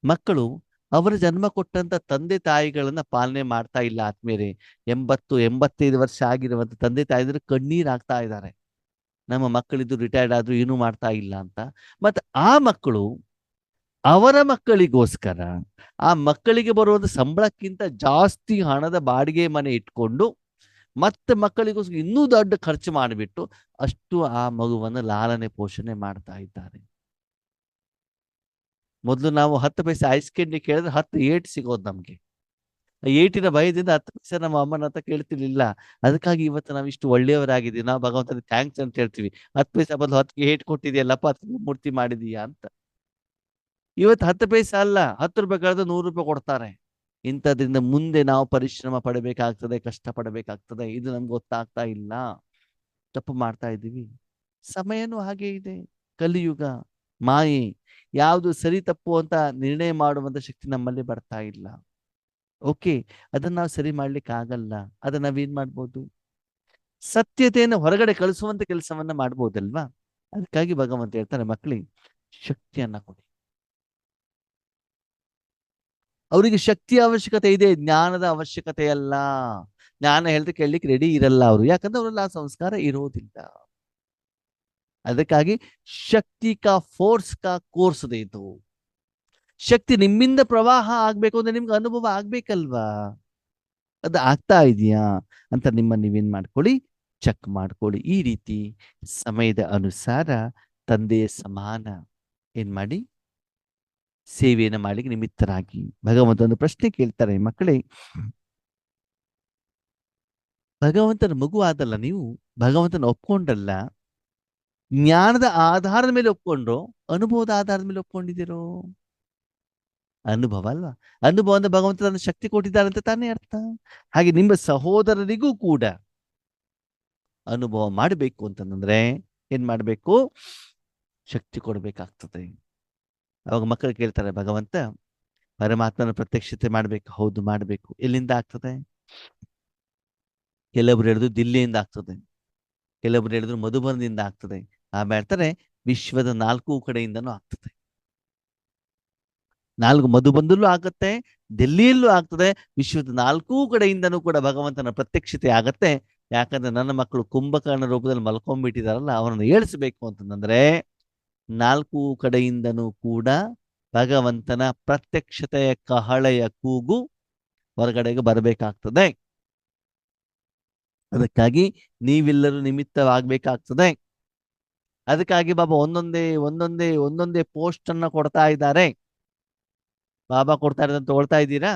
ಮಕ್ಕಳು ಅವರ ಜನ್ಮ ಕೊಟ್ಟಂತ ತಂದೆ ತಾಯಿಗಳನ್ನ ಪಾಲನೆ ಮಾಡ್ತಾ ಇಲ್ಲ ಆತ್ಮೀಯರೇ. 85 ವರ್ಷ ಆಗಿರುವಂತ ತಂದೆ ತಾಯಿದ್ರು ಕಣ್ಣೀರ್ ಆಗ್ತಾ ಇದ್ದಾರೆ, ನಮ್ಮ ಮಕ್ಕಳಿದ್ದು ರಿಟೈರ್ಡ್ ಆದ್ರೂ ಏನೂ ಮಾಡ್ತಾ ಇಲ್ಲ ಅಂತ. ಮತ್ತೆ ಆ ಮಕ್ಕಳು ಅವರ ಮಕ್ಕಳಿಗೋಸ್ಕರ ಆ ಮಕ್ಕಳಿಗೆ ಬರುವಂತ ಸಂಬಳಕ್ಕಿಂತ ಜಾಸ್ತಿ ಹಣದ ಬಾಡಿಗೆ ಮನೆ ಇಟ್ಕೊಂಡು ಮತ್ತೆ ಮಕ್ಕಳಿಗೋಸ್ಕರ ಇನ್ನೂ ದೊಡ್ಡ ಖರ್ಚು ಮಾಡಿಬಿಟ್ಟು ಅಷ್ಟು ಆ ಮಗುವನ್ನು ಲಾಲನೆ ಪೋಷಣೆ ಮಾಡ್ತಾ ಇದ್ದಾರೆ. ಮೊದಲು ನಾವು 10 ಪೈಸೆ ಐಸ್ ಕ್ಯಾಂಡಿ ಕೇಳಿದ್ರೆ 10 ಏಟ್ ಸಿಗೋದು ನಮ್ಗೆ. ಏಟಿನ ಭಯದಿಂದ 10 ಪೈಸೆ ನಮ್ಮ ಅಮ್ಮನ ಹತ್ರ ಕೇಳ್ತಿರ್ಲಿಲ್ಲ. ಅದಕ್ಕಾಗಿ ಇವತ್ತು ನಾವು ಇಷ್ಟು ಒಳ್ಳೆಯವರಾಗಿದ್ದೀವಿ. ನಾವು ಭಗವಂತನಿಗೆ ಥ್ಯಾಂಕ್ಸ್ ಅಂತ ಹೇಳ್ತೀವಿ. 10 ಪೈಸೆ ಬದಲು 10ಗೆ ಏಟ್ ಕೊಟ್ಟಿದೆಯಲ್ಲಪ್ಪ, 10 ಮೂರ್ತಿ ಮಾಡಿದೀಯಾ ಅಂತ. ಇವತ್ತು 10 ಪೈಸೆ ಅಲ್ಲ, 10 ರೂಪಾಯಿ ಕಳೆದು 100 ರೂಪಾಯಿ ಕೊಡ್ತಾರೆ. ಇಂಥದ್ರಿಂದ ಮುಂದೆ ನಾವು ಪರಿಶ್ರಮ ಪಡಬೇಕಾಗ್ತದೆ, ಕಷ್ಟ ಪಡಬೇಕಾಗ್ತದೆ. ಇದು ನಮ್ಗೆ ಗೊತ್ತಾಗ್ತಾ ಇಲ್ಲ, ತಪ್ಪು ಮಾಡ್ತಾ ಇದ್ದೀವಿ. ಸಮಯನೂ ಹಾಗೆ ಇದೆ, ಕಲಿಯುಗ, ಮಾಯೆ. ಯಾವುದು ಸರಿ ತಪ್ಪು ಅಂತ ನಿರ್ಣಯ ಮಾಡುವಂತ ಶಕ್ತಿ ನಮ್ಮಲ್ಲಿ ಬರ್ತಾ ಇಲ್ಲ. ಓಕೆ, ಅದನ್ನ ನಾವು ಸರಿ ಮಾಡ್ಲಿಕ್ಕೆ ಆಗಲ್ಲ. ಅದನ್ನ ನಾವೇನ್ ಮಾಡ್ಬೋದು? ಸತ್ಯತೆಯನ್ನು ಹೊರಗಡೆ ಕಳಿಸುವಂತ ಕೆಲಸವನ್ನ ಮಾಡ್ಬೋದಲ್ವಾ? ಅದಕ್ಕಾಗಿ ಭಗವಂತ ಹೇಳ್ತಾರೆ, ಮಕ್ಕಳಿಗೆ ಶಕ್ತಿಯನ್ನ ಕೊಡಿ. ಅವರಿಗೆ ಶಕ್ತಿಯ ಅವಶ್ಯಕತೆ ಇದೆ, ಜ್ಞಾನದ ಅವಶ್ಯಕತೆ ಅಲ್ಲ. ಜ್ಞಾನ ಹೇಳ್ದೆ ಕೇಳಲಿಕ್ಕೆ ರೆಡಿ ಇರಲ್ಲ ಅವರು, ಯಾಕಂದ್ರೆ ಅವರಲ್ಲಿ ಆ ಸಂಸ್ಕಾರ ಇರೋದಿಲ್ಲ. ಅದಕ್ಕಾಗಿ ಶಕ್ತಿ ಕಾ ಫೋರ್ಸ್ ಕಾ ಕೋರ್ಸ್ ಇದು. ಶಕ್ತಿ ನಿಮ್ಮಿಂದ ಪ್ರವಾಹ ಆಗ್ಬೇಕು ಅಂದ್ರೆ ನಿಮ್ಗೆ ಅನುಭವ ಆಗ್ಬೇಕಲ್ವಾ? ಅದು ಆಗ್ತಾ ಇದೆಯಾ ಅಂತ ನಿಮ್ಮನ್ನು ನೀವೇನ್ ಮಾಡ್ಕೊಳ್ಳಿ, ಚೆಕ್ ಮಾಡ್ಕೊಳ್ಳಿ. ಈ ರೀತಿ ಸಮಯದ ಅನುಸಾರ ತಂದೆಯ ಸಮಾನ ಏನ್ ಮಾಡಿ ಸೇವೆಯನ್ನು ಮಾಡ್ಲಿಕ್ಕೆ ನಿಮಿತ್ತರಾಗಿ. ಭಗವಂತ ಒಂದು ಪ್ರಶ್ನೆ ಕೇಳ್ತಾರೆ, ಮಕ್ಕಳೇ, ಭಗವಂತನ ಮಗು ಆದಲ್ಲ ನೀವು, ಭಗವಂತನ ಒಪ್ಕೊಂಡಲ್ಲ, ಜ್ಞಾನದ ಆಧಾರದ ಮೇಲೆ ಒಪ್ಕೊಂಡ್ರು, ಅನುಭವದ ಆಧಾರದ ಮೇಲೆ ಒಪ್ಕೊಂಡಿದ್ದೀರೋ? ಅನುಭವ ಅಲ್ವಾ? ಅನುಭವ ಅಂದ್ರೆ ಭಗವಂತ ತನ್ನ ಶಕ್ತಿ ಕೊಟ್ಟಿದ್ದಾರೆ ಅಂತ ತಾನೇ ಅರ್ಥ. ಹಾಗೆ ನಿಮ್ಮ ಸಹೋದರರಿಗೂ ಕೂಡ ಅನುಭವ ಮಾಡಬೇಕು ಅಂತಂದ್ರೆ ಏನ್ ಮಾಡ್ಬೇಕು? ಶಕ್ತಿ ಕೊಡ್ಬೇಕಾಗ್ತದೆ. ಅವಾಗ ಮಕ್ಕಳು ಕೇಳ್ತಾರೆ, ಭಗವಂತ ಪರಮಾತ್ಮನ ಪ್ರತ್ಯಕ್ಷತೆ ಮಾಡ್ಬೇಕು. ಹೌದು, ಮಾಡ್ಬೇಕು. ಎಲ್ಲಿಂದ ಆಗ್ತದೆ? ಕೆಲವರು ಹೇಳಿದ್ರು ದಿಲ್ಲಿಯಿಂದ ಆಗ್ತದೆ, ಕೆಲವರು ಹೇಳಿದ್ರು ಮಧುಬನದಿಂದ ಆಗ್ತದೆ. ಆಮೇಲೆ ಹೇಳ್ತಾರೆ ವಿಶ್ವದ 4 ಕಡೆಯಿಂದನೂ ಆಗ್ತದೆ. 4 ಮಧುಬನದಲ್ಲೂ ಆಗುತ್ತೆ, ದಿಲ್ಲಿಯಲ್ಲೂ ಆಗ್ತದೆ, ವಿಶ್ವದ 4 ಕಡೆಯಿಂದನೂ ಕೂಡ ಭಗವಂತನ ಪ್ರತ್ಯಕ್ಷತೆ ಆಗತ್ತೆ. ಯಾಕಂದ್ರೆ ನನ್ನ ಮಕ್ಕಳು ಕುಂಭಕರ್ಣ ರೂಪದಲ್ಲಿ ಮಲ್ಕೊಂಡ್ಬಿಟ್ಟಿದಾರಲ್ಲ, ಅವರನ್ನು ಏಳಿಸಬೇಕು ಅಂತಂದ್ರೆ 4 ಕಡೆಯಿಂದನೂ ಕೂಡ ಭಗವಂತನ ಪ್ರತ್ಯಕ್ಷತೆಯ ಕಹಳೆಯ ಕೂಗು ಹೊರಗಡೆಗೆ ಬರಬೇಕಾಗ್ತದೆ. ಅದಕ್ಕಾಗಿ ನೀವೆಲ್ಲರೂ ನಿಮಿತ್ತವಾಗಬೇಕಾಗ್ತದೆ. ಅದಕ್ಕಾಗಿ ಬಾಬಾ ಒಂದೊಂದೇ ಪೋಸ್ಟ್ ಅನ್ನ ಕೊಡ್ತಾ ಇದ್ದಾರೆ. ಬಾಬಾ ಕೊಡ್ತಾ ಇರೋದನ್ನ ತಗೊಳ್ತಾ ಇದ್ದೀರಾ?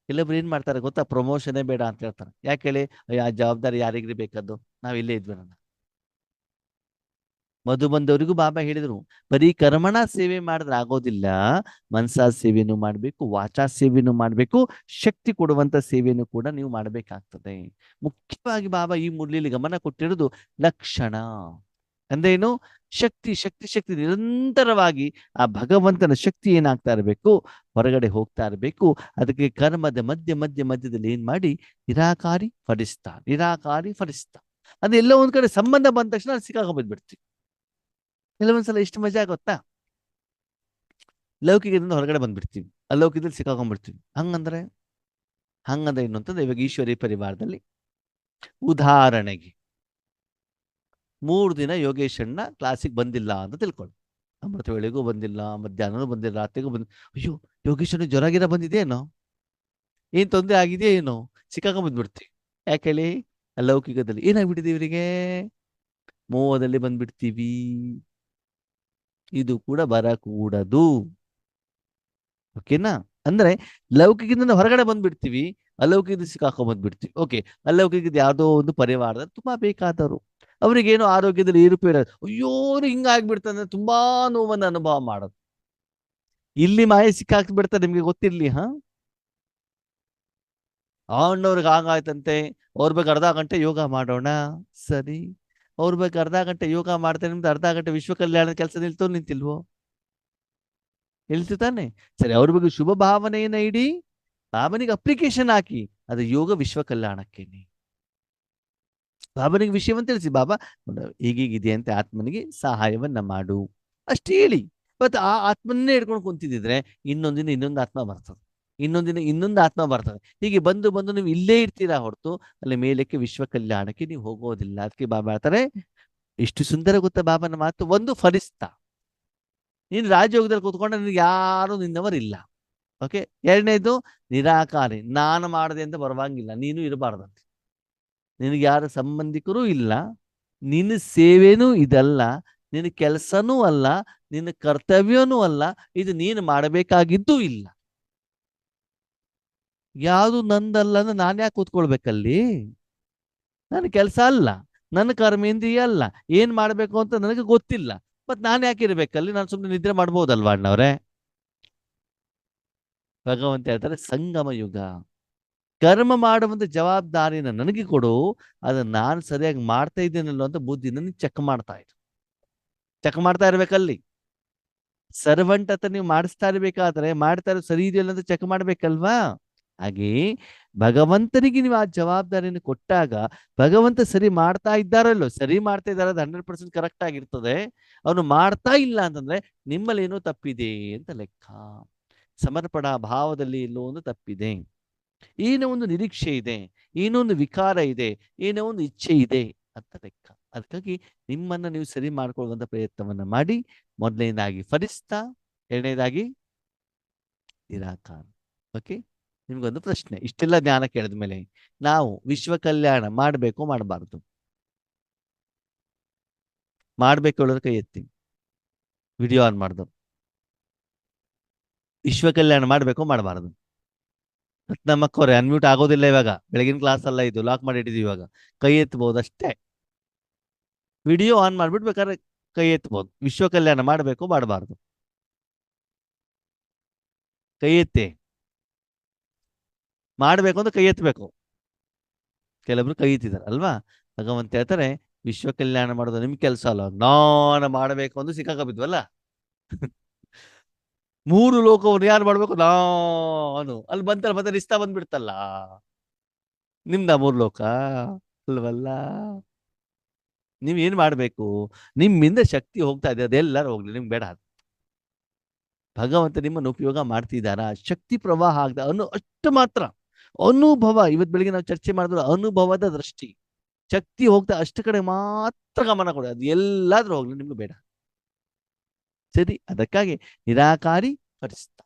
ಕೆಲವೊಬ್ರು ಏನ್ ಮಾಡ್ತಾರೆ ಗೊತ್ತಾ? ಪ್ರಮೋಷನೇ ಬೇಡ ಅಂತ ಹೇಳ್ತಾರೆ. ಯಾಕೆ ಹೇಳಿ? ಆ ಜವಾಬ್ದಾರಿ ಯಾರಿಗ್ರಿ ಬೇಕದ್ದು, ನಾವ್ ಇಲ್ಲೇ ಇದ್ವಿ. ನನ್ನ ಮಧು ಬಂದವರಿಗೂ ಬಾಬಾ ಹೇಳಿದ್ರು, ಬರೀ ಕರ್ಮಣ ಸೇವೆ ಮಾಡಿದ್ರೆ ಆಗೋದಿಲ್ಲ, ಮನಸಾ ಸೇವೆನೂ ಮಾಡ್ಬೇಕು, ವಾಚಾ ಸೇವೆನೂ ಮಾಡ್ಬೇಕು, ಶಕ್ತಿ ಕೊಡುವಂತ ಸೇವೆನೂ ಕೂಡ ನೀವು ಮಾಡ್ಬೇಕಾಗ್ತದೆ. ಮುಖ್ಯವಾಗಿ ಬಾಬಾ ಈ ಮುರಳಿಯಲ್ಲಿ ಗಮನ ಕೊಟ್ಟಿರೋದು ಲಕ್ಷಣ ಅಂದ್ರೇನು? ಶಕ್ತಿ ಶಕ್ತಿ ಶಕ್ತಿ, ನಿರಂತರವಾಗಿ ಆ ಭಗವಂತನ ಶಕ್ತಿ ಏನಾಗ್ತಾ ಇರಬೇಕು, ಹೊರಗಡೆ ಹೋಗ್ತಾ ಇರಬೇಕು. ಅದಕ್ಕೆ ಕರ್ಮದ ಮಧ್ಯದಲ್ಲಿ ಏನ್ ಮಾಡಿ ನಿರಾಕಾರಿ ಫಲಿಸ್ತಾ. ಅದೆಲ್ಲ ಒಂದ್ ಕಡೆ ಸಂಬಂಧ ಬಂದ ತಕ್ಷಣ ಸಿಕ್ಕಾಕೊಂಡ್ಬಿಡ್ತೀವಿ. ಕೆಲವೊಂದ್ಸಲ ಎಷ್ಟು ಮಜಾ ಗೊತ್ತಾ? ಲೌಕಿಕದಿಂದ ಹೊರಗಡೆ ಬಂದ್ಬಿಡ್ತೀವಿ, ಅಲೌಕಿಕದಲ್ಲಿ ಸಿಕ್ಕಾಕೊಂಡ್ಬಿಡ್ತೀವಿ. ಹಂಗಂದ್ರೆ ಏನು ಅಂತಂದ್ರೆ, ಇವಾಗ ಈಶ್ವರಿ ಪರಿವಾರದಲ್ಲಿ ಉದಾಹರಣೆಗೆ 3 ದಿನ ಯೋಗೇಶ್ ಅಣ್ಣ ಕ್ಲಾಸಿಗೆ ಬಂದಿಲ್ಲ ಅಂತ ತಿಳ್ಕೊಳ್ಳಿ. ಅಮೃತ ವೇಳೆಗೂ ಬಂದಿಲ್ಲ, ಮಧ್ಯಾಹ್ನನೂ ಬಂದಿಲ್ಲ, ರಾತ್ರಿಗೂ ಬಂದಿಲ್ಲ. ಅಯ್ಯೋ, ಯೋಗೇಶ್ ಅಣ್ಣ ಜ್ವರ ಗಿರ ಬಂದಿದೆಯೇನೋ, ಏನ್ ತೊಂದರೆ ಆಗಿದೆಯೇನೋ, ಸಿಕ್ಕಾಕೊಂಡ್ ಬಂದ್ಬಿಡ್ತೀವಿ. ಯಾಕೆ ಹೇಳಿ? ಅಲೌಕಿಕದಲ್ಲಿ ಏನಾಗ್ಬಿಟ್ಟಿದೆ ಇವರಿಗೆ? ಮೋಹದಲ್ಲಿ ಬಂದ್ಬಿಡ್ತೀವಿ. ಇದು ಕೂಡ ಬರಕೂಡದು. ಓಕೆನಾ? ಅಂದ್ರೆ ಲೌಕಿಕದಿಂದ ಹೊರಗಡೆ ಬಂದ್ಬಿಡ್ತೀವಿ, ಅಲೌಕಿಕದ ಸಿಕ್ಕಾಕೊಂಡ್ ಬಂದ್ಬಿಡ್ತೀವಿ. ಓಕೆ, ಅಲೌಕಿಕದ ಯಾವುದೋ ಒಂದು ಪರಿವಾರದ ತುಂಬಾ ಬೇಕಾದವರು, ಅವ್ರಿಗೇನೋ ಆರೋಗ್ಯದಲ್ಲಿ ಏರುಪೇರು, ಅಯ್ಯೋ ಹಿಂಗಾಗ್ಬಿಡ್ತಂದ್ರೆ ತುಂಬಾ ನೋವನ್ನು ಅನುಭವ ಮಾಡೋದು. ಇಲ್ಲಿ ಮಾಯ ಸಿಕ್ಕಾಕ್ಬಿಡ್ತಾರೆ, ನಿಮ್ಗೆ ಗೊತ್ತಿರ್ಲಿ. ಅಣ್ಣವ್ರಿಗೆ ಹಂಗಾಯ್ತಂತೆ, ಅವ್ರ ಬಗ್ಗೆ ಅರ್ಧ ಗಂಟೆ ಯೋಗ ಮಾಡೋಣ. ಸರಿ, ಅವ್ರ ಬಗ್ಗೆ ಅರ್ಧ ಗಂಟೆ ಯೋಗ ಮಾಡ್ತೇನೆ, ನಿಮ್ದು ಅರ್ಧ ಗಂಟೆ ವಿಶ್ವ ಕಲ್ಯಾಣದ ಕೆಲಸ ನಿಂತಿಲ್ವೋ? ನಿಲ್ತು ತಾನೆ? ಸರಿ, ಅವ್ರ ಬಗ್ಗೆ ಶುಭ ಭಾವನೆಯನ್ನ ಇಡಿ, ಬಾಬನಿಗೆ ಅಪ್ಲಿಕೇಶನ್ ಹಾಕಿ, ಅದು ಯೋಗ ವಿಶ್ವ ಕಲ್ಯಾಣಕ್ಕೇನೆ. ಬಾಬನಿಗೆ ವಿಷಯವನ್ನ ತಿಳಿಸಿ, ಬಾಬಾ ಹೀಗೀಗಿದೆ ಅಂತ ಆತ್ಮನಿಗೆ ಸಹಾಯವನ್ನ ಮಾಡು ಅಷ್ಟೇ ಹೇಳಿ. ಮತ್ತೆ ಆ ಆತ್ಮನ್ನೇ ಹಿಡ್ಕೊಂಡು ಕುಂತಿದ್ರೆ ಇನ್ನೊಂದಿನ ಇನ್ನೊಂದು ಆತ್ಮ ಬರ್ತದೆ, ಇನ್ನೊಂದಿನ ಇನ್ನೊಂದು ಆತ್ಮ ಬರ್ತದೆ. ಹೀಗೆ ಬಂದು ಬಂದು ನೀವು ಇಲ್ಲೇ ಇರ್ತೀರಾ ಹೊರತು ಅಲ್ಲಿ ಮೇಲಕ್ಕೆ ವಿಶ್ವ ಕಲ್ಯಾಣಕ್ಕೆ ನೀವು ಹೋಗೋದಿಲ್ಲ. ಅದಕ್ಕೆ ಬಾಬಾ ಹೇಳ್ತಾರೆ, ಇಷ್ಟು ಸುಂದರ ಗೊತ್ತಾ ಬಾಬನ ಮಾತು. ಒಂದು ಫರಿಸ್ತಾ, ನೀನು ರಾಜಯೋಗದಲ್ಲಿ ಕೂತ್ಕೊಂಡ್ರೆ ನಿನಗೆ ಯಾರು ನಿನ್ನವರಿಲ್ಲ. ಓಕೆ. ಎರಡನೇದು ನಿರಾಕಾರಿ, ನಾನು ಮಾಡದೆ ಅಂತ ಬರುವಂಗಿಲ್ಲ, ನೀನು ಇರಬಾರ್ದಂತೆ. ನಿನಗೆ ಯಾರ ಸಂಬಂಧಿಕರೂ ಇಲ್ಲ, ನಿನ್ನ ಸೇವೆನೂ ಇದಲ್ಲ, ನಿನ್ನ ಕೆಲಸನೂ ಅಲ್ಲ, ನಿನ್ನ ಕರ್ತವ್ಯನೂ ಅಲ್ಲ, ಇದು ನೀನು ಮಾಡಬೇಕಾಗಿದ್ದೂ ಇಲ್ಲ. ಯಾವುದು ನಂದಲ್ಲ ಅಂದ್ರೆ ನಾನು ಯಾಕೆ ಕೂತ್ಕೊಳ್ಬೇಕಲ್ಲಿ? ನನ್ನ ಕೆಲಸ ಅಲ್ಲ, ನನ್ನ ಕರ್ಮೇಂದ್ರಿಯ ಅಲ್ಲ, ಏನ್ ಮಾಡ್ಬೇಕು ಅಂತ ನನಗೆ ಗೊತ್ತಿಲ್ಲ, ಮತ್ ನಾನು ಯಾಕೆ ಇರ್ಬೇಕಲ್ಲಿ? ನಾನು ಸುಮ್ಮನೆ ನಿದ್ರೆ ಮಾಡ್ಬೋದಲ್ವಾ ಅಣ್ಣವ್ರೆ? ಭಗವಂತ ಹೇಳ್ತಾರೆ, ಸಂಗಮ ಯುಗ, ಕರ್ಮ ಮಾಡುವಂತ ಜವಾಬ್ದಾರಿನ ನನಗೆ ಕೊಡು, ಅದನ್ನ ನಾನು ಸರಿಯಾಗಿ ಮಾಡ್ತಾ ಇದ್ದೇನಲ್ಲೋ ಅಂತ ಬುದ್ಧಿನ ಚೆಕ್ ಮಾಡ್ತಾ ಇರು, ಚೆಕ್ ಮಾಡ್ತಾ ಇರ್ಬೇಕಲ್ಲಿ. ಸರ್ವೆಂಟ್ ಹತ್ರ ನೀವು ಮಾಡಿಸ್ತಾ ಇರ್ಬೇಕಾದ್ರೆ ಮಾಡ್ತಾ ಇರೋ ಸರಿ ಇದೆಯಲ್ಲ ಅಂತ ಚೆಕ್ ಮಾಡ್ಬೇಕಲ್ವಾ? ಹಾಗೆ ಭಗವಂತನಿಗೆ ನೀವು ಆ ಜವಾಬ್ದಾರಿಯನ್ನು ಕೊಟ್ಟಾಗ ಭಗವಂತ ಸರಿ ಮಾಡ್ತಾ ಇದ್ದಾರಲ್ಲೋ, ಸರಿ ಮಾಡ್ತಾ ಇದ್ದಾರೆ, ಅದು 100% ಕರೆಕ್ಟ್ ಆಗಿರ್ತದೆ. ಅವನು ಮಾಡ್ತಾ ಇಲ್ಲ ಅಂತಂದ್ರೆ ನಿಮ್ಮಲ್ಲಿ ಏನೋ ತಪ್ಪಿದೆ ಅಂತ ಲೆಕ್ಕ. ಸಮರ್ಪಣಾ ಭಾವದಲ್ಲಿ ಎಲ್ಲೋ ಒಂದು ತಪ್ಪಿದೆ, ಏನೋ ಒಂದು ನಿರೀಕ್ಷೆ ಇದೆ, ಏನೋ ಒಂದು ವಿಕಾರ ಇದೆ, ಏನೋ ಒಂದು ಇಚ್ಛೆ ಇದೆ ಅಂತ ಲೆಕ್ಕ. ಅದಕ್ಕಾಗಿ ನಿಮ್ಮನ್ನ ನೀವು ಸರಿ ಮಾಡ್ಕೊಳ್ಳುವಂತ ಪ್ರಯತ್ನವನ್ನ ಮಾಡಿ. ಮೊದಲನೇದಾಗಿ ಫರಿಸ್ತಾ, ಎರಡನೇದಾಗಿ ನಿರಾಕಾರ. ಓಕೆ. ನಿಮ್ಗೊಂದು ಪ್ರಶ್ನೆ, ಇಷ್ಟೆಲ್ಲ ಜ್ಞಾನ ಕೇಳಿದ ಮೇಲೆ ನಾವು ವಿಶ್ವ ಕಲ್ಯಾಣ ಮಾಡಬೇಕು ಮಾಡಬಾರ್ದು? ಮಾಡ್ಬೇಕು ಹೇಳೋದು ಕೈ ಎತ್ತಿ, ವಿಡಿಯೋ ಆನ್ ಮಾಡ್ದು. ವಿಶ್ವ ಕಲ್ಯಾಣ ಮಾಡ್ಬೇಕು ಮಾಡಬಾರ್ದು? ನಮ್ಮಕ್ಕವ್ರೆ ಅನ್ಮ್ಯೂಟ್ ಆಗೋದಿಲ್ಲ ಇವಾಗ, ಬೆಳಗಿನ ಕ್ಲಾಸ್ ಅಲ್ಲ ಇದು, ಲಾಕ್ ಮಾಡಿ ಇಟ್ಟಿದೀವಿ. ಇವಾಗ ಕೈ ಎತ್ತಬಹುದು ಅಷ್ಟೇ, ವಿಡಿಯೋ ಆನ್ ಮಾಡ್ಬಿಟ್ಟು ಬೇಕಾದ್ರೆ ಕೈ ಎತ್ತಬಹುದು. ವಿಶ್ವ ಕಲ್ಯಾಣ ಮಾಡಬೇಕು ಮಾಡಬಾರ್ದು? ಕೈ ಎತ್ತಿ. ಮಾಡ್ಬೇಕು ಅಂತ ಕೈ ಎತ್ತಬೇಕು. ಕೆಲವೊಬ್ರು ಕೈ ಎತ್ತಿದ್ದಾರೆ ಅಲ್ವಾ? ಭಗವಂತ ಹೇಳ್ತಾರೆ, ವಿಶ್ವ ಕಲ್ಯಾಣ ಮಾಡೋದು ನಿಮ್ ಕೆಲಸ ಅಲ್ಲ, ನಾನು ಮಾಡಬೇಕು ಅಂತ ಸಿಕ್ಕಾಕಬಿದ್ವಲ್ಲ. 3 ಲೋಕವನ್ನು ಯಾರು ಮಾಡ್ಬೇಕು? ನಾನು. ಅಲ್ಲಿ ಬಂತಲ್ಲ, ಮತ್ತೆ ರಿಸ್ತಾ ಬಂದ್ಬಿಡ್ತಲ್ಲ, ನಿಮ್ದ 3 ಲೋಕ ಅಲ್ವಲ್ಲ. ನೀವ್ ಏನ್ ಮಾಡ್ಬೇಕು? ನಿಮ್ಮಿಂದ ಶಕ್ತಿ ಹೋಗ್ತಾ ಇದೆ, ಅದೆಲ್ಲರೂ ಹೋಗ್ಲಿ, ನಿಮ್ಗೆ ಬೇಡ. ಭಗವಂತ ನಿಮ್ಮನ್ನು ಉಪಯೋಗ ಮಾಡ್ತಿದ್ದಾರಾ? ಶಕ್ತಿ ಪ್ರವಾಹ ಆಗದ ಅಷ್ಟು ಮಾತ್ರ ಅನುಭವ. ಇವತ್ತು ಬೆಳಿಗ್ಗೆ ನಾವು ಚರ್ಚೆ ಮಾಡಿದ್ರು, ಅನುಭವದ ದೃಷ್ಟಿ. ಶಕ್ತಿ ಹೋಗ್ತಾ ಅಷ್ಟು ಕಡೆ ಮಾತ್ರ ಗಮನ ಕೊಡಿ, ಅದು ಎಲ್ಲಾದ್ರೂ ಹೋಗ್ಲಿ, ನಿಮ್ಗೆ ಬೇಡ. ಸರಿ, ಅದಕ್ಕಾಗಿ ನಿರಾಕಾರಿ ಫರಿಸ್ತಾ.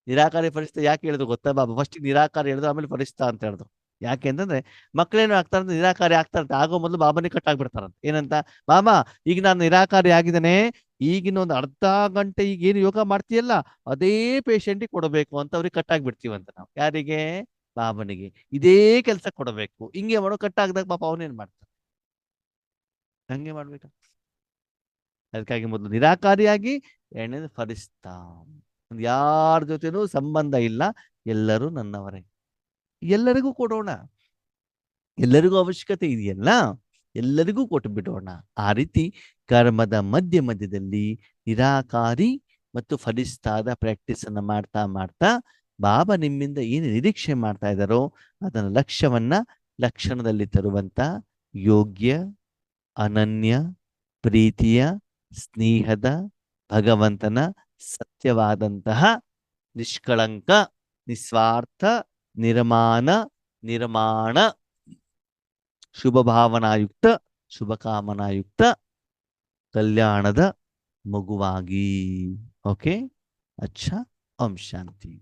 ನಿರಾಕಾರಿ ಫರಿಸ್ತಾ ಯಾಕೆ ಹೇಳಿದ್ರು ಗೊತ್ತಾ ಬಾಬಾ? ಫಸ್ಟ್ ನಿರಾಕಾರಿ ಹೇಳಿದ್ರು, ಆಮೇಲೆ ಫರಿಸ್ತಾ ಅಂತ ಹೇಳಿದ್ರು. ಯಾಕೆ ಅಂತಂದ್ರೆ ಮಕ್ಕಳೇನು ಆಗ್ತಾರಂತ, ನಿರಾಕಾರಿ ಆಗ್ತಾರಂತ, ಆಗೋ ಮೊದಲು ಬಾಬಾನೇ ಕಟ್ಟಾಗ್ಬಿಡ್ತಾರಂತ. ಏನಂತ? ಬಾಬಾ ಈಗ ನಾನು ನಿರಾಕಾರಿ ಆಗಿದ್ದೇನೆ, ಈಗಿನ ಒಂದು ಅರ್ಧ ಗಂಟೆ ಈಗ ಏನು ಯೋಗ ಮಾಡ್ತೀಯಲ್ಲ ಅದೇ ಪೇಷಂಟಿಗೆ ಕೊಡಬೇಕು ಅಂತ ಅವ್ರಿಗೆ ಕಟ್ಟಾಗ್ಬಿಡ್ತೀವಂತ ನಾವು. ಯಾರಿಗೆ? ಬಾಬನಿಗೆ ಇದೇ ಕೆಲಸ ಕೊಡಬೇಕು. ಹಿಂಗೆ ಮಾಡೋ, ಕಟ್ಟಾಗ್ದಾಗ ಪಾಪ ಅವನೇನ್ ಮಾಡ್ತಾನೆ? ಹಂಗೆ ಮಾಡ್ಬೇಕ. ಅದಕ್ಕಾಗಿ ಮೊದಲು ನಿರಾಕಾರಿಯಾಗಿ, ಎರಡನೇದು ಫರಿಸ್ತಾ. ಯಾರ ಜೊತೆನೂ ಸಂಬಂಧ ಇಲ್ಲ, ಎಲ್ಲರೂ ನನ್ನವರೇ, ಎಲ್ಲರಿಗೂ ಕೊಡೋಣ. ಎಲ್ಲರಿಗೂ ಅವಶ್ಯಕತೆ ಇದೆಯಲ್ಲ, ಎಲ್ಲರಿಗೂ ಕೊಟ್ಟು ಬಿಡೋಣ. ಆ ರೀತಿ ಕರ್ಮದ ಮಧ್ಯ ಮಧ್ಯದಲ್ಲಿ ನಿರಾಕಾರಿ ಮತ್ತು ಫಲಿಸ್ತಾದ ಪ್ರಾಕ್ಟೀಸ್ ಅನ್ನ ಮಾಡ್ತಾ ಮಾಡ್ತಾ ಬಾಬಾ ನಿಮ್ಮಿಂದ ಏನು ನಿರೀಕ್ಷೆ ಮಾಡ್ತಾ ಇದ್ದಾರೋ ಅದನ್ನ ಲಕ್ಷಣದಲ್ಲಿ ತರುವಂತ ಯೋಗ್ಯ, ಅನನ್ಯ, ಪ್ರೀತಿಯ, ಸ್ನೇಹದ, ಭಗವಂತನ ಸತ್ಯವಾದಂತಹ ನಿಷ್ಕಳಂಕ, ನಿಸ್ವಾರ್ಥ, ನಿರ್ಮಾಣ, ಶುಭ ಭಾವನಾಯುಕ್ತ, ಶುಭ ಕಾಮನಾಯುಕ್ತ ಕಲ್ಯಾಣದ ಮಗುವಾಗಿ. ಓಕೆ. ಅಚ್ಚಾ. ಓಂ ಶಾಂತಿ.